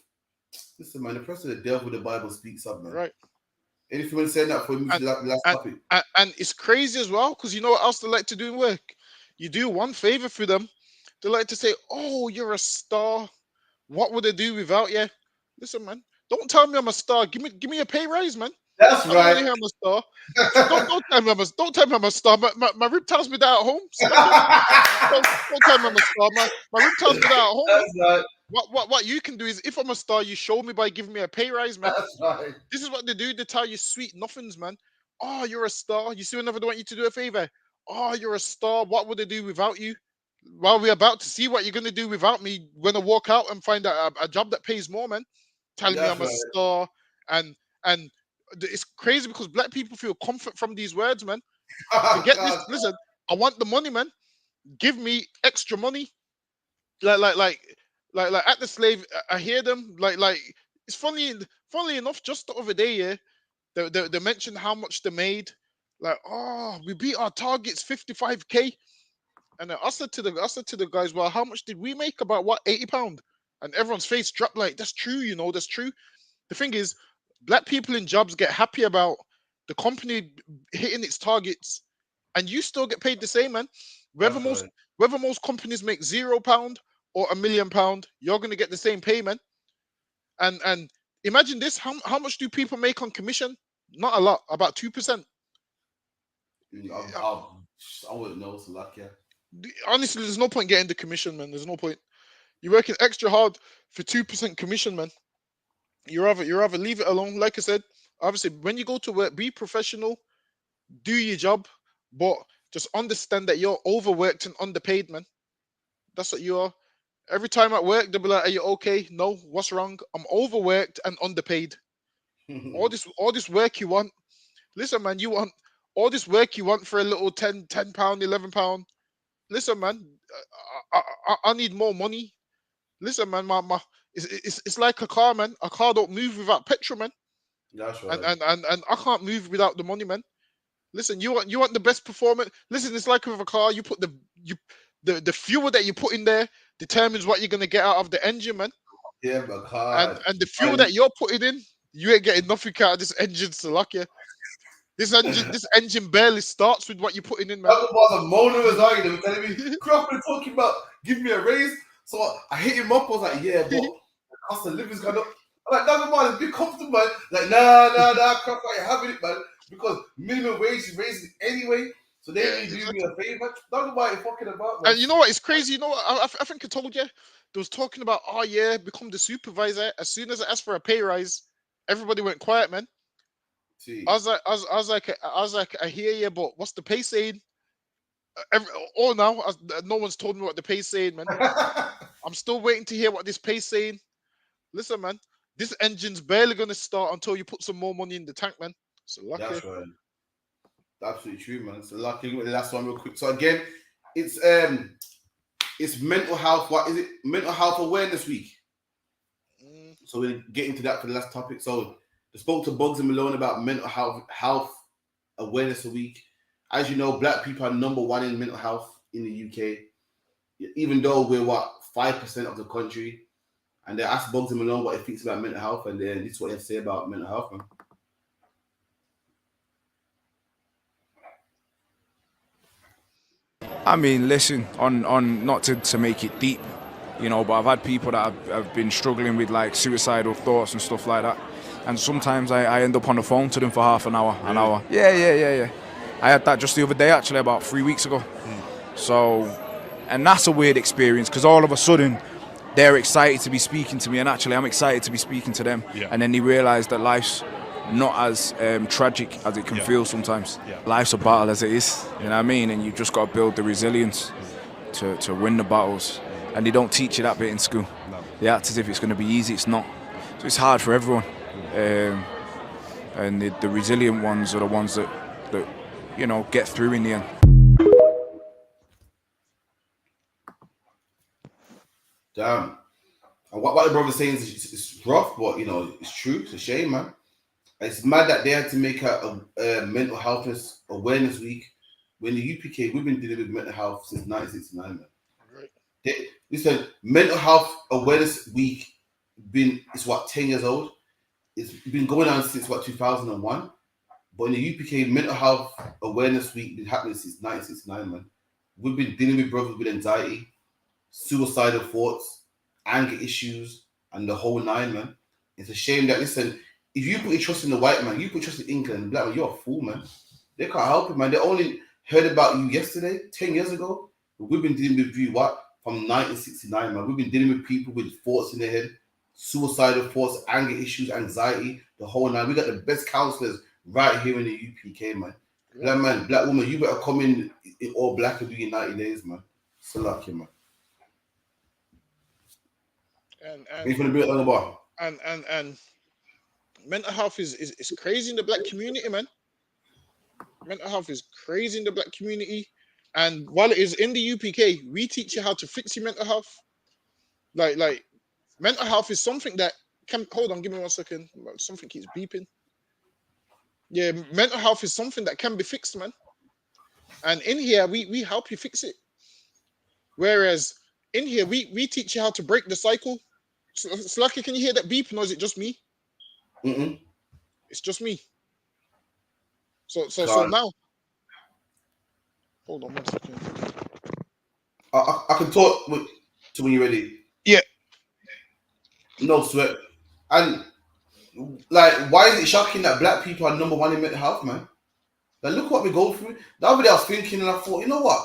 Listen, man, the person of the devil, the Bible speaks up, man. Right. Anything you want to say that for me? Last topic. And it's crazy as well, because you know what else they like to do in work? You do one favor for them, they like to say, oh, you're a star. What would they do without you? Listen, man, don't tell me I'm a star. Give me a pay raise, man. That's right. I'm a star. Don't tell me I'm a star. My rib tells me that at home. Don't tell me I'm a star. My rib tells me that at home. That's right. What you can do is, if I'm a star, you show me by giving me a pay rise, man. That's right. This is what they do. They tell you sweet nothings, man. Oh, you're a star. You see, whenever they want you to do a favor. Oh, you're a star. What would they do without you? Well, we're about to see what you're going to do without me when I walk out and find a job that pays more, man. Telling me I'm a star. And it's crazy because black people feel comfort from these words, man. Forget this. Listen, I want the money, man. Give me extra money. Like at the slave, I hear them like it's funny enough. Just the other day, yeah, they mentioned how much they made. Like, oh, we beat our targets 55k, and I said to the guys, well, how much did we make? About what, £80? And everyone's face dropped. Like, that's true, you know, that's true. The thing is, black people in jobs get happy about the company hitting its targets, and you still get paid the same, man. Whether most companies make £0 or £1 million, you're gonna get the same payment. And imagine this: how much do people make on commission? Not a lot, about 2%. I wouldn't know. It's luck, yeah. Honestly, there's no point getting the commission, man. There's no point. You're working extra hard for 2% commission, man. You rather leave it alone. Like I said, obviously, when you go to work, be professional, do your job, but just understand that you're overworked and underpaid, man. That's what you are. Every time at work, they'll be like, "Are you okay?" No, what's wrong? I'm overworked and underpaid. all this work you want. Listen, man, you want all this work you want for a little £10, £11. Listen, man, I need more money. Listen, man, it's like a car, man. A car don't move without petrol, man. That's right. And I can't move without the money, man. Listen, you want the best performance. Listen, it's like with a car. You put the fuel that you put in there determines what you're gonna get out of the engine, man. Yeah, but car. And the fuel that you're putting in, you ain't getting nothing out of this engine, so luck you. This engine barely starts with what you're putting in, man. That was a moaner as well. They were telling me, Crawford talking about give me a raise. So I hit him up. I was like, yeah, but the cost of living's gone up. I'm like, no, man, be comfortable, man. Like, nah, Crawford, you're having it, man. Because minimum wage is raising anyway. So they ain't doing me a favor. Talk about it fucking about, man. And you know what? It's crazy. You know what? I think I told you. They was talking about, oh yeah, become the supervisor. As soon as I asked for a pay rise, everybody went quiet, man. I was like, I hear you, but what's the pay saying? No one's told me what the pay's saying, man. I'm still waiting to hear what this pay's saying. Listen, man, this engine's barely gonna start until you put some more money in the tank, man. So lucky. That's right. Absolutely true, man. So lucky. The last one, real quick. So again, it's mental health. What is it? Mental Health Awareness Week. So we'll get into that for the last topic. So I spoke to Bugs and Malone about mental health awareness week. As you know, black people are number one in mental health in the UK. Even though we're 5% of the country. And they asked Bugs and Malone what he thinks about mental health, and then this is what they have to say about mental health, man. I mean, listen, on not to make it deep, but I've had people that have been struggling with like suicidal thoughts and stuff like that. And sometimes I end up on the phone to them for half an hour, Yeah. I had that just the other day, actually, about 3 weeks ago. So, and that's a weird experience because all of a sudden they're excited to be speaking to me, and actually I'm excited to be speaking to them. Yeah. And then they realise that life's not as tragic as it can feel sometimes. Yeah. Life's a battle as it is, you know what I mean? And you've just got to build the resilience to win the battles. And they don't teach you that bit in school. No. They act as if it's going to be easy, it's not. So it's hard for everyone. And the resilient ones are the ones that get through in the end. Damn. And what the brother's saying is rough, but it's true. It's a shame, man. It's mad that they had to make a mental health awareness week when the UPK, we've been dealing with mental health since 1969, man. Right. Listen, mental health awareness week it's 10 years old. It's been going on since 2001. But in the UPK, mental health awareness week been happening since 1969, man. We've been dealing with brothers with anxiety, suicidal thoughts, anger issues, and the whole nine, man. It's a shame that, listen, if you put your trust in the white man, you put trust in England, black man, you're a fool, man. They can't help it, man. They only heard about you yesterday, 10 years ago. We've been dealing with you, from 1969, man. We've been dealing with people with thoughts in their head, suicidal thoughts, anger issues, anxiety, the whole nine. We got the best counselors right here in the UPK, man. Yeah. Black man, black woman, you better come in all black and do your 90 days, man. So lucky, man. And mental health is crazy in the black community, man. Mental health is crazy in the black community. And while it is in the UPK, we teach you how to fix your mental health. Like mental health is something that can... Hold on, give me 1 second. Something keeps beeping. Yeah, mental health is something that can be fixed, man. And in here, we help you fix it. Whereas in here, we teach you how to break the cycle. Slucky, can you hear that beep, or is it just me? It's just me. So now... Hold on 1 second. I can talk to when you're ready. Yeah. No sweat. And like, why is it shocking that black people are number one in mental health, man? Like, look what we go through. The other day I was thinking, and I thought, you know what?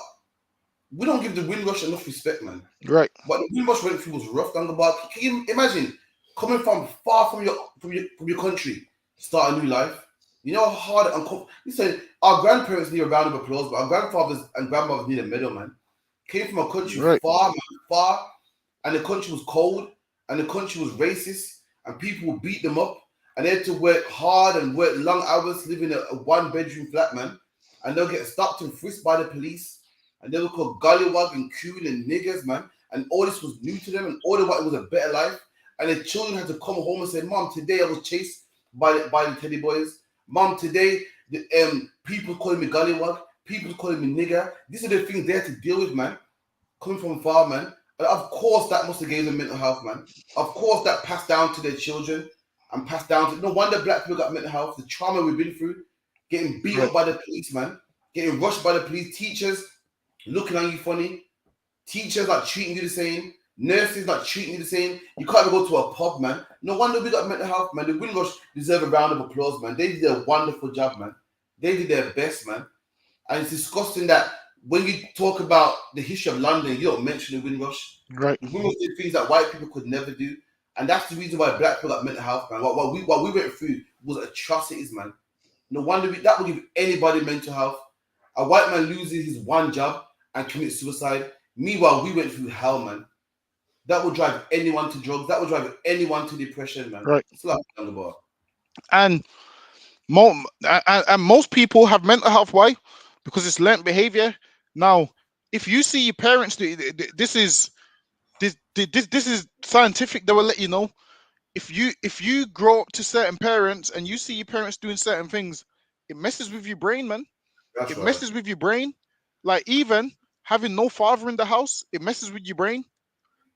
We don't give the Windrush enough respect, man. Right. What the Windrush went through was rough. Can you imagine coming from far from your country, start a new life? You know how hard and you said our grandparents need a round of applause, but our grandfathers and grandmothers need a medal, man. Came from a country far, and the country was cold, and the country was racist, and people would beat them up, and they had to work hard and work long hours, live in a 1-bedroom flat, man, and they'll get stopped and frisked by the police, and they were called gollywog and coon and niggers, man, and all this was new to them, and all they wanted was a better life, and the children had to come home and say, Mom, today I was chased by the teddy boys. Mom, today people calling me gollywog, people calling me nigger. These are the things they had to deal with, man. Coming from far, man. And of course, that must have given them mental health, man. Of course, that passed down to their children and passed down to... No wonder black people got mental health. The trauma we've been through, getting beat up by the police, man, getting rushed by the police, teachers looking at you funny, teachers like treating you the same, nurses like treating you the same. You can't even go to a pub, man. No wonder we got mental health, man. The Windrush deserve a round of applause, man. They did a wonderful job, man. They did their best, man. And it's disgusting that when you talk about the history of London, you don't mention the Windrush. Right. The Windrush did things that white people could never do. And that's the reason why black people got mental health, man. What we went through was atrocities, man. No wonder that will give anybody mental health. A white man loses his one job and commits suicide. Meanwhile, we went through hell, man. That would drive anyone to drugs. That would drive anyone to depression, man. Right. It's like about. And most people have mental health. Why? Because it's learned behavior. Now, if you see your parents do this is scientific. They will let you know. If you grow up to certain parents and you see your parents doing certain things, it messes with your brain, man. It messes with your brain. Like even having no father in the house, it messes with your brain.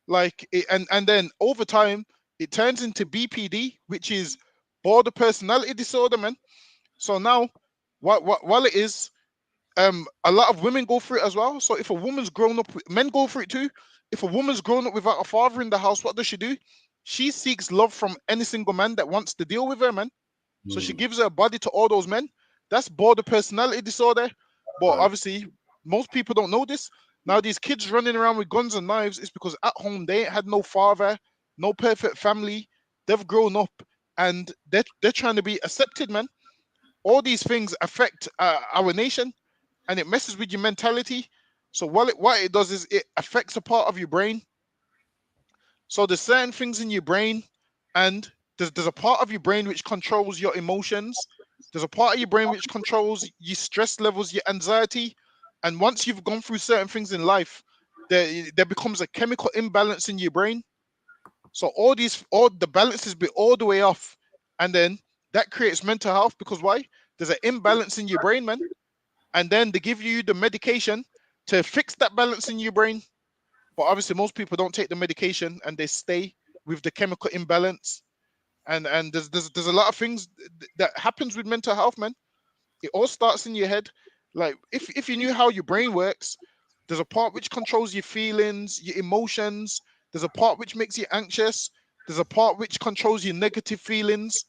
Like and then over time it turns into BPD, which is border personality disorder, man. So now, while it is, a lot of women go through it as well. So if a woman's grown up, men go through it too. If a woman's grown up without a father in the house, what does she do? She seeks love from any single man that wants to deal with her, man. So she gives her body to all those men. That's border personality disorder. But obviously, most people don't know this. Now, these kids running around with guns and knives is because at home they ain't had no father, no perfect family. They've grown up and they're trying to be accepted, man. All these things affect our nation, and it messes with your mentality. So what it does is it affects a part of your brain. So there's certain things in your brain, and there's a part of your brain which controls your emotions. There's a part of your brain which controls your stress levels, your anxiety. And once you've gone through certain things in life, there becomes a chemical imbalance in your brain. So all the balances be all the way off. And then that creates mental health because why? There's an imbalance in your brain, man. And then they give you the medication to fix that balance in your brain. But obviously, most people don't take the medication and they stay with the chemical imbalance. And there's a lot of things that happens with mental health, man. It all starts in your head. Like if you knew how your brain works, there's a part which controls your feelings, your emotions. There's a part which makes you anxious. There's a part which controls your negative feelings.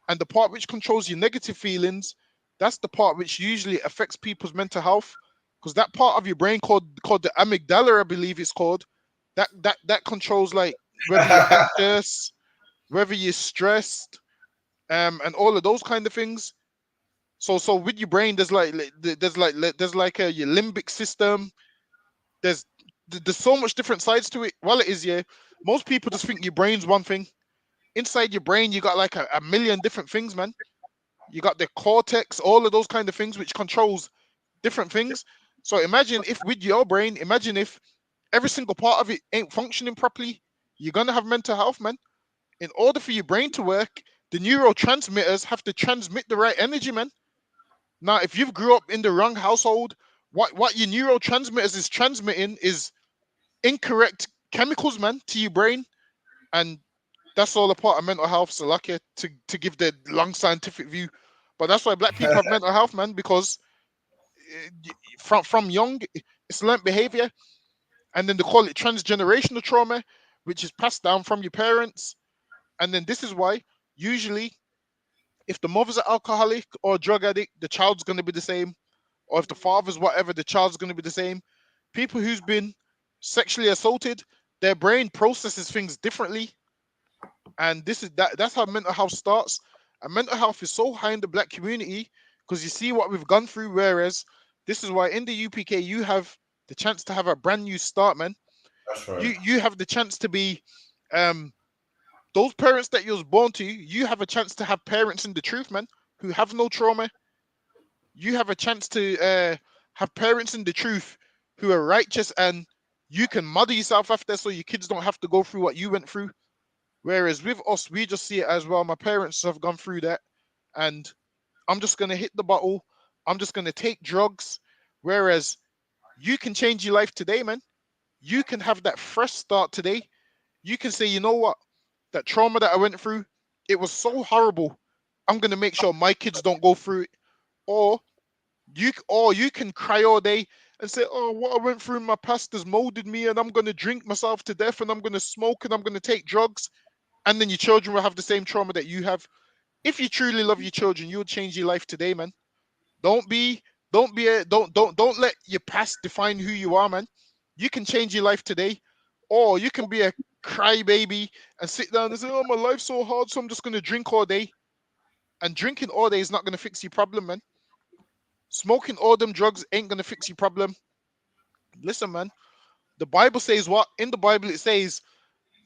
And the part which controls your negative feelings, that's the part which usually affects people's mental health. Because that part of your brain called the amygdala, I believe it's called, that controls like whether you're anxious, whether you're stressed, and all of those kind of things. So with your brain, there's like your limbic system. There's so much different sides to it. Well, it is, yeah. Most people just think your brain's one thing. Inside your brain, you got like a million different things, man. You got the cortex, all of those kind of things, which controls different things. So imagine if with your brain, imagine if every single part of it ain't functioning properly, you're gonna have mental health, man. In order for your brain to work, the neurotransmitters have to transmit the right energy, man. Now, if you've grew up in the wrong household, what your neurotransmitters is transmitting is incorrect chemicals, man, to your brain, and that's all a part of mental health. So, lucky to give the long scientific view, but that's why black people have mental health, man, because from young, it's learned behavior, and then they call it transgenerational trauma, which is passed down from your parents, and then this is why usually, if the mother's an alcoholic or a drug addict, the child's going to be the same. Or if the father's whatever, the child's going to be the same. People who's been sexually assaulted, their brain processes things differently. And that's how mental health starts. And mental health is so high in the black community because you see what we've gone through. Whereas this is why in the UPK, you have the chance to have a brand new start, man. That's right. You have the chance to be those parents that you was born to, you have a chance to have parents in the truth, man, who have no trauma. You have a chance to have parents in the truth who are righteous, and you can model yourself after so your kids don't have to go through what you went through. Whereas with us, we just see it as well. My parents have gone through that, and I'm just going to hit the bottle. I'm just going to take drugs. Whereas you can change your life today, man. You can have that fresh start today. You can say, you know what? That trauma that I went through, it was so horrible. I'm going to make sure my kids don't go through it. or you can cry all day and say, oh, what I went through in my past has molded me, and I'm gonna drink myself to death, and I'm gonna smoke, and I'm gonna take drugs, and then your children will have the same trauma that you have. If you truly love your children, you'll change your life today, man. Don't let your past define who you are, man. You can change your life today, or you can be a crybaby and sit down and say, oh, my life's so hard, so I'm just gonna drink all day. And drinking all day is not gonna fix your problem, man. Smoking all them drugs ain't gonna fix your problem. Listen, man. The Bible says what? In the Bible, it says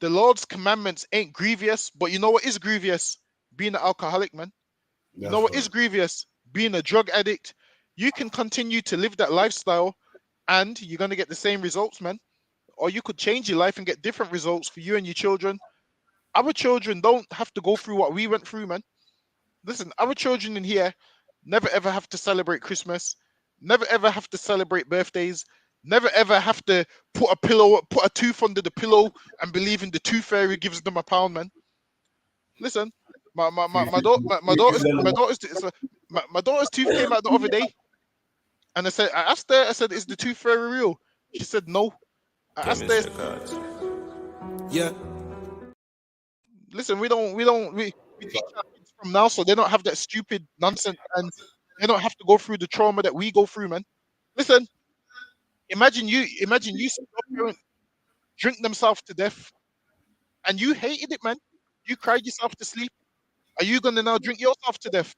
the Lord's commandments ain't grievous, but you know what is grievous? Being an alcoholic, man. You know what is grievous? Being a drug addict. You can continue to live that lifestyle and you're going to get the same results, man. Or you could change your life and get different results for you and your children. Our children don't have to go through what we went through, man. Listen, our children in here never ever have to celebrate Christmas, never ever have to celebrate birthdays, never ever have to put a tooth under the pillow and believe in the tooth fairy gives them a pound, man. Listen, my daughter's tooth came out the other day, and I asked her, is the tooth fairy real? She said no. I asked her. Yeah. Listen, we teach our kids from now, so they don't have that stupid nonsense, and they don't have to go through the trauma that we go through, man. Listen, imagine you see your parent drink themselves to death, and you hated it, man. You cried yourself to sleep. Are you gonna now drink yourself to death?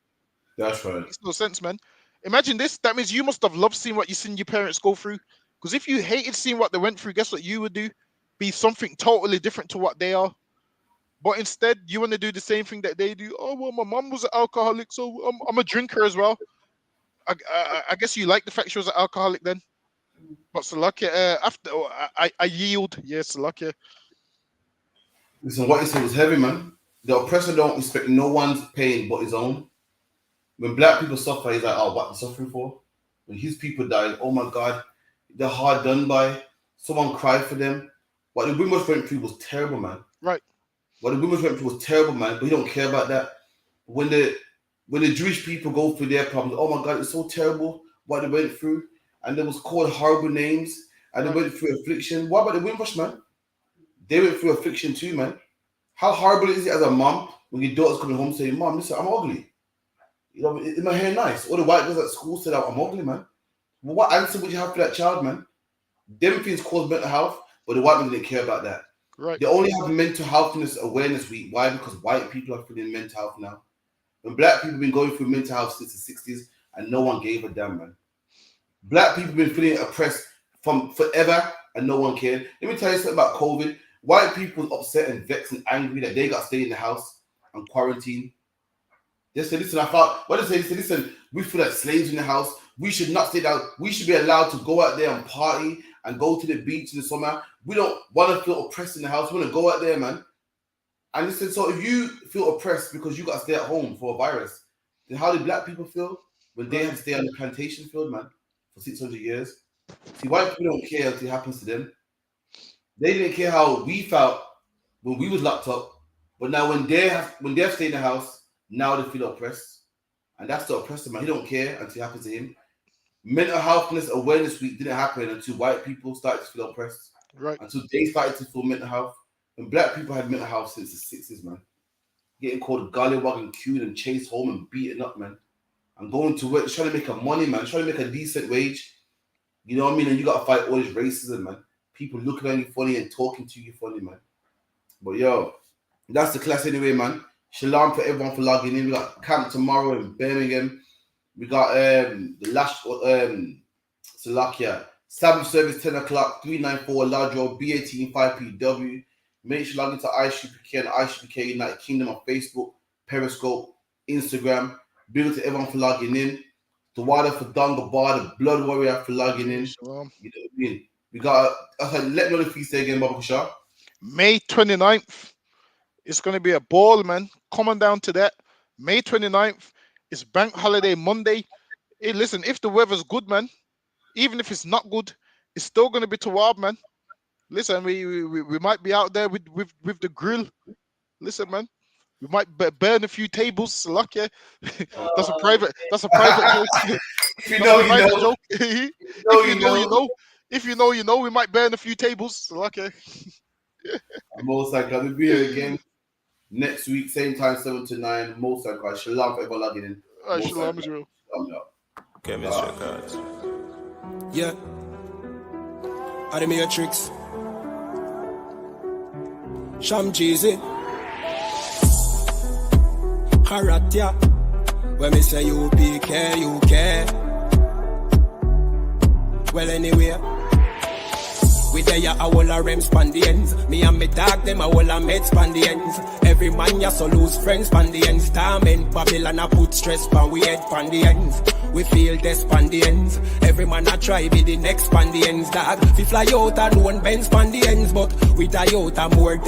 That's right. Makes no sense, man. Imagine this. That means you must have loved seeing what you seen your parents go through. Because if you hated seeing what they went through, guess what you would do? Be something totally different to what they are. But instead, you want to do the same thing that they do. Oh, well, my mom was an alcoholic, so I'm a drinker as well. I guess you like the fact she was an alcoholic then. But Salakia, I yield. Yes, Salakia. Listen, what he said was heavy, man. The oppressor don't respect no one's pain but his own. When black people suffer, he's like, oh, what they're suffering for? When his people died, oh my God, they're hard done by. Someone cried for them. What the women went through was terrible, man. Right. What the women went through was terrible, man. But he don't care about that. When the Jewish people go through their problems, oh my God, it's so terrible what they went through. And they was called horrible names. And they went through affliction. What about the Wimbush, man? They went through affliction too, man. How horrible is it as a mom when your daughter's coming home saying, Mom, listen, I'm ugly. You know, is my hair nice? All the white girls at school said, I'm ugly, man. Well, what answer would you have for that child, man? Them things cause mental health, but the white men didn't care about that. Right. They only have mental healthness awareness week. Why? Because white people are feeling mental health now. When black people have been going through mental health since the 60s and no one gave a damn, man. Black people have been feeling oppressed from forever and no one cared. Let me tell you something about COVID. White people were upset and vexed and angry that they got to stay in the house and quarantine. They said, listen, listen, we feel like slaves in the house. We should not stay down. We should be allowed to go out there and party and go to the beach in the summer. We don't want to feel oppressed in the house. We want to go out there, man. And listen, so if you feel oppressed because you got to stay at home for a virus, then how did black people feel when they had to stay on the plantation field, man, for 600 years? See, white people don't care until it happens to them. They didn't care how we felt when we was locked up, but now when they've stayed in the house, now they feel oppressed, and that's the oppressor, man. He don't care until it happens to him. Mental healthness awareness week didn't happen until white people started to feel oppressed, right? Until they started to feel mental health. And black people had mental health since the 60s, man. Getting called gollywog and queued and chased home and beaten up, man. And going to work, trying to make a money, man, trying to make a decent wage. You know what I mean? And you got to fight all this racism, man. People looking at you funny and talking to you funny, man. But yo, that's the class anyway, man. Shalom for everyone for logging in. We got camp tomorrow in Birmingham. We got the last Salakia. Sabbath service 10 o'clock, 394 Large Road, B18 5PW. Make sure you log into ISUPK and ISUPK United Kingdom on Facebook, Periscope, Instagram. Big up to everyone for logging in. The water for Donga Bar, the Blood Warrior for logging in. Shalom. You know what I mean? We got, let me know the feast day again, Baba Kashar. May 29th. It's going to be a ball, man. Come on down to that. May 29th. It's bank holiday Monday. Hey, listen, if the weather's good, man, even if it's not good, it's still going to be tawab, man. Listen, we might be out there with the grill. Listen, man. We might burn a few tables. Lucky. That's a private joke. If you know, you know. Joke. You know. If you know, you know. We might burn a few tables. Lucky. Most likely, I'll be here again next week, same time, 7 to 9. Most likely, shalom, ever logging in. Shalom, Israel. Okay, Mr. Cards. Yeah. Are the Matrix? Sham Jeezy. Haratia. When me say UPK, UK. Well, anyway. We there a whole a rem span the ends. Me and me dog them a whole a med span the ends. Every man ya so lose friends span the ends. Torment Babylon a put stress pan we head pan the ends. We feel this span the ends. Every man a try be the next span the ends. Dog, we fly out and one bend span the ends, but we die out and more.